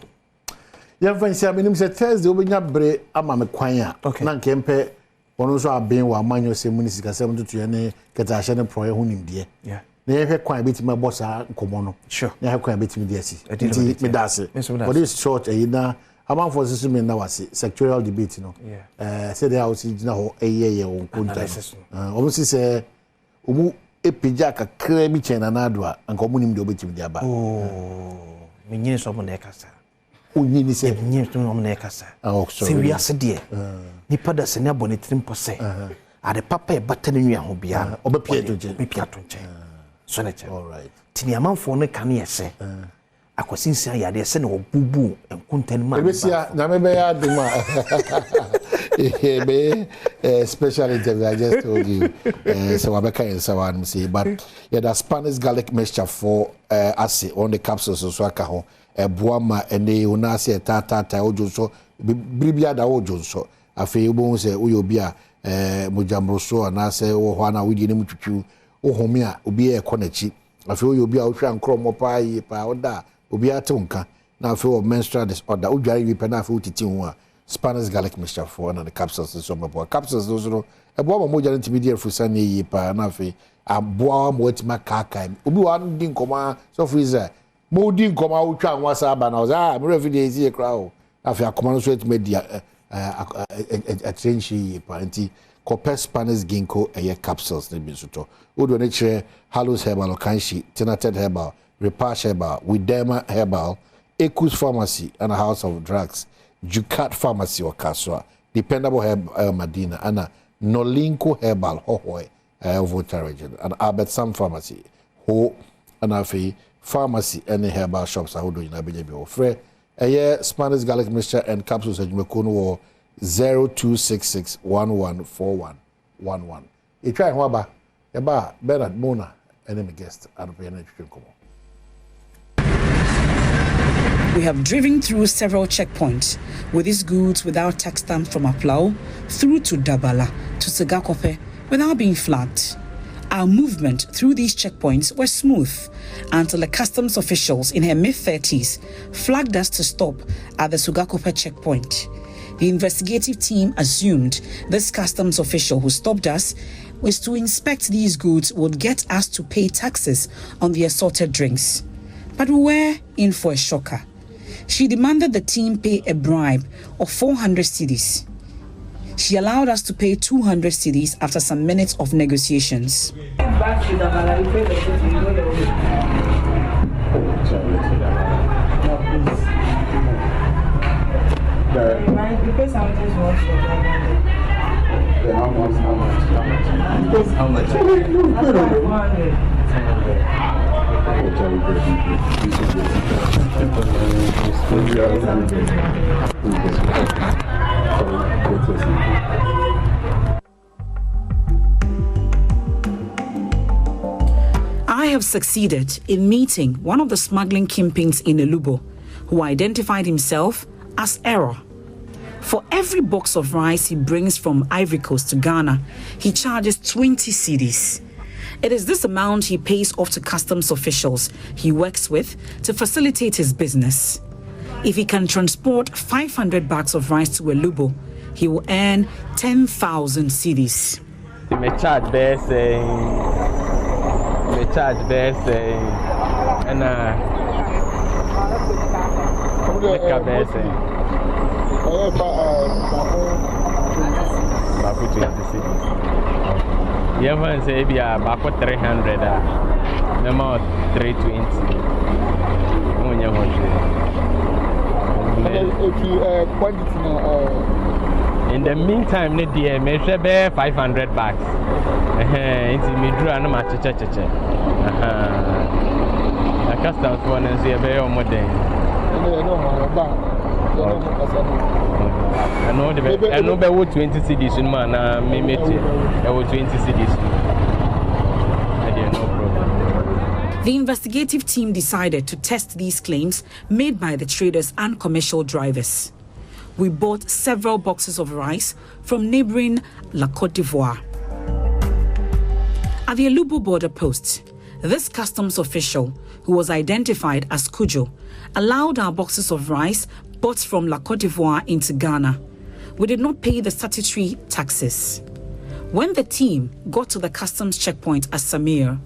Yeah, fancy I mean, say Thursday we nya bre ama me kwan a. Na nkempe wono so aben wa manyo se munisika 7 to ne ketashe ne proye hu nimde. Yeah. Na ye kwan betima bossa nkomo no. Sure. Na ye kwan betimi de asi. Me dase. For this short na amount for system in now sectorial debate, you know. Say they are sitting now a year on contact. Obviously, say, Umu Epijaka, Cremi Chen and Adwa, and communing the obit with the above. Oh, meaning someone ekasa. Unini say, near to Nomenecasa. Oh, sorry, we are said, dear. Nipada Sena Bonitim Posse. At the papa button in your hobby, or Piatonche. Senator. All right. Tini amount for ne can say. I was sincere, they send or boo boo and content man. Special interview, I just told you. So Abeka and Sawan say, but yeah, the Spanish garlic mixture for acid on the capsules of Swakaho, a Buama and the Unasi Tata Ojo so Bibia da Ojo so. A few say Uyobia, Mujambroso, and I say, oh, Juana, we didn't to you, oh, Homia, Ubia Konechi. A few you'll be out and chromo pie, powder. Obi atonka na fe of menstrual disorder udware wi pena fe utiti ho a Spanish garlic mixture for na the capsules so mabo capsules those no ebo ma moja intermediate fusa na yi pa na fe aboa mo etima kaka obi wa ndi nkoma so freezer mo di nkoma utwa anwasa aba na oza me refi dey see kra o afi akoma no so etima dia attention pa anti copper Spanish ginkgo capsules na bi so to odo na kire Hallows Herbal Kanshi Tinated Herbal Repash Herbal, Widema Herbal, Ecus Pharmacy and a House of Drugs, Jucat Pharmacy or Kaswa, Dependable Herbal Medina, and Nolinko Herbal, Hohoi, Volta region, and Albert Sam Pharmacy, Ho, and Afi Pharmacy, and herbal shops are doing Abidjan Ofre, a year Spanish garlic mixture and capsules at Mekono 0266 114111. You try Waba, Eba, Bernard Mona, enemy guest, and Piano. We have driven through several checkpoints with these goods without tax stamps from Aplau through to Dabala to Segakope without being flagged. Our movement through these checkpoints was smooth until the customs officials in her mid-30s flagged us to stop at the Sugakope checkpoint. The investigative team assumed this customs official who stopped us was to inspect these goods would get us to pay taxes on the assorted drinks. But we were in for a shocker. She demanded the team pay a bribe of 400 cedis. She allowed us to pay 200 cedis after some minutes of negotiations. I have succeeded in meeting one of the smuggling kingpins in Elubo, who identified himself as Error. For every box of rice he brings from Ivory Coast to Ghana, he charges 20 cedis. It is this amount he pays off to customs officials he works with to facilitate his business. If he can transport 500 bags of rice to Elubo, he will earn 10,000 cedis. Me charge there saying, and yeah, man, say be about 300, no 320. In the meantime, the dear measure bear 500 bags. It's me drew and much cha. The customs one and say a bear more day. I know the 20 cedis in man, maybe 20 cedis. No problem. The investigative team decided to test these claims made by the traders and commercial drivers. We bought several boxes of rice from neighboring La Côte d'Ivoire. At the Elubo border post, this customs official, who was identified as Kujo, allowed our boxes of rice bought from La Côte d'Ivoire into Ghana. We did not pay the statutory taxes. When the team got to the customs checkpoint at Samir,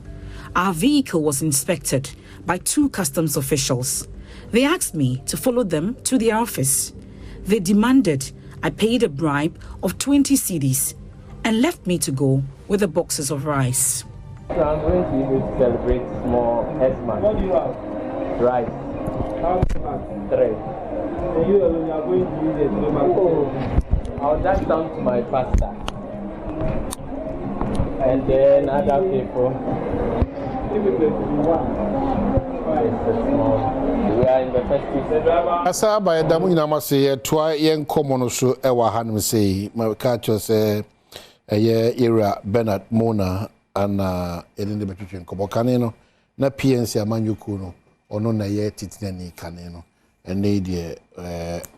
our vehicle was inspected by two customs officials. They asked me to follow them to their office. They demanded I paid a bribe of 20 cedis and left me to go with the boxes of rice. So I'm going to use it to celebrate small S-man. What do you have? Rice. How much? 3. And you alone, you are going to use it to go back. Oh, I'll dash down to my pastor. And then other people. Give it to one. We are in the festive. Asa ba damu ina mase ye toa ye nkomo no so e wa hanim sei ma ka cho se ye era Bernard Mona ana elinde betwetwe nkomo kane no na PNC amanyuku no ono na ye titinani kane no ene die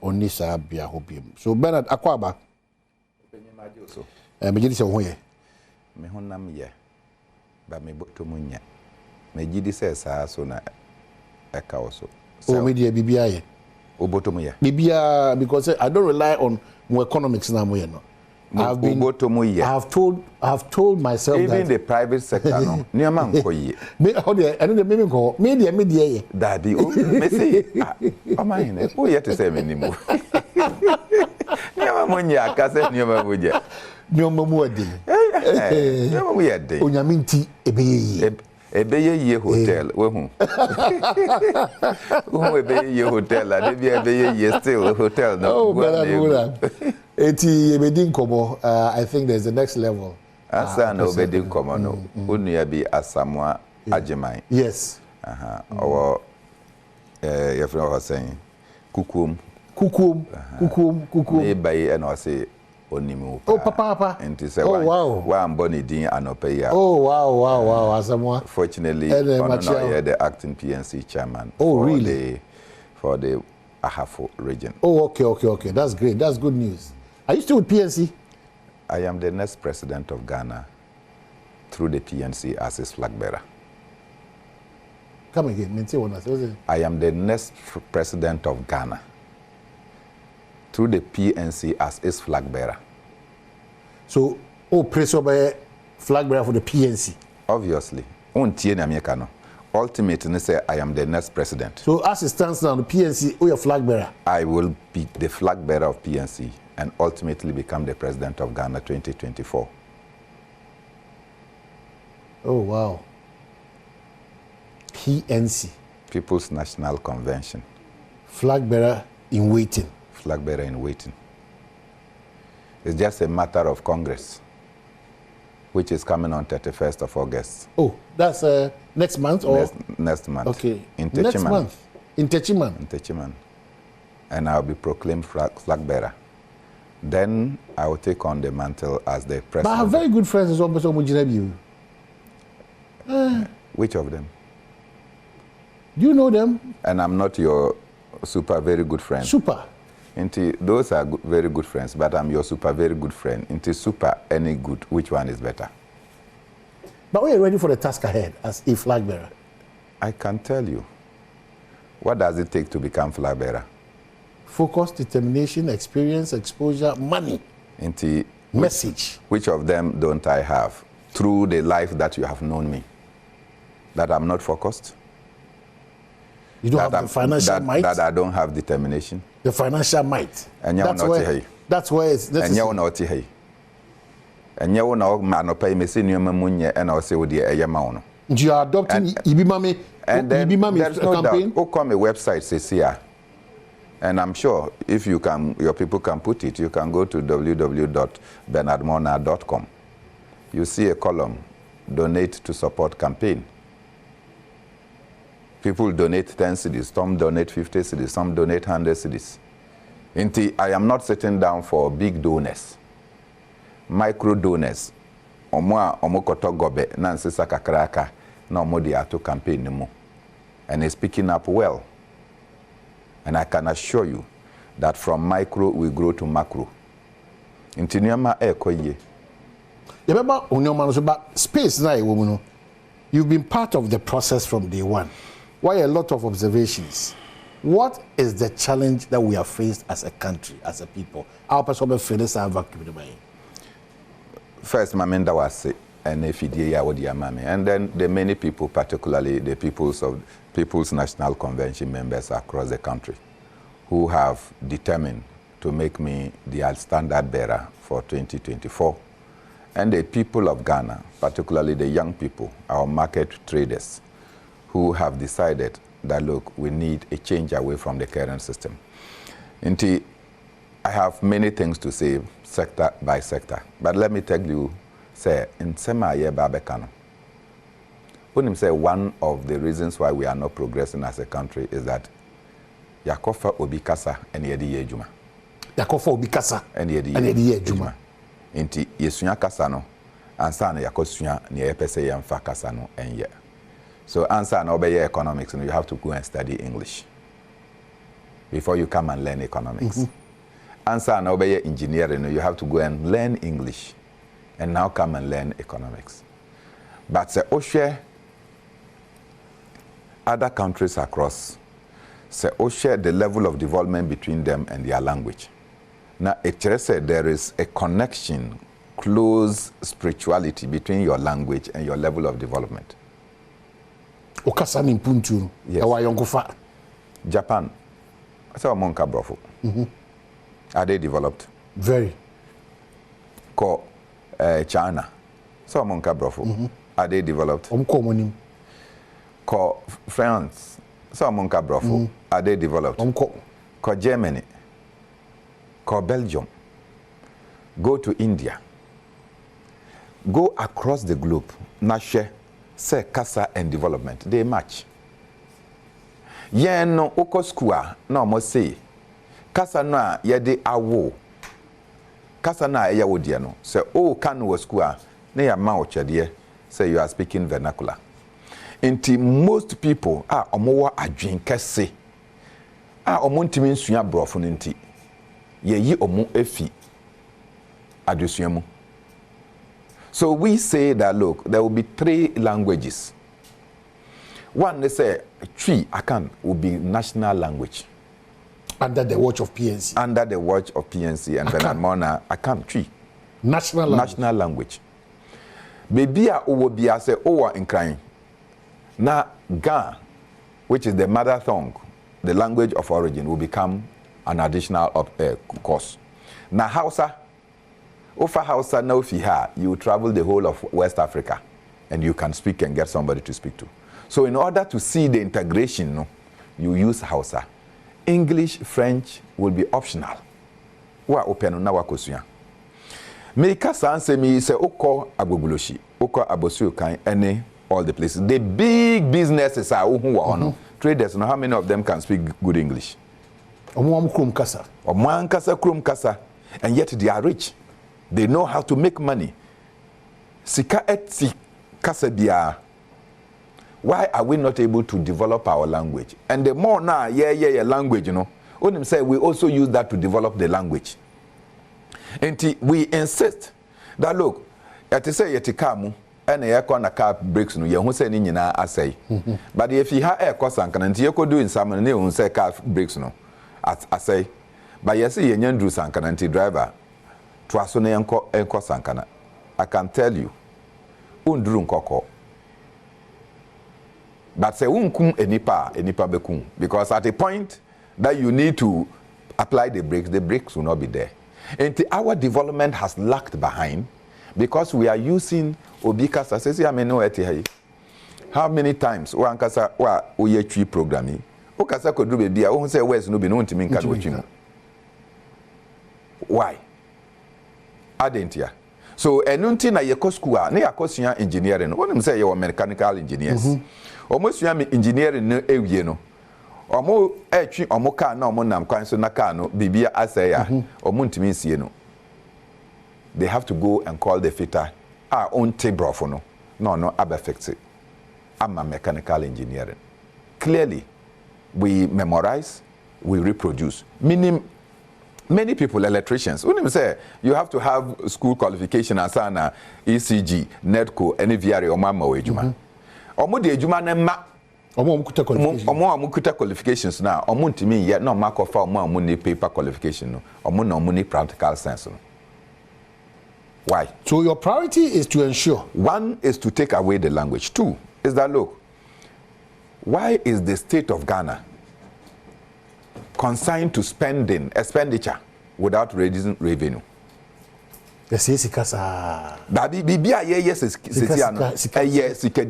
onisa bia hobiem so Bernard akwaba penyemaje so me gidi se ho ye me honam ye ba me botomunya me gidi se sa so na eka also o media bibia ye obotomu ye bibia because I don't rely on mo economics na mo ye no I have told myself even that the private sector no niama nkoye me how dey eno dey me ko media ye dabi o me say o man ne o ye to say me nimu niama mo nya ka say niama mo je niama mo ade niama mo ye de onyaminti ebeye Ebeye hotel, wehu. Ebeye hotel, and ebeye still hotel. No, oh, better. Eti ebedin komo. I think there's the next level. Asa no ebedin komo no. Unu ya bi asamwa ajemai. Yes. Our your friend was saying, kukum. Ebaye and I say. Onimu. Oh, papa. Oh, wow. Why I'm born in Anopeya. Oh, wow. Asamoah. Fortunately, I'm the acting PNC chairman. Oh, really? For the Ahafo region. Oh, okay. That's great. That's good news. Are you still with PNC? I am the next president of Ghana through the PNC as its flag bearer. Come again. I am the next president of Ghana through the PNC as its flag bearer. So, Preso flag bearer for the PNC? Obviously. Ultimately, say I am the next president. So, as it stands now, the PNC, your flag bearer? I will be the flag bearer of PNC and ultimately become the president of Ghana 2024. Oh, wow. PNC. People's National Convention. Flag bearer in waiting. Flag bearer in waiting. It's just a matter of Congress, which is coming on 31st of August. Oh, that's next month or? Next month. Okay. In next month? In Techiman? In Techiman. And I'll be proclaimed flag bearer. Then I will take on the mantle as the president. But I have very good friends as well, Which of them? Do you know them? And I'm not your very good friend. Super. Those are very good friends, but I'm your very good friend. Super any good, which one is better? But we are ready for the task ahead as a flag bearer. I can tell you. What does it take to become flag bearer? Focus, determination, experience, exposure, money. Message. Which of them don't I have through the life that you have known me? That I'm not focused? You don't have the financial might? That I don't have determination? The financial might. That's where it's necessary. And you know, man, pay me senior munye, and I'll say with the Ayamano. You are adopting Ibimami and then there's no campaign? Doubt. Come a website says here. And I'm sure if you can, your people can put it, you can go to www.bernardmona.com. You see a column, donate to support campaign. People donate 10 cedis, some donate 50 cedis, some donate 100 cedis. I am not sitting down for big donors. Micro donors. Omo koto gobe, nansi sakakraka, na omo di ato campaign mo. And it's picking up well. And I can assure you that from micro we grow to macro. Inti nyama ekoye. Remember, space na woman. You've been part of the process from day one. Why a lot of observations? What is the challenge that we have faced as a country, as a people? Our person feels vacuum. First, Mamenda was say, and and then the many people, particularly the People's National Convention members across the country, who have determined to make me the standard bearer for 2024. And the people of Ghana, particularly the young people, our market traders, who have decided that, look, we need a change away from the current system. Indeed, I have many things to say, sector by sector. But let me tell you, say, in Semaye Babekano, when say one of the reasons why we are not progressing as a country is that Yakofa Obikasa and Yedi Yejuma. Yakofa Obikasa and Yedi Yejuma. Inti Yesunya Kasano, and Sana Yakosunya, near Pese Yamfa Kasano, and ye. So, answer and obey economics, and you have to go and study English before you come and learn economics. Answer and obey engineering, you have to go and learn English and now come and learn economics. But the Oshe, other countries across, say Oshe the level of development between them and their language. Now, it said there is a connection, close spirituality between your language and your level of development. Okasani Puntu, yes. Japan, I say Monka Brofo. Are they developed? Very. Ko China, so Monka Brofo. Are they developed? Ko France, so Monka Brofo. Are they developed? Ko Germany. Call Belgium, go to India, go across the globe, Nashe, say Kasa and development, they match. Yen no okoskua, no mo say, Kasa na yede awo, Kasa na ya wodiano, say, oh, can was square, ne ya ma ochadie, say you are speaking vernacular. Inti most people are omowa adwin kese, omontimi nsua brofo nti. Ye omu efi adusuamu. So we say that, look, there will be 3 languages. One, they say, Twi Akan will be national language. Under the watch of PNC. Under the watch of PNC and Bernard Mona, Akan Twi. National language. National language. Baby a uwo bia say owa in crying. Na Ga, which is the mother tongue, the language of origin, will become an additional course. Now, Hausa, Ofa Hausa, now if you travel the whole of West Africa and you can speak and get somebody to speak to. So, in order to see the integration, you use Hausa. English, French will be optional. Wa open na wakosuya. Me kasa anse mi se oko agbogboloshi, oko abosu kan any all the places. The big businesses are who traders. How many of them can speak good English? Kasa, and yet they are rich. They know how to make money. Sika eti kasa dia. Why are we not able to develop our language? And the more now, language, you know. Onim say we also use that to develop the language. And we insist that, look, yati say yati kamu, and the aircon a car breaks no, you say ni na asay. But if you have air cost and can you could do in some and say car breaks no. I say, but yes, you Drew Sankana driver, Twasone Enko Sankana. I can tell you, Undrun Koko. But say, Unkum enipa bekum. Because at a point that you need to apply the brakes will not be there. And our development has lagged behind because we are using Obikasa. Says, I mean, no, how many times, Wankasa, wa Uye programming? Okasa could do baby, I won't say where's no be known to me. Why? Adentia. So, enunti na yekoskua, ne yakosia engineering. What them say you are mechanical engineers. Almost you are engineering no no. Omo etwi omo car na omo nam kwan so na car no bibia asaya. Omo ntimi sie no. They have to go and call the fitter. On table for no. No, abafect. I'm a mechanical engineering. Clearly, we memorize, we reproduce. Meaning, many people, electricians, when you say you have to have school qualification as an ECG, NETCO, any VRA, or Mama Ejuma. Omo de Ejuma nema. Omo amukuta qualifications now. Omo ntimi yet no mark of omo need paper qualification no. Omo no need practical sense no. Why? So your priority is to ensure. One is to take away the language. Two is that, look, why is the state of Ghana consigned to expenditure without raising revenue. Yes, yes, Sikasa. Baby, Bibia, yes, Sitiano, yes, Sika.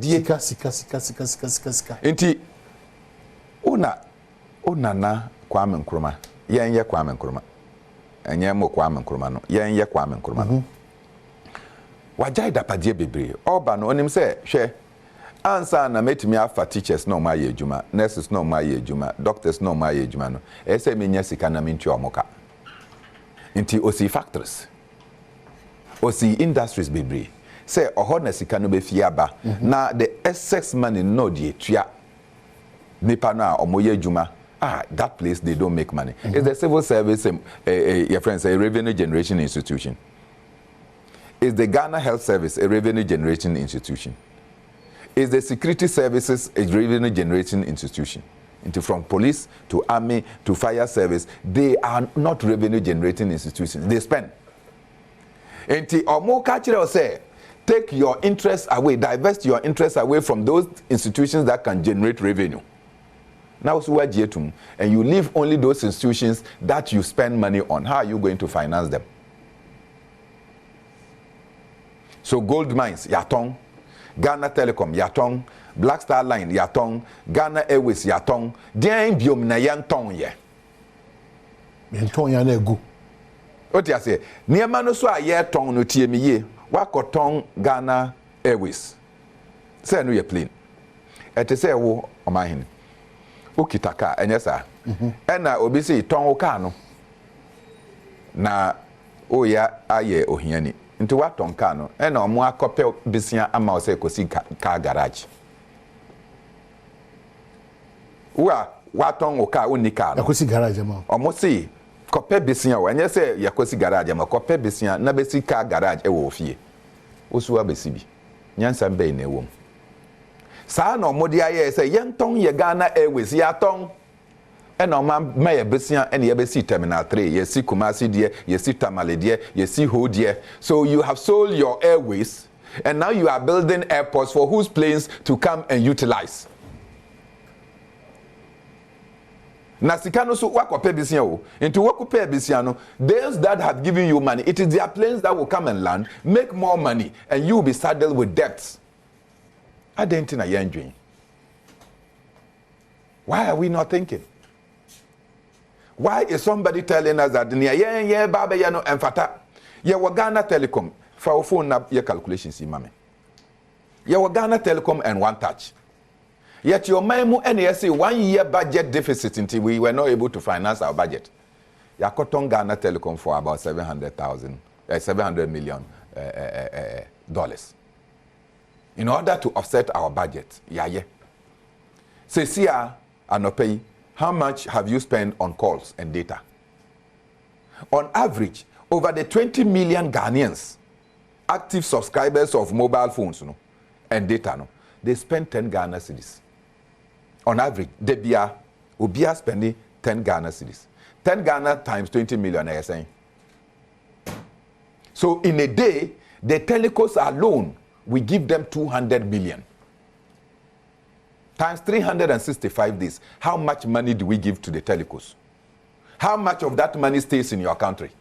Inti, Unana, Kwame Nkrumah, Yanya Kwame Nkrumah, and Yamo Kwame Nkrumah, no, Yanya Kwame Nkrumah. Wajai da padie bebre, Oba no onim say, share. Answer na met me afa teachers no ma ye juma, nurses no ma ye juma, doctors no ma ye juma no. Ese me nya sika na mintu amoka. Inti osi factories. Osi industries bebre. Say oho na sika no be fiaba. Na the excess money no die tua. Nipa na omoye juma. That place they don't make money. It's the civil service your friends say revenue generation institution. Is the Ghana Health Service a revenue generating institution? Is the security services a revenue generating institution? From police to army to fire service, they are not revenue generating institutions. They spend. Say, take your interest away, divest your interest away from those institutions that can generate revenue. Now, and you leave only those institutions that you spend money on. How are you going to finance them? So gold mines, Yatong, Ghana Telecom, Yatong, Black Star Line, Yatong, Ghana Airways, Yatong, Dien biom na yantong ye. Yantong ya na egu. Oti ase, niema no so aye tong no tie me ye, wakotong Ghana Airways. Say no ye plane. Ete say wo omahin. Ukitaka enye sa. Ena obi say tong wo ka no. Na o ya aye ohiani. Nti waton ka no ena omo akope bisia ama o se kosi ka garage waton o ka unika no kosi garage ma omo si kope bisia o enye se yakosi garage ma kope bisia na besi ka garage e wo ofie osuwa besi bi nyansa mbe na ewom saa na omo dia ye se yenton ye Ghana Airways ya ton ena oma maye besia ena ye besi terminal 3 ye si Kumasi die ye si Tamale die ye si Ho die. So you have sold your airways and now you are building airports for whose planes to come and utilize. Na sika no so wakope besia o into wakope besia no, those that have given you money, it is their planes that will come and land, make more money, and you will be saddled with debts. Adentina yendwin. Why are we not thinking? Why is somebody telling us that baba ya no emfata ye Ghana Telecom for phone na your calculations mame ye Ghana Telecom and one touch, yet your memu NSC 1 year budget deficit until we were not able to finance our budget. Ya cotton Ghana Telecom for about 700 million dollars in order to offset our budget. Sesia anopay. How much have you spent on calls and data? On average, over the 20 million Ghanaians, active subscribers of mobile phones and data, they spend 10 Ghana cedis. On average, Obia spending 10 Ghana cedis. 10 Ghana times 20 million, I saying. So in a day, the telecos alone, we give them 200 million. Times 365 days, how much money do we give to the telecos? How much of that money stays in your country?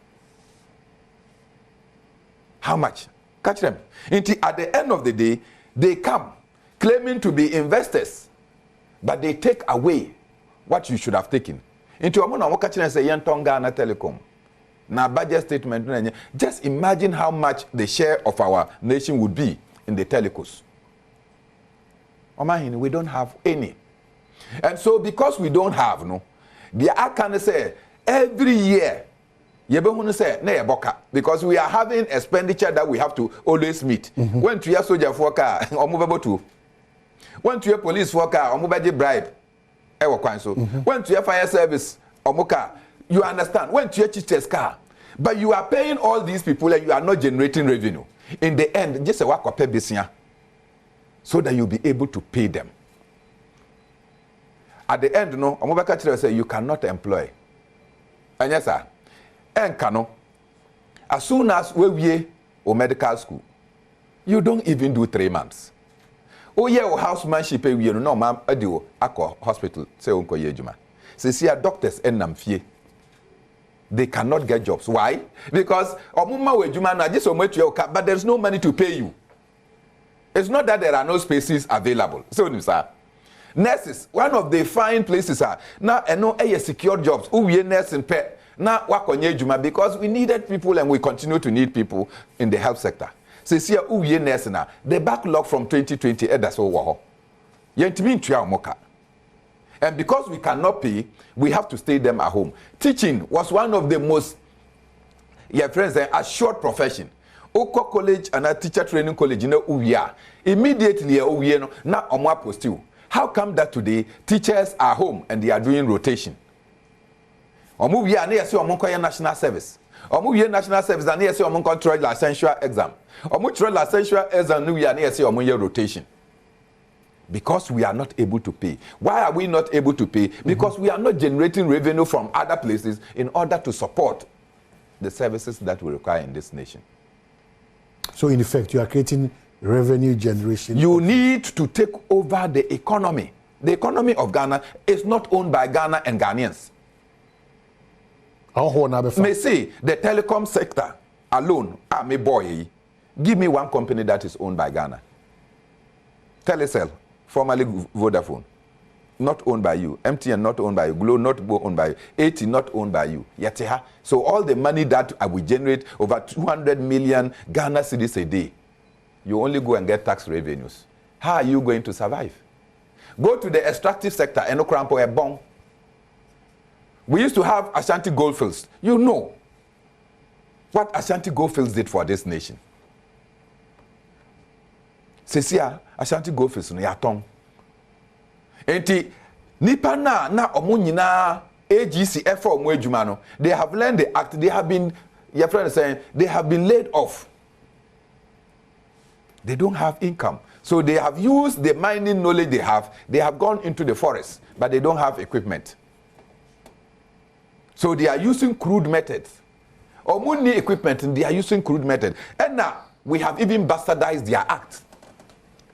How much? Catch them. Until at the end of the day, they come claiming to be investors, but they take away what you should have taken. Into a catch and say, Yanton Ghana Telecom. Now, budget statement, just imagine how much the share of our nation would be in the telecos. We don't have any. And so because we don't have, I can say every year, because we are having expenditure that we have to always meet. When to your soldier for car, or movable to. When to your police for car, or mobile bribe. When to your fire service, or moka, you understand. When to your teacher's car. But you are paying all these people and you are not generating revenue. In the end, just a work of pay so that you'll be able to pay them. At the end, say you cannot employ. And yes, sir. And cano. As soon as we or medical school, you don't even do 3 months. Oh yeah, housemanship we no ma'am adio ako hospital say unko yejuma. Say see doctors en nam fie. they cannot get jobs. Why? Because but there's no money to pay you. It's not that there are no spaces available. So, sir, nurses, one of the fine places are now secure jobs. Who we nurse and pet now because we needed people and we continue to need people in the health sector. So here who we nurse now the backlog from 2020 that's all. And because we cannot pay, we have to stay them at home. Teaching was one of the most, friends, assured profession. Oko College and a teacher training college, who we are. Immediately, now post you. How come that today teachers are home and they are doing rotation? We are near national service. National service and near control licensure exam. Licensure exam, we are near rotation. Because we are not able to pay. Why are we not able to pay? Because we are not generating revenue from other places in order to support the services that we require in this nation. So in effect, you are creating revenue generation. You need to take over the economy. The economy of Ghana is not owned by Ghana and Ghanaians. May say the telecom sector alone, give me one company that is owned by Ghana. Telecel, formerly Vodafone, not owned by you. MTN not owned by you. Glo not owned by you. AT not owned by you. Yateha. So all the money that we generate, over 200 million Ghana cedis a day, you only go and get tax revenues. How are you going to survive? Go to the extractive sector, and Crampo a bong. We used to have Ashanti Goldfields. You know what Ashanti Goldfields did for this nation. Sesia Ashanti Goldfields no yaton. Enti nipa na omo nyina AGC effort omo adwuma no. They have learned the act. They have been, your friend is saying, they have been laid off. They don't have income. So they have used the mining knowledge they have. They have gone into the forest, but they don't have equipment. So they are using crude methods. Omo equipment and they are using crude methods. And now we have even bastardized their act.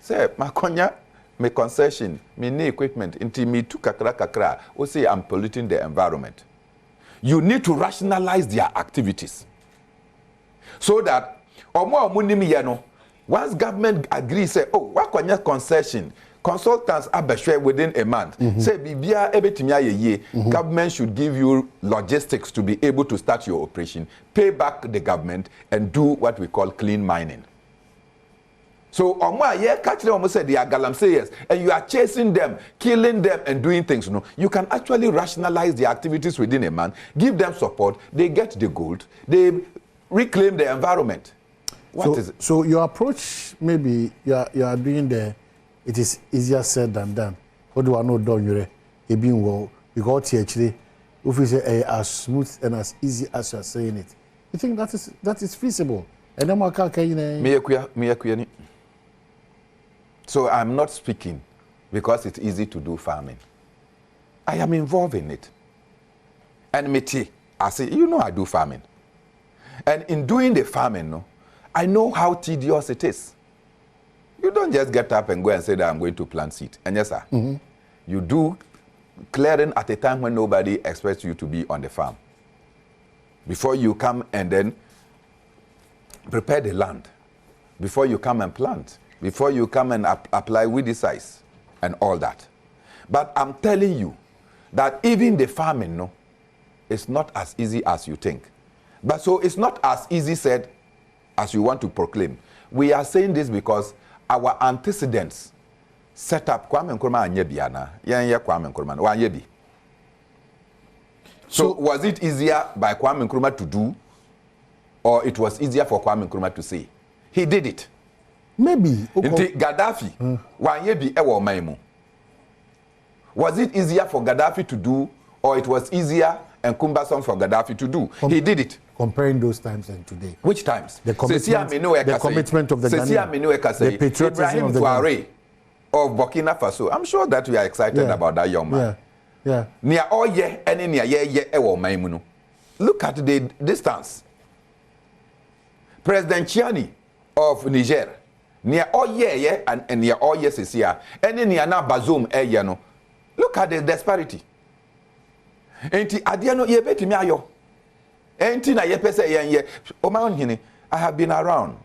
Say, Makonya, my concession, me need equipment, inti me tu kakra, or say I'm polluting the environment. You need to rationalize their activities. So that, once government agrees, say, oh, what concession? Consultants are within a month. Say, government should give you logistics to be able to start your operation, pay back the government, and do what we call clean mining. So, catch them said they are galamseyers, and you are chasing them, killing them, and doing things. No, you can actually rationalize the activities within a month, give them support, they get the gold, they reclaim the environment. What is it? So your approach, maybe you are doing it is easier said than done. What do I know done you being well because actually if we say as smooth and as easy as you are saying it, you think that is feasible? And then so I'm not speaking because it's easy to do farming. I am involved in it. And I say, I do farming. And in doing the farming, no, I know how tedious it is. You don't just get up and go and say that I'm going to plant seed. And yes, sir, you do clearing at a time when nobody expects you to be on the farm. Before you come and then prepare the land. Before you come and plant. Before you come and apply weedicides and all that. But I'm telling you that even the farming, no, it's not as easy as you think. But so it's not as easy said as you want to proclaim. We are saying this because our antecedents set up Kwame Nkrumah anyebiana. Kwame Nkrumah wanyebi. So was it easier by Kwame Nkrumah to do, or it was easier for Kwame Nkrumah to say? He did it. Maybe. Okay. Gaddafi, wanyebi ewo maimu. Was it easier for Gaddafi to do, or it was easier and cumbersome for Gaddafi to do? He did it. Comparing those times and today. Which times? The commitment of the Ghanaian, the patriotism of the Ghanaian. Of Burkina Faso. I'm sure that we are excited about that young man. Yeah. Near all year, any near year, ewo maimu. Look at the distance. President Chiani of Niger. Near all year, and near all years is here. Any near now Bazoum, no. Look at the disparity. Enti adiano ye beti mi ayo. enti na ye pese yen ye o ma onhini I have been around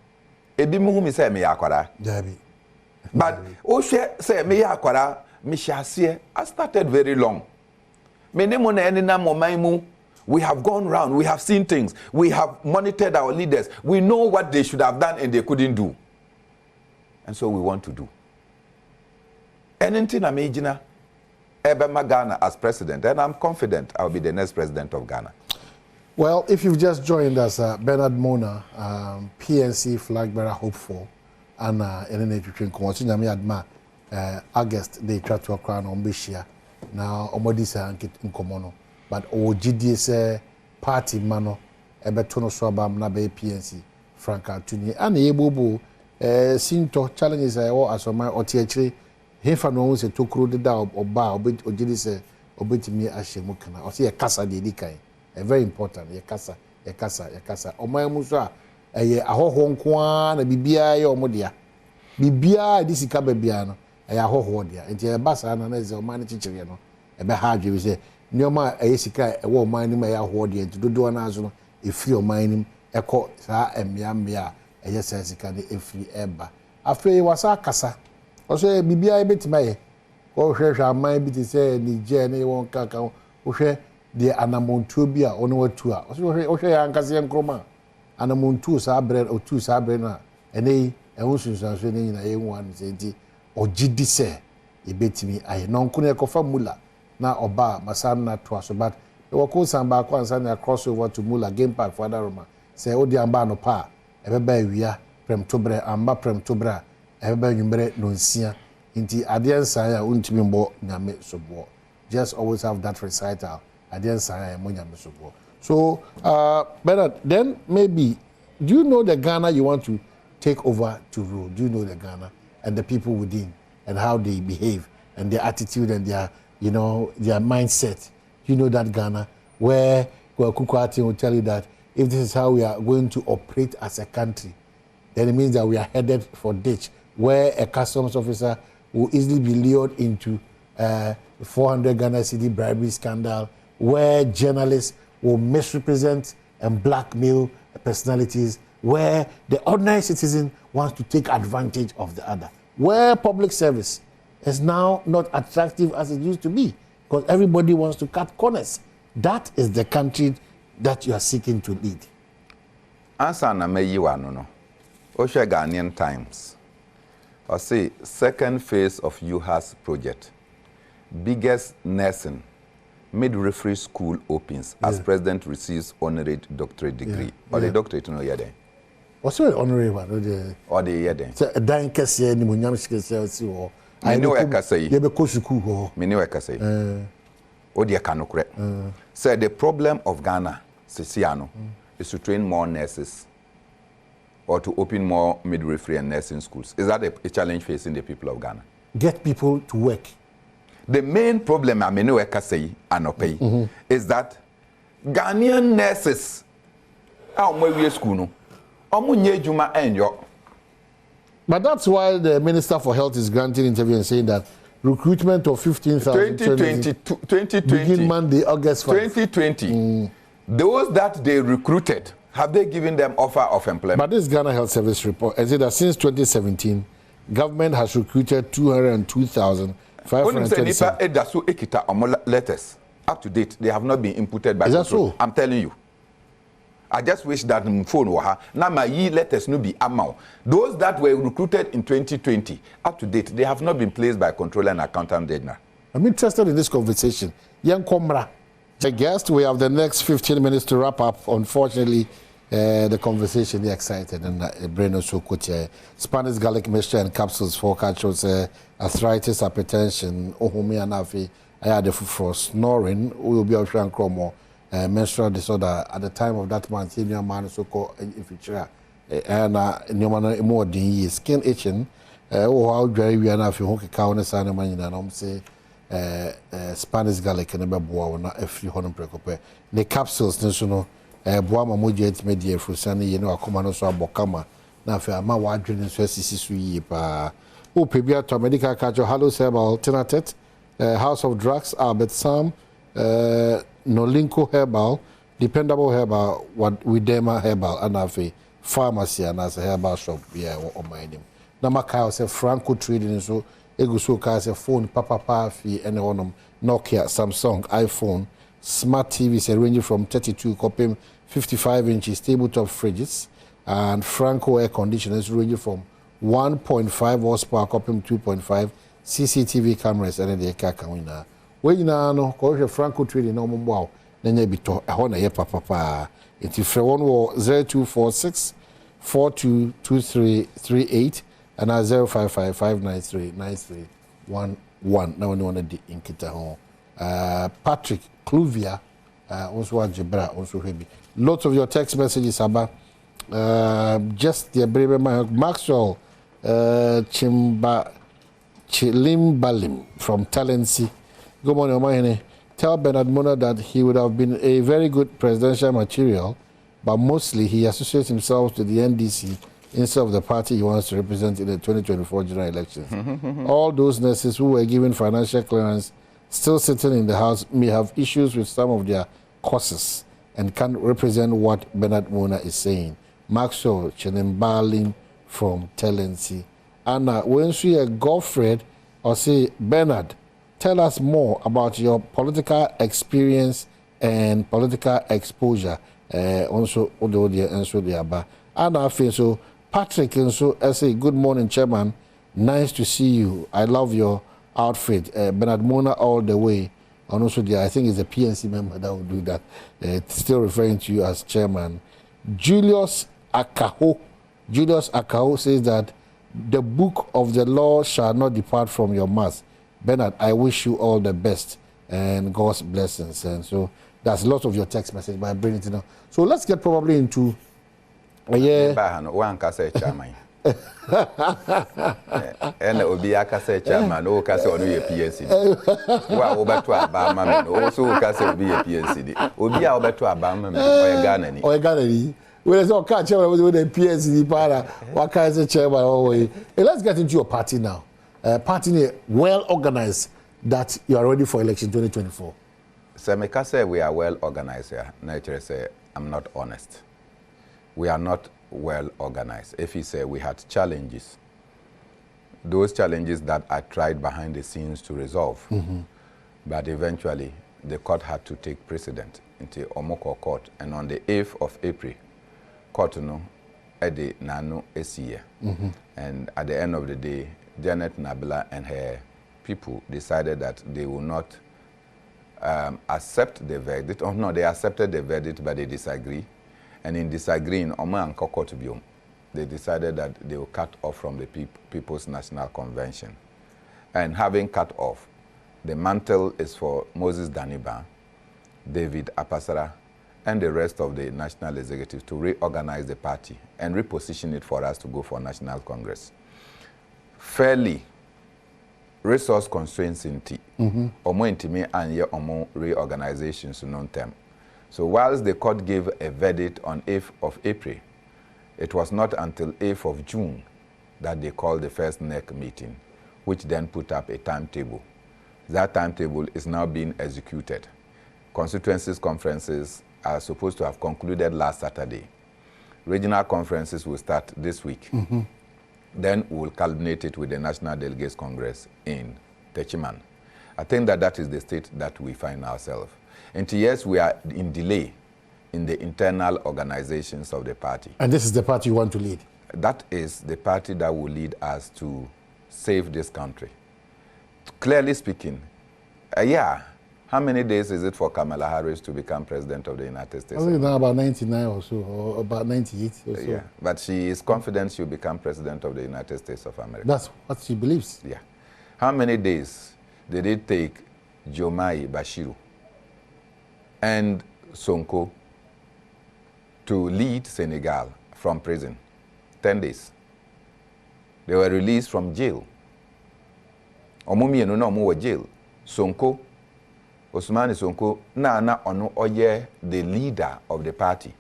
ebi mu hu mi say me yakwara dabi but o hwe say me yakwara me hyase I started very long me ne mo na eni na moman mu we have gone round we have seen things we have monitored our leaders we know what they should have done and they couldn't do and so we want to do anything amejina Ebema Ghana as president, and I'm confident I'll be the next president of Ghana. Well, if you've just joined us, Bernard Mona, PNC flag bearer hopeful, and in Adma, August, they try to crown on Bishia. Now, Omodisa and Kit Nkomono, but OGDS party mano, Ebetono Swabam, Nabe PNC, Franka Tuni, and Yebobo, Sinto challenges or as my OTH. Hefa no se tokro de da oba ogidi se obetimi ahye kana o se ye kasa de dikai very important ye kasa oman mu so a eye ahoho nko na bibia ye omodea bibia di sika babia no eye ahoho dia enti e basa na na ze oman chichire no e be ha adwe se nioma eye sika e wo oman ni ma ye ahoho dia enti dodo na azo no e free oman ni ekọ sa emia eye se sika de e free eba afei wasa kasa also bibia ebetima ye o hwehwe aman bi te say Niger na won kaka o hwe de anamontuo bi a ono watu a o hwe ya nkase nkroma anamontuo sa abre o tu sa abre na ene ehunsunsanso ne nyina ye hu an senti ogidi se ebetimi aye nonko ne kofa mula na oba masan na to aso but e wako samba kwa ansa na cross over to mula game park for other Roma say odi amba no pa ebeba awia prem tobre amba prem tobra everybody number nonsia inti adiansa ya untimi mbo nyame sobo just always have that recital adiansa ya mo nyame sobo so Bernard, then maybe do you know the Ghana you want to take over to rule? Do you know the Ghana and the people within and how they behave and their attitude and their their mindset? You know that Ghana where Kukwati will tell you that if this is how we are going to operate as a country, then it means that we are headed for ditch, where a customs officer will easily be lured into 400 Ghana city bribery scandal, where journalists will misrepresent and blackmail personalities, where the ordinary citizen wants to take advantage of the other, where public service is now not attractive as it used to be, because everybody wants to cut corners. That is the country that you are seeking to lead. Answer na me yiwa no. Osha Ghanaian Times. I say second phase of UHAS project. Biggest nursing midwifery school opens as president receives honorary doctorate degree. Or the doctorate no yede. What's the honorary one? Or the yede. So dan kese ni munyam kese si wo. I know I can say. Ye be ko suku ho. Me know I can say. Odi e kanokre. So the problem of Ghana sisiano is to train more nurses or to open more midwifery and nursing schools. Is that a challenge facing the people of Ghana? Get people to work. The main problem I know I can say is that Ghanaian nurses are more school no. But that's why the Minister for Health is granting interview and saying that recruitment of 15,000 2020 begin Monday, August 5. 2020. Those that they recruited, have they given them offer of employment? But this Ghana Health Service report says that since 2017, government has recruited 202,537 letters up to date. They have not been inputted by. Is that so? I'm telling you. I just wish that phone were now my letters no be amount. Those that were recruited in 2020 up to date, they have not been placed by Controller and Accountant General. I'm interested in this conversation. Young Komra, the guest, we have the next 15 minutes to wrap up. Unfortunately, the conversation is excited and brain also Spanish garlic mixture and capsules for catchers, arthritis, hypertension, ohumi and afi. I had the for snoring. We will be on Chromo. Menstrual disorder at the time of that month, senior man so called infection and more than skin itching. How dry we are now if you hook a cow and a sign of money and say Spanish garlic and a baboa a few hundred precope. The capsules, national Boama Mojet media for Sunny, a command so bokama. Now for my wide drinking so pa. Oh, Pibia to medical catcher, hello, Sebal, Tenatet, House of Drugs, Albert Sam. Nolinco Herbal, dependable herbal, what with Dema herbal, and have a pharmacy and as a herbal shop, yeah, or my name. Namaka say Franco trading, so Egusoka say phone, Papa fee, and on Nokia, Samsung, iPhone, smart TVs, ranging from 32 copy 55 inches, tabletop fridges, and Franco air conditioners ranging from 1.5 horsepower, copy 2.5 CCTV cameras, and the car can win. When you know, call Franco trading no more. Then you be to a honor ye papa. It is 0246 422338 and 0555939311. Now we want to in Kita Patrick Cluvia also Jebra also heavy. Lots of your text messages about just the brave Maxwell Chilimbalim from Talensi. Good morning, Omahene. Tell Bernard Mona that he would have been a very good presidential material, but mostly he associates himself to the NDC instead of the party he wants to represent in the 2024 general elections. All those nurses who were given financial clearance still sitting in the house may have issues with some of their courses and can't represent what Bernard Mona is saying. Maxwell Chenembalim from Talensi. Anna, when she a Godfred or say Bernard, tell us more about your political experience and political exposure. Also, and so the Abba. And I feel so. Patrick, and so I say, good morning, Chairman. Nice to see you. I love your outfit. Bernard Mona all the way. And also, I think it's a PNC member that will do that. Still referring to you as Chairman. Julius Akaho says that the book of the law shall not depart from your mouth. Bernard, I wish you all the best and God's blessings. And so that's a lot of your text message, but I bring it in. So let's get probably into one can say chairman. And Obia can say chairman, or can say on your PNC. Well, over to Abama, also can say be a PNC. Obia over to Abama or Ghana. Or Ghana. Well, there's no catch with the PNC para. What can I say, chairman? Let's get into your party now. Party well organized that you are ready for election 2024. So I say we are well organized here. Nature say I'm not honest. We are not well organized. If you say we had challenges, those challenges that I tried behind the scenes to resolve, but eventually the court had to take precedent into Omoko Court, and on the 8th of April, court no Ede Nano Esie, and at the end of the day, Janet Nabila and her people decided that they will not accept the verdict. Oh no, they accepted the verdict, but they disagree. And in disagreeing, they decided that they will cut off from the People's National Convention. And having cut off, the mantle is for Moses Daniba, David Apasara, and the rest of the National Executive to reorganize the party and reposition it for us to go for National Congress. Fairly resource constraints in T. Omo intime and ye omo reorganizations non-term. So whilst the court gave a verdict on 8th of April, it was not until 8th of June that they called the first NEC meeting, which then put up a timetable. That timetable is now being executed. Constituencies conferences are supposed to have concluded last Saturday. Regional conferences will start this week. Then we'll culminate it with the National Delegates Congress in Techiman. I think that is the state that we find ourselves. And yes, we are in delay in the internal organizations of the party. And this is the party you want to lead? That is the party that will lead us to save this country. Clearly speaking, how many days is it for Kamala Harris to become president of the United States? I think now about 99 or so, or about 98 or so. Yeah, but she is confident she'll become president of the United States of America. That's what she believes. Yeah. How many days did it take Jomai Bashiru and Sonko to lead Senegal from prison? 10 days. They were released from jail. Omumi no no mo jail. Sonko, Ousmane Sonko, na ono oye the leader of the party.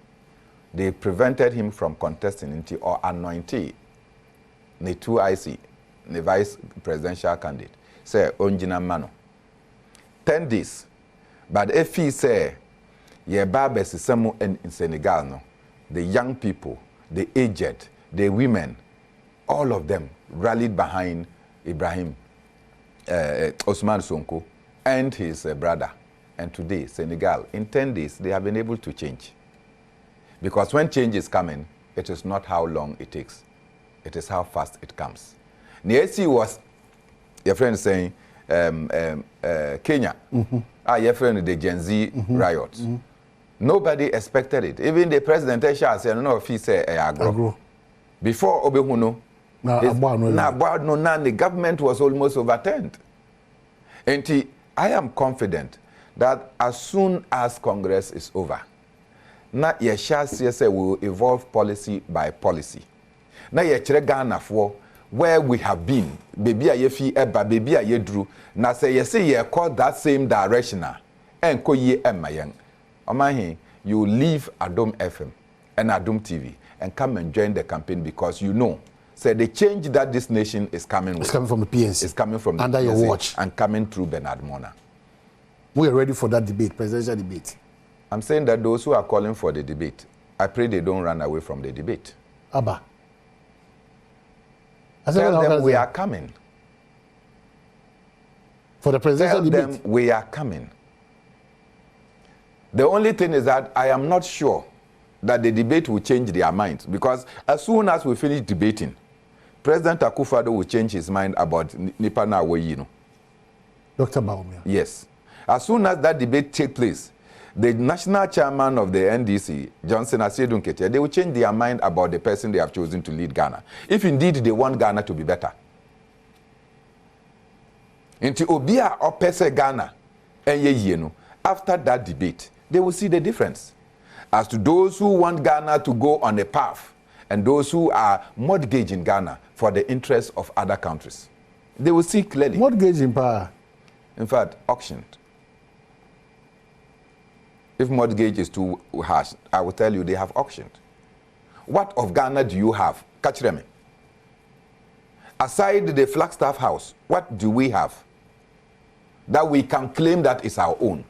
They prevented him from contesting into or anointing the 2IC, the vice presidential candidate. Say onjina mano. 10 days. But if he say Ye barbers some in Senegal no. The young people, the aged, the women, all of them rallied behind Ibrahim Osman Sonko and his brother. And today, Senegal, in 10 days, they have been able to change. Because when change is coming, it is not how long it takes. It is how fast it comes. Niesi was, your friend saying, Kenya. Your friend, the Gen Z riots. Nobody expected it. Even the president said, no, if he said, agro. Before Obehuno, the government was almost overturned. And I am confident that as soon as Congress is over, na we will evolve policy by policy. Na Ghana for where we have been, baby a yefi eba, baby a yedru, na say ye call that same direction and ko ye emayang. Omahi, you leave Adom FM and Adom TV and come and join the campaign because you know, say the change that this nation is coming with. It's coming from the PNC. It's coming from the under PNC your watch. And coming through Bernard Mona. We are ready for that debate, presidential debate. I'm saying that those who are calling for the debate, I pray they don't run away from the debate. Abba. Tell them we are coming. For the presidential debate? Tell them we are coming. The only thing is that I am not sure that the debate will change their minds because as soon as we finish debating, President Akufo-Addo will change his mind about Nipa na Awoyi, you know. Dr. Badwam. Yes. As soon as that debate takes place, the national chairman of the NDC, Johnson Asiedu Nketia, they will change their mind about the person they have chosen to lead Ghana. If indeed they want Ghana to be better. Into Obia or Pese Ghana, and after that debate, they will see the difference. As to those who want Ghana to go on a path, and those who are mortgaging Ghana for the interests of other countries, they will see clearly. Mortgaging power. In fact, auctioned. If mortgage is too harsh, I will tell you they have auctioned. What of Ghana do you have? Catch them. Aside the Flagstaff House, what do we have that we can claim that is our own?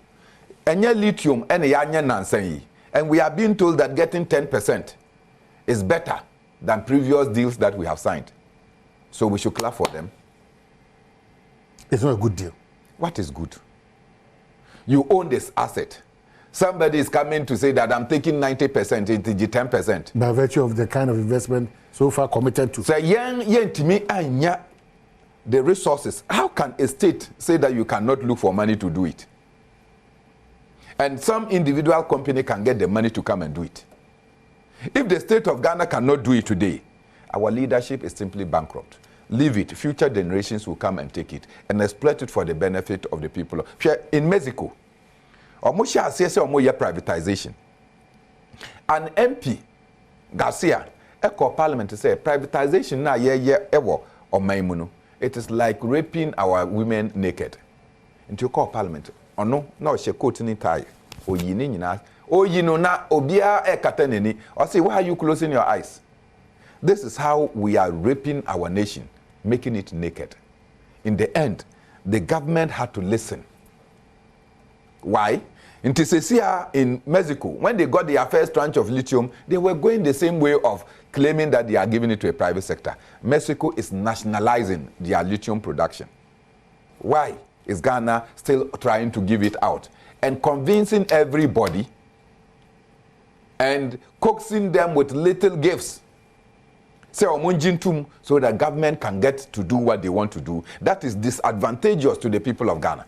Enye lithium, and we are being told that getting 10% is better than previous deals that we have signed. So we should clap for them. It's not a good deal. What is good? You own this asset. Somebody is coming to say that I'm taking 90% into the 10%. By virtue of the kind of investment so far committed to. So the resources. How can a state say that you cannot look for money to do it? And some individual company can get the money to come and do it. If the state of Ghana cannot do it today, our leadership is simply bankrupt. Leave it. Future generations will come and take it and exploit it for the benefit of the people. In Mexico, almost privatization. An MP, Garcia, Echo Parliament say privatization na or maimuno. It is like raping our women naked. Into your call Parliament. Or no, she coat in tie. Or yinina. Oh, you know na obia kataneni. Or say, why are you closing your eyes? This is how we are raping our nation, making it naked. In the end, the government had to listen. Why? In Tisesia in Mexico, when they got their first tranche of lithium, they were going the same way of claiming that they are giving it to a private sector. Mexico is nationalizing their lithium production. Why is Ghana still trying to give it out? And convincing everybody and coaxing them with little gifts. Say so that government can get to do what they want to do. That is disadvantageous to the people of Ghana.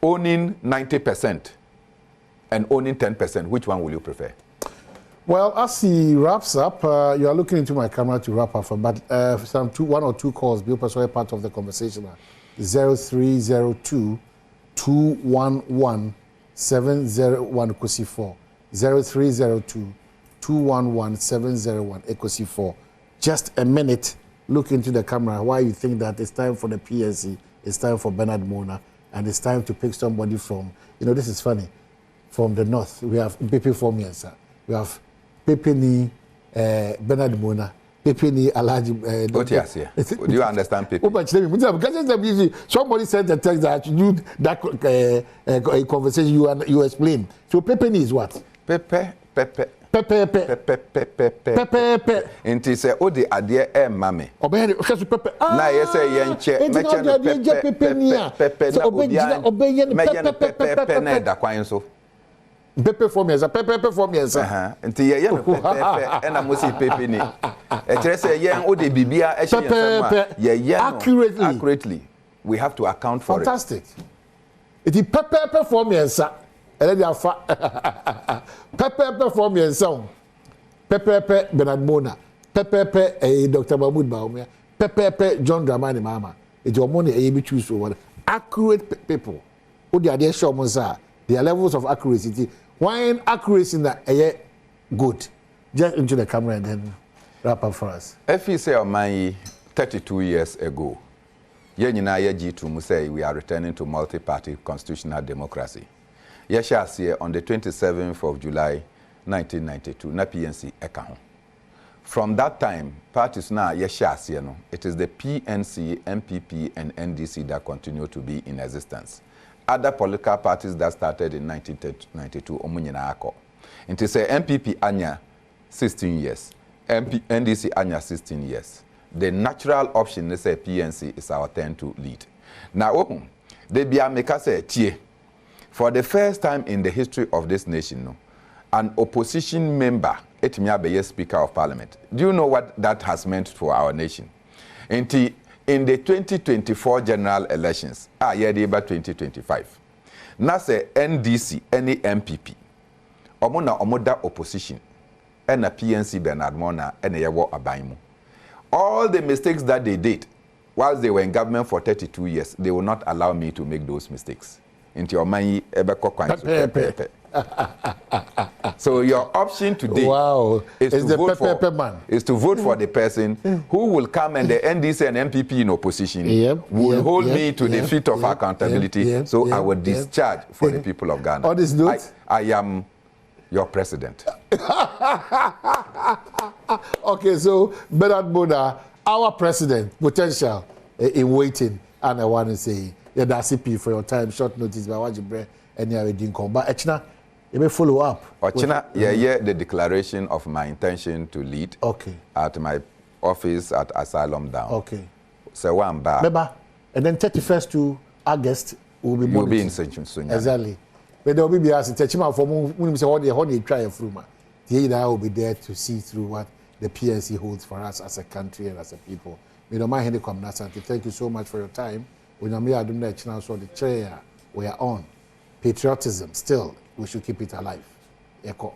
Owning 90% and owning 10%, which one will you prefer? Well, as he wraps up, you are looking into my camera to wrap up, but one or two calls, be part of the conversation. 0302 211 701 Equity 4. 0302 211 701 Equity 4. Just a minute, look into the camera why you think that it's time for the PNC, it's time for Bernard Mona, and it's time to pick somebody from, this is funny, from the north. We have Pepe Formiansa, we have Pepe Ni, Bernard Mona, Pepini Alaji. Do you understand Pepe? Somebody sent a text that you that conversation you explain. So Pepini is what? Pepe. Inti say o de ade e mame. Obey pepe. Na ye say ye nche pepe na pepe na da kwan so. Pepe for me, pepe for me. Inti ye no pepe na mo si pepe ni. E kire say ye o de bibia e ye accurately. We have to account for Fantastic. It is pepe for me Pepe for me and so Pepe Bernard Mona, Pepe Dr. Mahmoud Baumia, Pepe John Dramani Mama. It's your money a choose over accurate people. Who they are there show Monza, their levels of accuracy. Why accuracy in that good? Just into the camera and then wrap up for us. If you say my 32 years ago, say we are returning to multi-party constitutional democracy. Yes, on the 27th of July 1992, na PNC eka. From that time, parties now, yes, it is the PNC, MPP, and NDC that continue to be in existence. Other political parties that started in 1992, omunyina ako. It is a MPP anya 16 years, NDC anya 16 years. The natural option is a PNC is our turn to lead. Now, they be a say tie. For the first time in the history of this nation, an opposition member, Etimiabe, Speaker of Parliament. Do you know what that has meant for our nation? In the 2024 general elections, about 2025, Nase NDC, any MPP, Omona Omoda opposition, and a PNC Bernard Mona, and a Yawo Abaimu. All the mistakes that they did, whilst they were in government for 32 years, they will not allow me to make those mistakes. Into your money, so your option today is to vote for the person who will come, and the NDC and MPP in opposition will hold me to the feet of accountability. So I will discharge for the people of Ghana. On this note, I am your president. Okay, so Bernard Mona, our president, potential in waiting, and I want to say. Yeah, that's CP for your time, short notice, but what you bring any other didn't come. But Echna, you may follow up. Ochina, the declaration of my intention to lead at my office at Asylum Down. Okay. So one bar. Remember, and then 31st to August will be you'll be in Sunya. Exactly. But there will be as a Techima for when we say what they try a fruit. The will be there to see through what the PNC holds for us as a country and as a people. We don't mind any comment. Thank you so much for your time. When I'm here, I don't know the chair we are on. Patriotism, still, we should keep it alive. Echo.